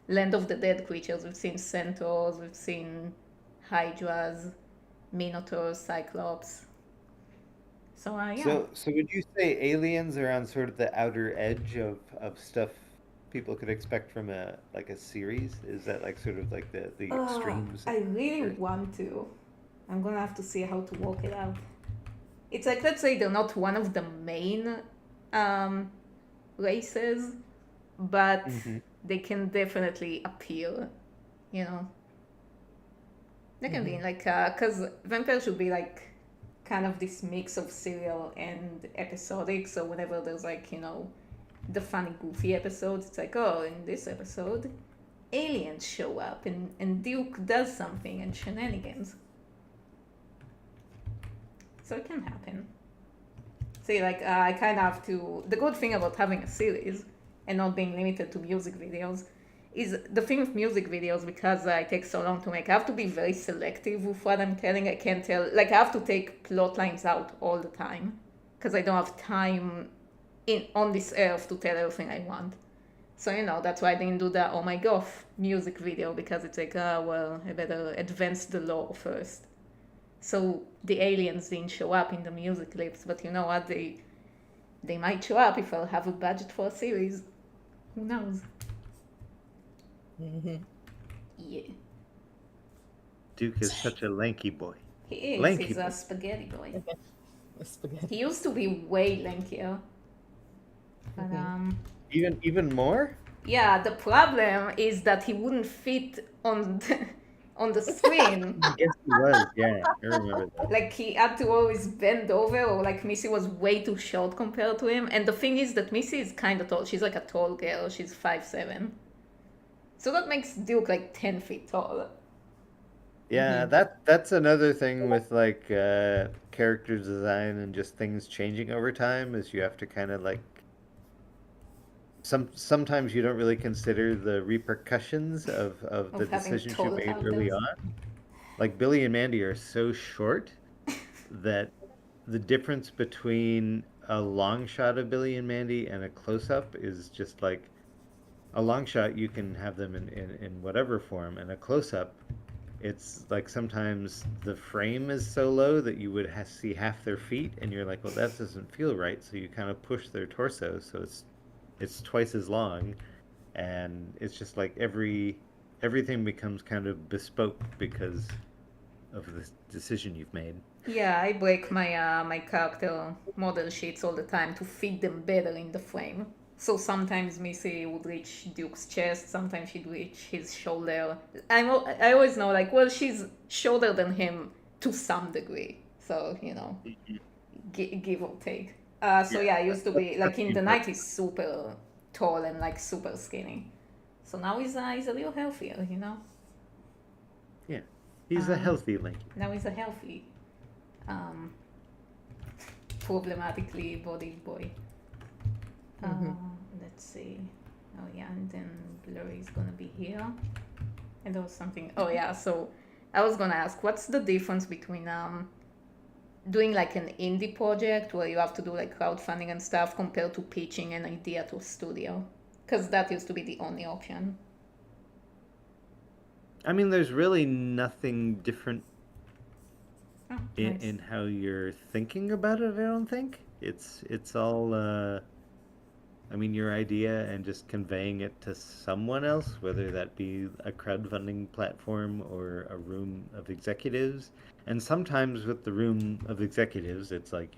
Land of the Dead creatures. We've seen centaurs, we've seen hydras, minotaurs, cyclops. So, yeah. So would you say aliens are on sort of the outer edge of stuff people could expect from a series? Is that sort of the extremes? I really want to. I'm gonna have to see how to work it out. It's like, let's say they're not one of the main races, but they can definitely appear, They can be because vampires should be kind of this mix of serial and episodic. So whenever there's like, the funny, goofy episodes, it's like, oh, in this episode, aliens show up and Duke does something and shenanigans. So it can happen. See, like, I kind of have to... The good thing about having a series and not being limited to music videos is the thing with music videos, because it takes so long to make, I have to be very selective with what I'm telling. I can't tell... Like, I have to take plot lines out all the time because I don't have time on this earth to tell everything I want. So, that's why I didn't do the Oh My Goth music video, because it's like, well, I better advance the lore first. So the aliens didn't show up in the music clips, but you know what? They might show up if I'll have a budget for a series. Who knows? Mm-hmm. Yeah. Duke is such a lanky boy. He is. Lanky He's boy. a spaghetti boy. Spaghetti. He used to be way lankier. But, Even more? yeah, the problem is that he wouldn't fit on the screen. Yes, he was. Yeah, I remember that. Like, he had to always bend over, or like Missy was way too short compared to him. And the thing is that Missy is kind of tall. She's like a tall girl. She's 5'7". So that makes Duke like 10 feet tall. Yeah, that's another thing with like character design and just things changing over time, is you have to kind of like sometimes you don't really consider the repercussions of the having decisions you tall made early characters. on. Like Billy and Mandy are so short that the difference between a long shot of Billy and Mandy and a close up is just like a long shot you can have them in whatever form, and a close up it's like sometimes the frame is so low that you would see half their feet and you're like, well, that doesn't feel right, so you kind of push their torso so it's twice as long, and it's just like everything becomes kind of bespoke because of the decision you've made. Yeah, I break my my character model sheets all the time to fit them better in the frame. So sometimes Missy would reach Duke's chest, sometimes she'd reach his shoulder. I always know, like, well, she's shorter than him to some degree. So, give or take. So yeah, I used to be, like, in the 90s, super tall and, like, super skinny. So now he's a little healthier, Yeah, he's a healthy Link. Now he's a healthy, problematically bodied boy. Let's see. Oh yeah, and then Blurry is gonna be here. And there was something. Oh yeah, so I was gonna ask, what's the difference between doing like an indie project where you have to do like crowdfunding and stuff compared to pitching an idea to a studio? Because that used to be the only option. I mean, there's really nothing different Oh, nice. in how you're thinking about it, I don't think. It's all I mean, your idea and just conveying it to someone else, whether that be a crowdfunding platform or a room of executives. And sometimes with the room of executives, it's like,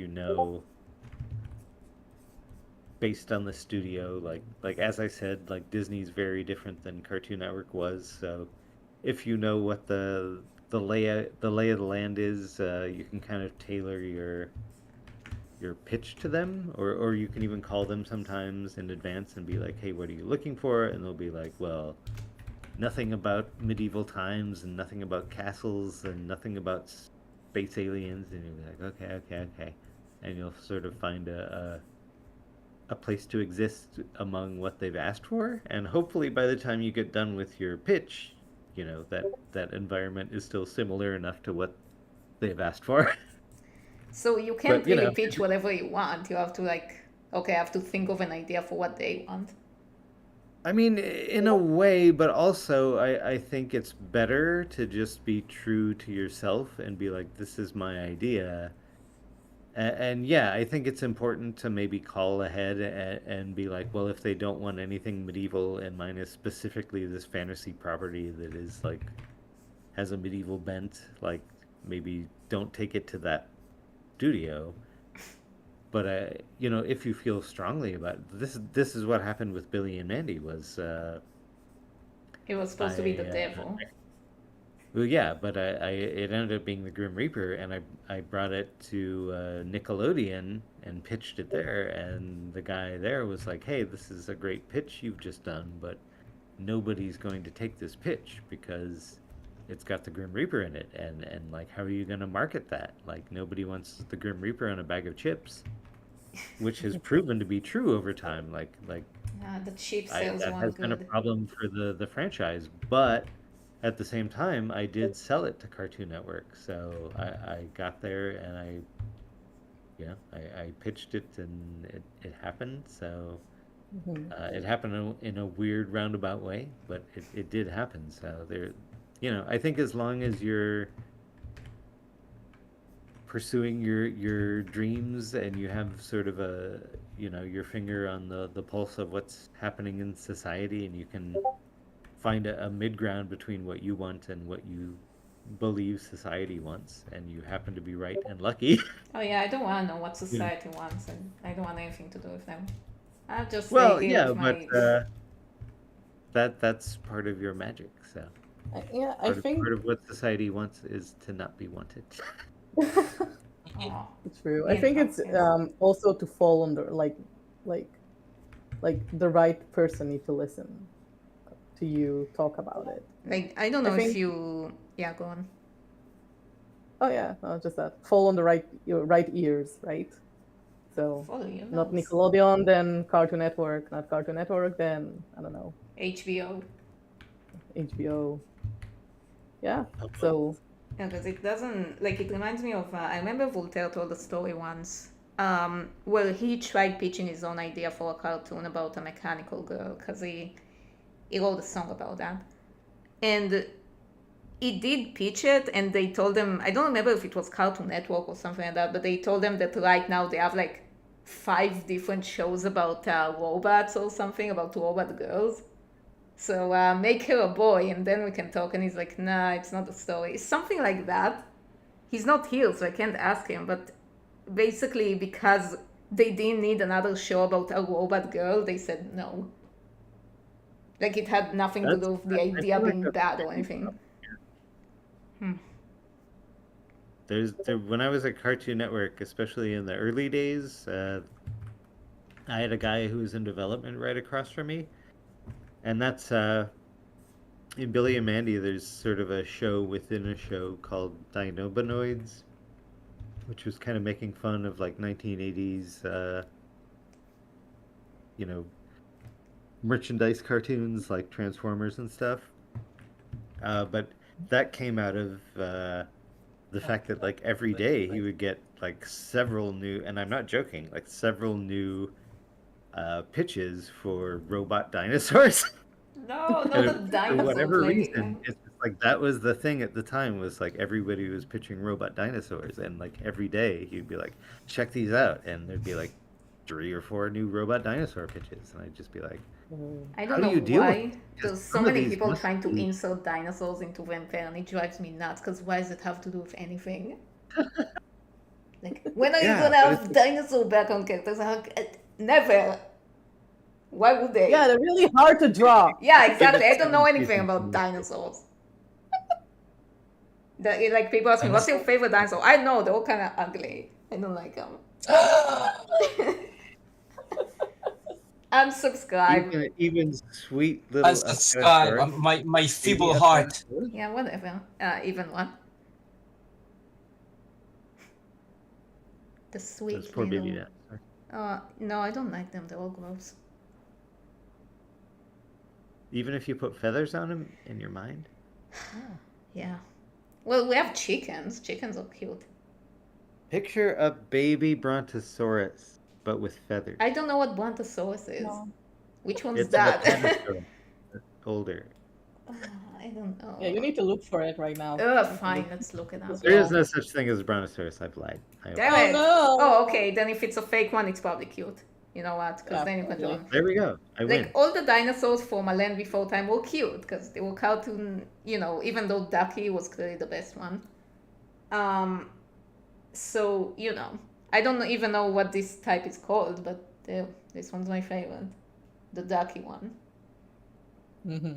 based on the studio, like as I said, like Disney's very different than Cartoon Network was. So if you know what the lay of the land is, you can kind of tailor your pitch to them, or you can even call them sometimes in advance and be like, hey, what are you looking for? And they'll be like, well, nothing about medieval times and nothing about castles and nothing about space aliens. And you'll be like, okay, and you'll sort of find a place to exist among what they've asked for, and hopefully by the time you get done with your pitch, that environment is still similar enough to what they've asked for. So you can't really pitch whatever you want. You have to I have to think of an idea for what they want. I mean, in a way, but also I think it's better to just be true to yourself and be like, this is my idea. And yeah, I think it's important to maybe call ahead and be like, well, if they don't want anything medieval and mine is specifically this fantasy property that is has a medieval bent, like maybe don't take it to that studio. But if you feel strongly about it, this is what happened with Billy and Mandy. Was it was supposed to be the devil. Well, yeah, but it ended up being the Grim Reaper, and I brought it to Nickelodeon and pitched it there, and the guy there was like, "Hey, this is a great pitch you've just done, but nobody's going to take this pitch because it's got the Grim Reaper in it, and like, how are you going to market that? Like, nobody wants the Grim Reaper on a bag of chips." Which has proven to be true over time. Like The cheap sales that weren't has been a good. problem for the franchise, but at the same time, I did sell it to Cartoon Network. So I got there and I pitched it and it happened. So it happened in a weird roundabout way, but it did happen. So I think as long as you're pursuing your dreams and you have sort of your finger on the pulse of what's happening in society, and you can find a mid ground between what you want and what you believe society wants, and you happen to be right and lucky. Oh yeah, I don't want to know what society wants, and I don't want anything to do with them. I'll just stay Well, here yeah, with my. but that's part of your magic. So Yeah, I part think of what society wants is to not be wanted. Oh, it's true. Yeah, I think it's okay. also to fall under like the right person need to listen to you talk about it. Like I don't know I if think- you. Yeah, go on. Oh yeah, no, just that. Fall on the your right ears, right? So Follow you. not Nickelodeon, then Cartoon Network. Not Cartoon Network, then I don't know, HBO. HBO. Yeah. So Yeah, because it doesn't like it reminds me of. I remember Voltaire told a story once. Where he tried pitching his own idea for a cartoon about a mechanical girl, because he wrote a song about that, and he did pitch it, and they told him, I don't remember if it was Cartoon Network or something like that, but they told him that right now they have like 5 different shows about robots or something, about robot girls. So make her a boy and then we can talk. And he's like, nah, it's not a story. Something like that. He's not here, so I can't ask him. But basically, because they didn't need another show about a robot girl, they said no. Like it had nothing to do with the I idea feel like being that's bad or pretty anything. When I was at Cartoon Network, especially in the early days, I had a guy who was in development right across from me, and that's in Billy and Mandy. There's sort of a show within a show called Dinobanoids, which was kind of making fun of like 1980s, merchandise cartoons like Transformers and stuff. But that came out of the fact that like every day he would get like several new, and I'm not joking, like several new pitches for robot dinosaurs. No, not And the for dinosaurs. whatever Like, reason, it's just like that was the thing at the time, was like everybody was pitching robot dinosaurs, and like every day he'd be like, check these out, and there'd be like 3 or 4 new robot dinosaur pitches, and I'd just be like, I how don't do know you deal with why. it? There's so Some of many these people must trying to be- insert dinosaurs into Vampair, and it drives me nuts. Because why does it have to do with anything? Like, when are you Yeah, gonna but have dinosaur background characters? Never. Why would they? yeah, they're really hard to draw. Yeah, exactly. I it's don't know confusing anything to about me. dinosaurs. Like people ask me, what's your Dinosaur? favorite dinosaur? I know they're all kind of ugly. I don't like them. Unsubscribe. Even sweet little Unsubscribe. Apatosaurus, My feeble baby heart. Apatosaurus. Yeah, whatever. Even one. The sweet Those poor baby little. dinosaurs. No, I don't like them. They're all gross. Even if you put feathers on them in your mind. Yeah. Well, we have chickens. Chickens are cute. Picture a baby brontosaurus, but with feathers. I don't know what Brontosaurus is. No. Which one's It's that? an Apatosaurus, older. I don't know. Yeah, you need to look for it right now. Fine. Let's look it up. There is no such thing as a brontosaurus. I've lied. Damn Oh it. no! Oh, okay. Then if it's a fake one, it's probably cute. You know what? Because Yeah, then you can probably. draw. There we go. I win. Like all the dinosaurs from A Land Before Time were cute because they were cartoon. Even though Ducky was clearly the best one. So I don't even know what this type is called, but this one's my favorite, the Ducky one. Mm-hmm.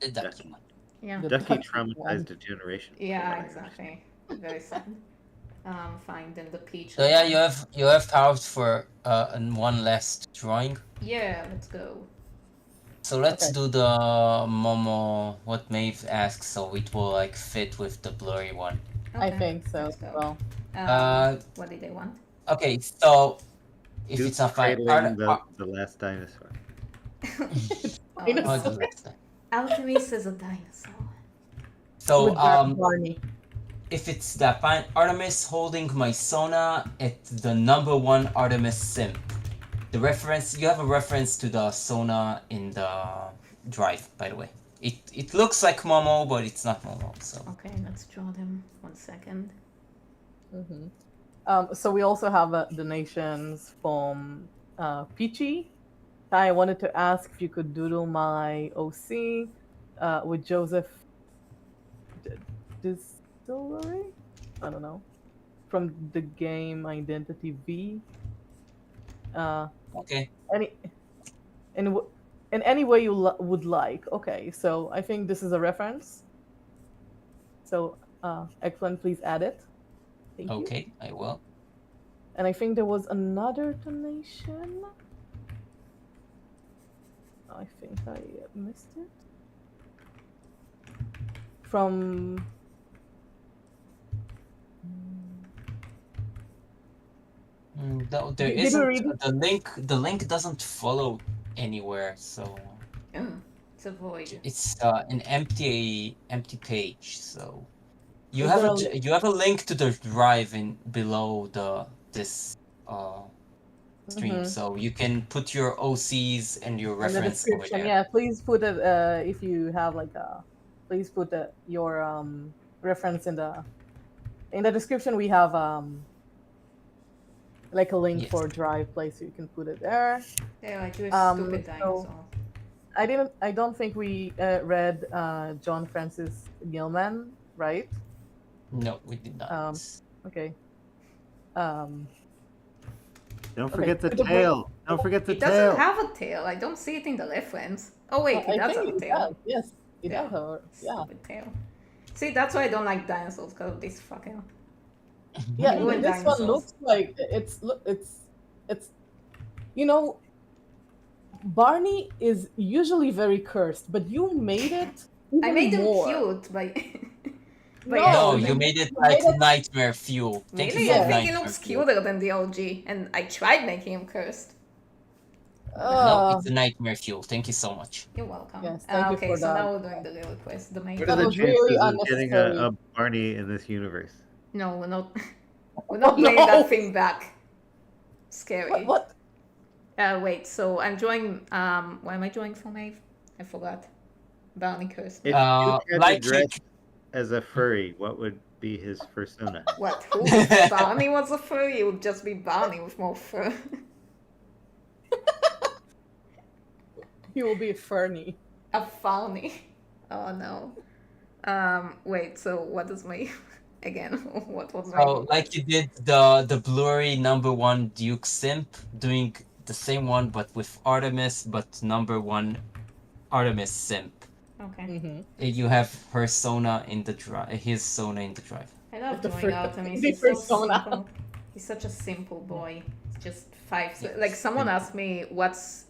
The ducky one. Yeah. The Ducky Ducky traumatized a generation. from Yeah, what I exactly. Very sad. Fine. Then the peach. So yeah, you have powers for one last drawing. Yeah, let's go. So let's Okay. do the Momo what Maeve asks, so it will like fit with the blurry one. Okay, I think so let's as go. well. What did they want? Okay, so if Duke it's not fine, cradling the last dinosaur. Oh, Dinosaur. no. Artemis is a dinosaur. So With Barney. if it's that fine, Artemis holding my Sona, it's the #1 Artemis simp. The reference, you have a reference to the Sona in the drive, by the way. It looks like Momo, but it's not Momo. So Okay, let's draw them. 1 second. So we also have donations from Peachy. I wanted to ask if you could doodle my OC with Joseph Distillery? I don't know. From the game Identity V. okay. In any way you would like. Okay, so I think this is a reference. So, excellent, please add it. Thank you. Okay, I will. And I think there was another donation. I think I missed it. From There Did you isn't read it? the link. The link doesn't follow anywhere, so Oh, it's a void. it's an empty page. So you Is have there a a link? you have a link to the drive in below this stream, Mhm. so you can put your OCs and your In the reference over description, there. yeah. Please put it if you have like please put your reference in the description. We have like a link Yes. for Drive place, so you can put it there. They're like this Um, stupid so- dinosaur. I don't think we read John Francis Gilman, right? No, we did not. Okay. Don't Okay, forget the put the tail. Don't forget the It doesn't tail. have a tail. I don't see it in the reference. Oh wait, it I does have think a it tail. does. Yes, it Yeah. does. Yeah. Stupid tail. See, that's why I don't like dinosaurs, because of this fucker. Yeah, You and this one dinosaurs. looks like it's you know, Barney is usually very cursed, but you made it I even made him more. cute by. No, No, you- you made it you like made it- nightmare fuel. Thank Really? you for I think he nightmare looks fuel. cuter than the OG, and I tried making him cursed. No, it's a nightmare fuel. Thank you so much. You're welcome. Yes, thank you Okay, for so that. now we're doing the real quest, the main What That are the was one. really chances of getting unnecessary. a Barney in this universe? No, we're not. We're not Oh, playing no. that thing back. Scary. What? Wait. So I'm drawing. Why am I drawing for Maeve? I forgot. Barney cursed. If Uh, you had like to dress as a furry, what would be his persona? What? Who? If Barney was a furry, it would just be Barney with more fur. He will be Fernie. A Farney. Oh no. Wait. So what is my again? What was my? So, like you did the blurry #1 Duke Simp, doing the same one but with Artemis, but #1 Artemis Simp. Okay. Mm-hmm. You have her Sona in the drive, his Sona in the drive. I love The drawing fur- Artemis. the He's so persona. simple. He's such a simple boy. It's just five. Like someone asked me, "What's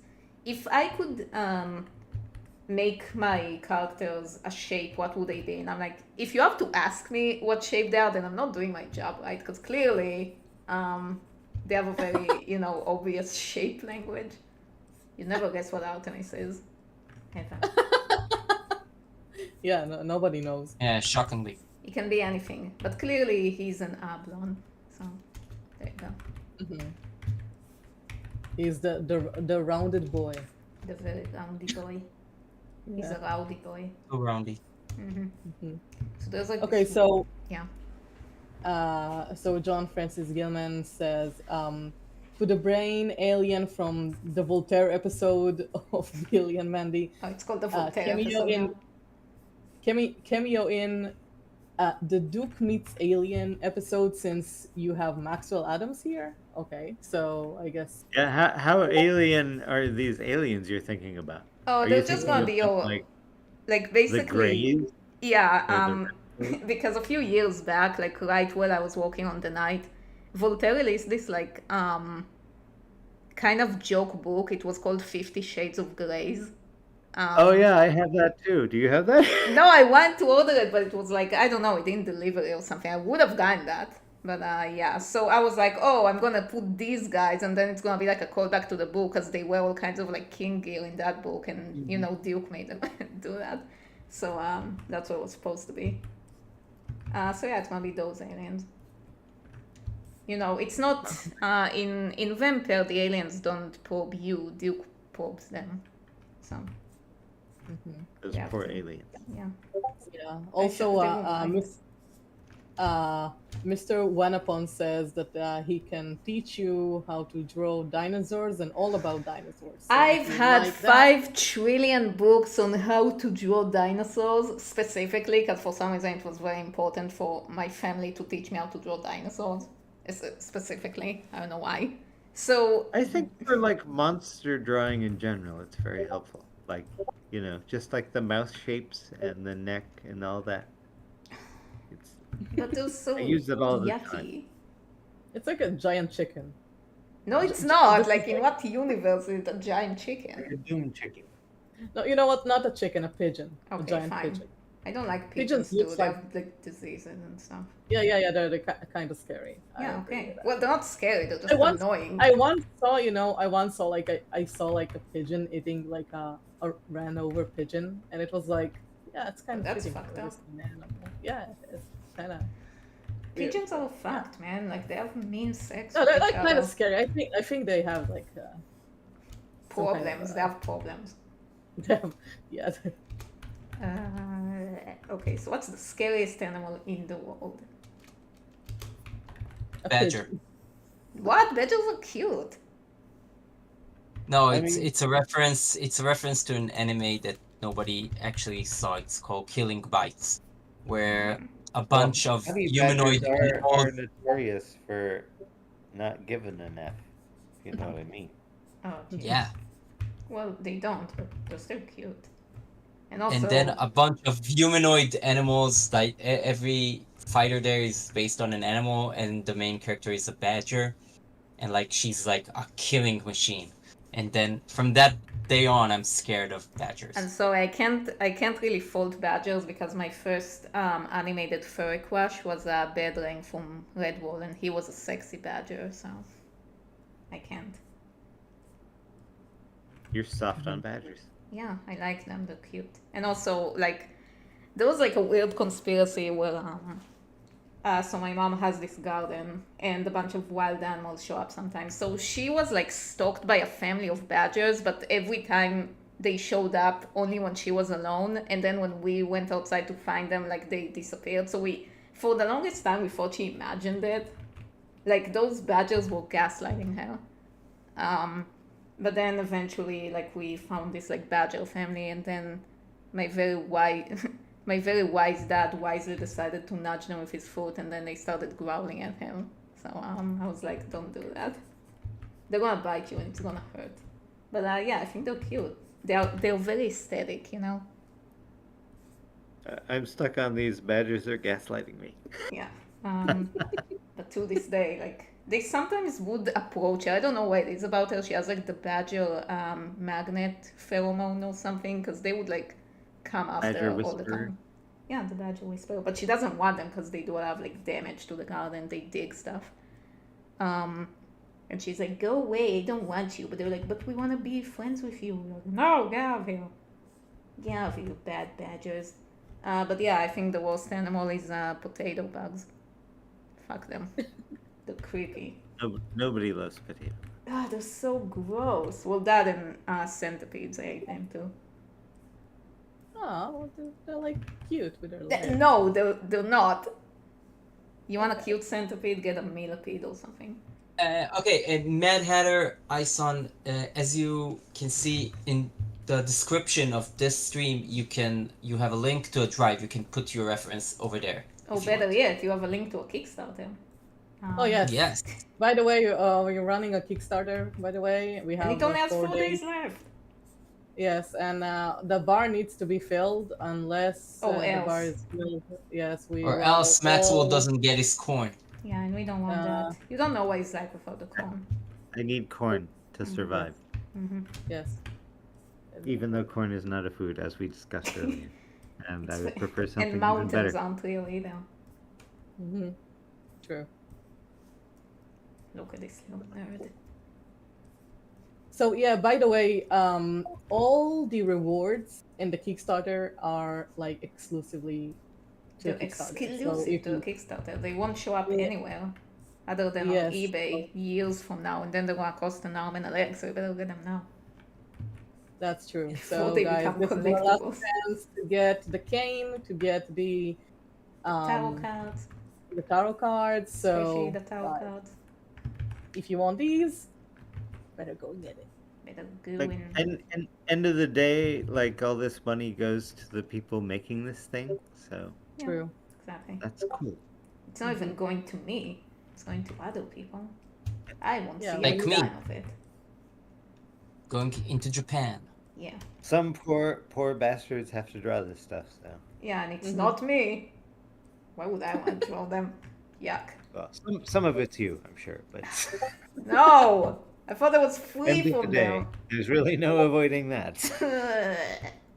if I could make my characters a shape? What would they be?" And I'm like, if you have to ask me what shape they are, then I'm not doing my job right, because clearly they have a very obvious shape language. You never guess what Artemis is. Ever. Yeah, no, nobody knows. Yeah, shockingly. He can be anything, but clearly he's an Ablon. So there you go. Mm-hmm. He's the rounded boy. The very roundy boy. He's a rowdy boy. So roundy. So there's like Okay, so yeah. So John Francis Gilman says, to the brain alien from the Voltaire episode of Billy and Mandy, Oh, it's called the Voltaire cameo episode. in cameo in the Duke meets Alien episode, since you have Maxwell Adams here. Okay, so I guess Yeah, how alien are these aliens you're thinking about? Oh, Are they're you just thinking gonna of be them, all like like the basically Greys? Yeah, Or because a few years back, like right while I was working on the night, Voltaire released this like kind of joke book. It was called 50 Shades of Grays. Oh yeah, I have that too. Do you have that? No, I wanted to order it, but it was like, I don't know, it didn't deliver it or something. I would have gotten that. But yeah, so I was like, oh, I'm gonna put these guys, and then it's gonna be like a callback to the book, because they wear all kinds of like king gear in that book, and you know, Duke made them do that. So that's what it was supposed to be. So yeah, it's gonna be those aliens. You know, it's not in Vampire, the aliens don't probe you, Duke probes them. So Those Yeah. poor aliens. yeah. Yeah. Also, they won't mind. Mr. Wanapon says that he can teach you how to draw dinosaurs and all about dinosaurs. So if I've you had like that- 5 trillion books on how to draw dinosaurs, specifically because for some reason it was very important for my family to teach me how to draw dinosaurs. Specifically, I don't know why. So I think for like monster drawing in general, it's very helpful. Like, you know, just like the mouth shapes and the neck and all that. It's but they're so I use it all the yucky. time. It's like a giant chicken. No, it's not. Like, in what universe is it a giant chicken? Like a doom chicken. No, you know what? Not a chicken, a pigeon. A Okay, giant fine. pigeon. I don't like Pigeons pigeons too. looks They like- have like diseases and stuff. Yeah, they're kind of scary. I Yeah, agree okay. with that. Well, they're not scary. They're just annoying. I once saw, I saw like a pigeon eating like a ran over pigeon, and it was like, yeah, it's kind of That's fitting fucked for up. this animal. Yeah, it's kind of. Pigeons are fucked, man. Like, they have mean sex. No, with they're each like kind other. of scary. I think they have like some kind of, Problems. They have problems. they have, yeah. Okay, so what's the scariest animal in the world? a Badger. pigeon. What? Badgers are cute. No, I it's mean- it's a reference. It's a reference to an anime that nobody actually saw. It's called Killing Bites, where a bunch of Honey humanoid badgers are animals. notorious for not giving an F. You know what I mean? Oh, geez. Yeah, Well, they don't, but they're still cute. And also, and then a bunch of humanoid animals. Like every fighter there is based on an animal, and the main character is a badger, and like she's like a killing machine. And then from that day on, I'm scared of badgers. and so I can't really fault badgers because my first animated furry crush was Bedring from Redwall, and he was a sexy badger, so I can't. You're soft on badgers. Yeah, I like them. They're cute. And also, like, there was like a weird conspiracy where, so my mom has this garden and a bunch of wild animals show up sometimes. So she was like stalked by a family of badgers, but every time they showed up, only when she was alone. And then when we went outside to find them, like, they disappeared. So for the longest time, we thought she imagined it. Like, those badgers were gaslighting her. But then eventually, like, we found this like badger family, and then my very wise dad wisely decided to nudge them with his foot, and then they started growling at him. So I was like, don't do that. They're gonna bite you, and it's gonna hurt. But yeah, I think they're cute. They're very aesthetic, you know. I'm stuck on these badgers are gaslighting me. Yeah. But to this day, like, they sometimes would approach her. I don't know what it is about her. She has like the badger magnet pheromone or something, because they would like come after Badger her all the whisperer. time. Yeah, the badger whisperer. But she doesn't want them because they do have like damage to the garden. They dig stuff. And she's like, go away, I don't want you. But they're like, but we want to be friends with you. We're like, no, get out of here. Get out of here, you bad badgers. But yeah, I think the worst animal is potato bugs. Fuck them. They're creepy. Nobody loves potato. Ah, they're so gross. Well, that and centipedes, I hate them too. Oh, they're like cute with their legs. No, they're not. You want a cute centipede? Get a millipede or something. Okay, Mad Hatter, Ison, as you can see in the description of this stream, you have a link to a drive. You can put your reference over there. Oh, if you better want. yet, you have a link to a Kickstarter. Oh yes. Yes. By the way, we're running a Kickstarter. By the way, we have And it only has 4 4 days left. Yes, and the bar needs to be filled unless Oh, the bar else. is filled. Yes, we Or will else Maxwell all. doesn't get his corn. Yeah, and we don't want Uh, that. You don't know what it's like without the corn. I need corn to survive, Mm-hmm. Yes. even though corn is not a food, as we discussed earlier. And I would prefer And something even mountains better. aren't real either. Mm-hmm. True. Look at this little nerd. So yeah, by the way, all the rewards in the Kickstarter are like exclusively to They're the Kickstarter. So exclusive if to the you, Kickstarter. They won't show up Yeah. anywhere other than on Yes. eBay years from now, and then they're gonna cost an arm and a leg, so you better get them now. That's true. Before So they guys, become this is your last collectibles. chance to get the cane, to get the Tarot cards, the tarot cards. especially So the tarot cards. if you want these, better go get it. Better go Like, in. and end of the day, like all this money goes to the people making this thing, so Yeah, True. exactly. that's cool. It's not even going to me. It's going to other people. I won't Yeah, see Like any me. sign of it. Going into Japan. Yeah. Some poor bastards have to draw this stuff, so Yeah, and it's Mhm. not me. Why would I want to draw them? Yuck. well, some of it's you, I'm sure, but No! I thought I was free end of the from day, them. there's really no avoiding that.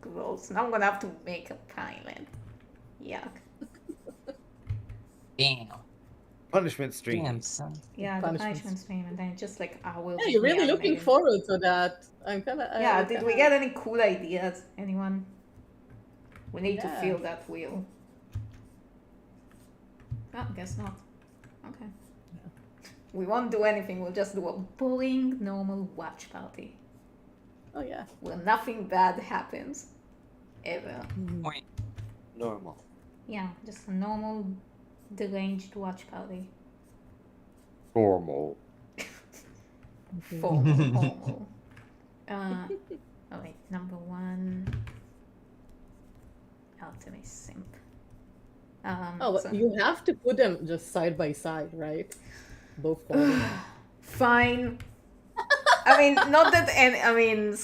Gross. Now I'm gonna have to make a pilot. Yuck. Damn. Punishment stream. Damn, son. Yeah, the Punishments. punishment stream, and then just like I will. Yeah, be you're really looking animated. forward to that. I'm kind of. Yeah, did we get any cool ideas? Anyone? We need to Yeah. feel that wheel. Oh, guess not. Okay. We won't do anything, we'll just do a boring, normal watch party. Oh yeah. Where nothing bad happens. Ever. Point. Normal. Yeah, just a normal, deranged watch party. Normal. Formal. Oh wait, number one. Artemis Simp. Oh, but so- you have to put them just side by side, right? Both holding. Fine. I mean, not that, and I mean,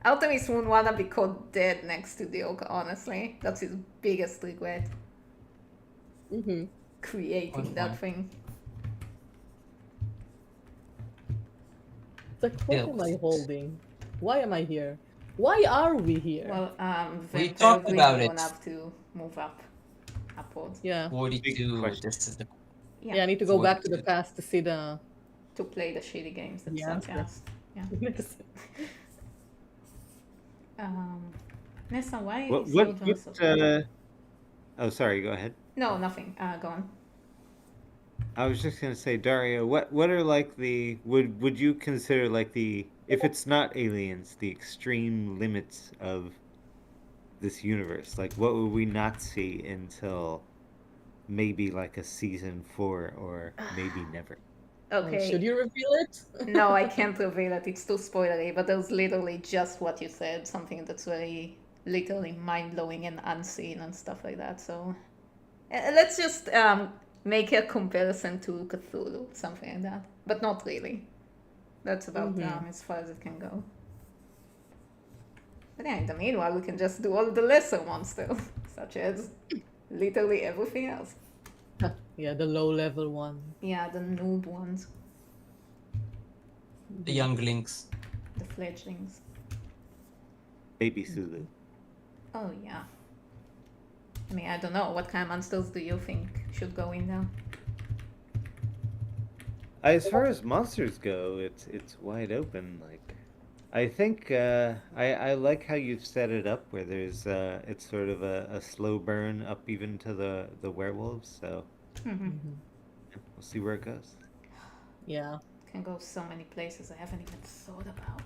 Artemis won't wanna be caught dead next to the oak, honestly. That's his biggest regret, Mm-hmm. creating Good that point. thing. It's like, what Yeah. am I holding? Why am I here? Why are we here? Well, We Vampair talked Green about will it. have to move upwards. yeah. 42. question. This is the Yeah, I need to go back to the 42. past to see the. To play the shitty games that The suck answer. ass. Yeah. Nessa, why What is your what drone so what oh sorry, go ahead. No, nothing. Go on. I was just gonna say, Dario, what are like the would you consider like the, if it's not aliens, the extreme limits of this universe? Like what would we not see until maybe like a season 4 or maybe never? Okay. Should you reveal it? No, I can't reveal it. It's too spoilery, but there's literally just what you said, something that's very literally mind-blowing and unseen and stuff like that. So let's just make a comparison to Cthulhu, something like that. But not really. That's about as far as it can go. But yeah, in the meanwhile, we can just do all the lesser monsters, such as literally everything else. Yeah, the low level one. Yeah, the noob ones, The younglings. the fledglings. Baby Sulu. Oh yeah. I mean, I don't know. What kind of monsters do you think should go in there? As far as monsters go, it's wide open. Like, I think I like how you've set it up where there's it's sort of a slow burn up even to the werewolves. So we'll see where it goes. Yeah. Can go so many places I haven't even thought about.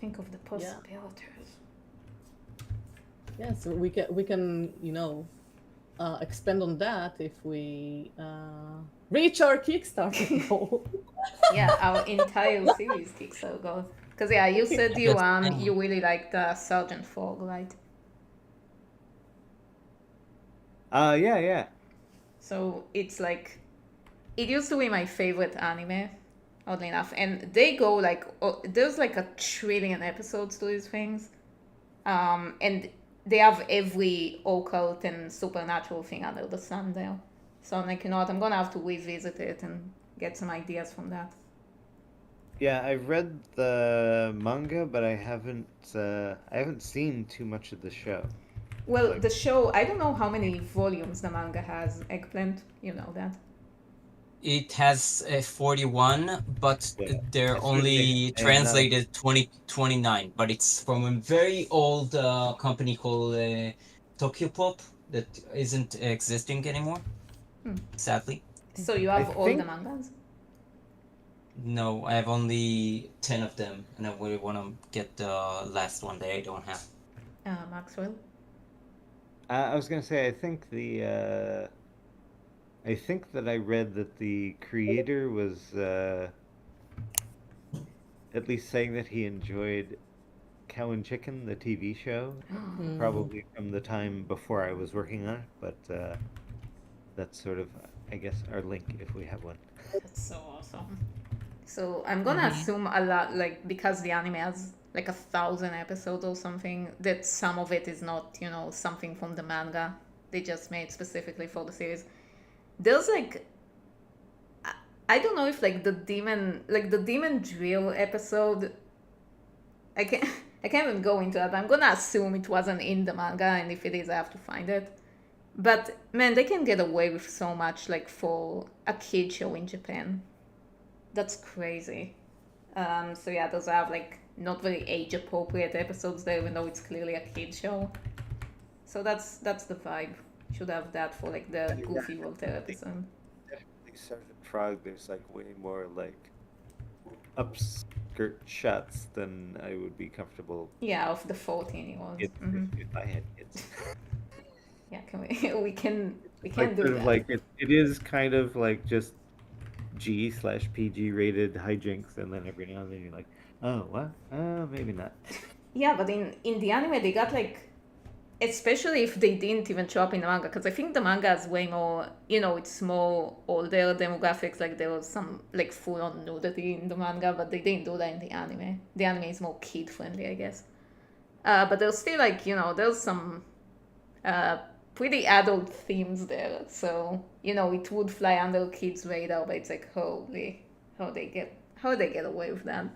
Think of the possibilities. Yeah, so we can expand on that if we reach our Kickstarter goal. Yeah, our entire series Kickstarter goal. Because yeah, you said you really liked Sergeant Fogg, right? Yeah. So it's like, it used to be my favorite anime oddly enough. And they go like, there's like 1 trillion episodes to these things. And they have every occult and supernatural thing under the sun there. So I'm like, you know what, I'm gonna have to revisit it and get some ideas from that. Yeah, I've read the manga, but I haven't seen too much of the show. Well, Like- the show, I don't know how many volumes the manga has, Eggplant, you know that. It has 41, but Yeah. they're That's only really- translated 2029. But it's from a very old company called Tokyo Pop that isn't existing anymore, sadly. So you have all the think- mangas? No, I have only 10 of them, and I really want to get the last one that I don't have. Maxwell? I was gonna say, I think that I read that the creator was at least saying that he enjoyed Cow and Chicken, the TV show, probably from the time before I was working on it, but that's sort of, I guess, our link if we have one. That's so awesome. So I'm gonna assume a lot, like, because the anime has like 1,000 episodes or something, that some of it is not, you know, something from the manga they just made specifically for the series. There's like, I don't know if like the demon drill episode, I can't even go into that. I'm gonna assume it wasn't in the manga, and if it is, I have to find it. But man, they can get away with so much, like, for a kid show in Japan. That's crazy. So yeah, those have like not very age appropriate episodes there, even though it's clearly a kid show. So that's the vibe. Should have that for like the Goofy Voltaire episode. Definitely Sergeant Frog, there's like way more like upskirt shots than I would be comfortable Yeah, of the 14-year-olds. if I had kids. Yeah, can we can Like, do sort that. of like it is kind of like just G/PG rated hijinks, and then every now and then you're like, oh, what? Maybe not. Yeah, but in the anime they got like, especially if they didn't even show up in the manga, because I think the manga is way more, you know, it's more older demographics, like there was some like full-on nudity in the manga, but they didn't do that in the anime. The anime is more kid-friendly, I guess. But there's still like, you know, there's some pretty adult themes there, so, you know, it would fly under kids' radar, but it's like, holy, how they get away with that.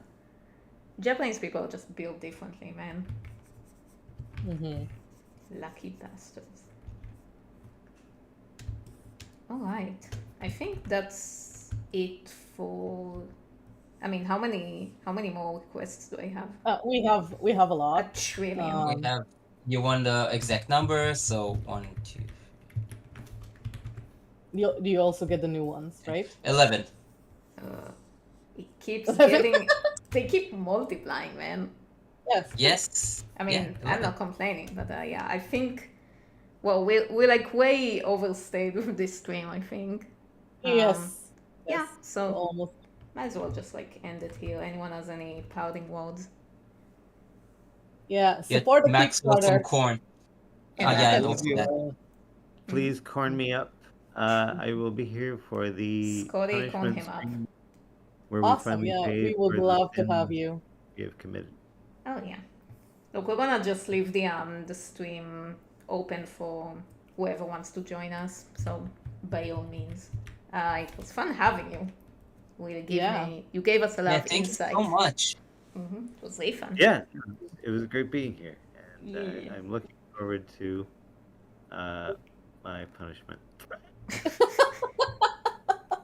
Japanese people are just built differently, man. Lucky bastards. Alright. I think that's it for, I mean, how many more requests do I have? We have a A lot. trillion. We have, you want the exact number, so 1, 2, Do you also get the new ones, right? 11. It keeps getting, they keep multiplying, man. Yes. Yes. I mean, Yeah, I'm 11. not complaining, but yeah, I think, well, we're like way overstayed with this stream, I think. Yes. Yeah, so Almost. might as well just like end it here. Anyone has any parting words? Yeah. Get Support the Maxwell some Kickstarter. corn. Yeah, yeah, I that's don't see that. Please corn me up. I will be here for the Scotty, corn punishment him up. stream where Awesome. we Yeah, finally we pay would for the love to sins have you. we have committed. Oh yeah. Look, we're gonna just leave the stream open for whoever wants to join us. So by all means, it was fun having you. You gave us a lot Yeah, of thank insight. you so much. It was very fun. Yeah, it was great being here, and Yeah. I'm looking forward to my punishment.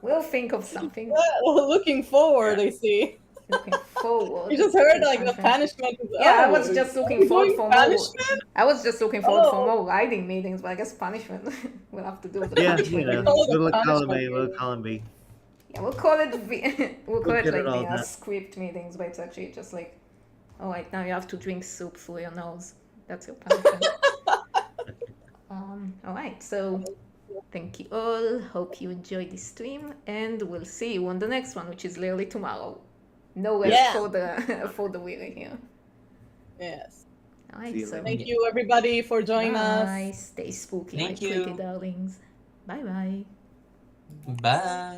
We'll think of something. Looking forward, I see. Looking forward. You just heard to like the something. punishment. Is, Yeah, I oh, was just are looking we forward doing for punishment? I was just looking forward for Oh. more riding meetings, but I guess punishment we'll have to do the Yeah, punishment. you know, Call it a little column punishment A, little meeting. column B. Yeah, we'll call it we'll call it get like it all the done. script meetings, but it's actually just like, all right, now you have to drink soup through your nose. That's your punishment. All right, so thank you all. Hope you enjoyed this stream, and we'll see you on the next one, which is literally tomorrow. No rest Yeah. for the for the weary here. Yes. All right, See you so later. Thank you, everybody, for joining bye. us. Stay spooky, Thank my pretty you. darlings. Bye bye. Bye.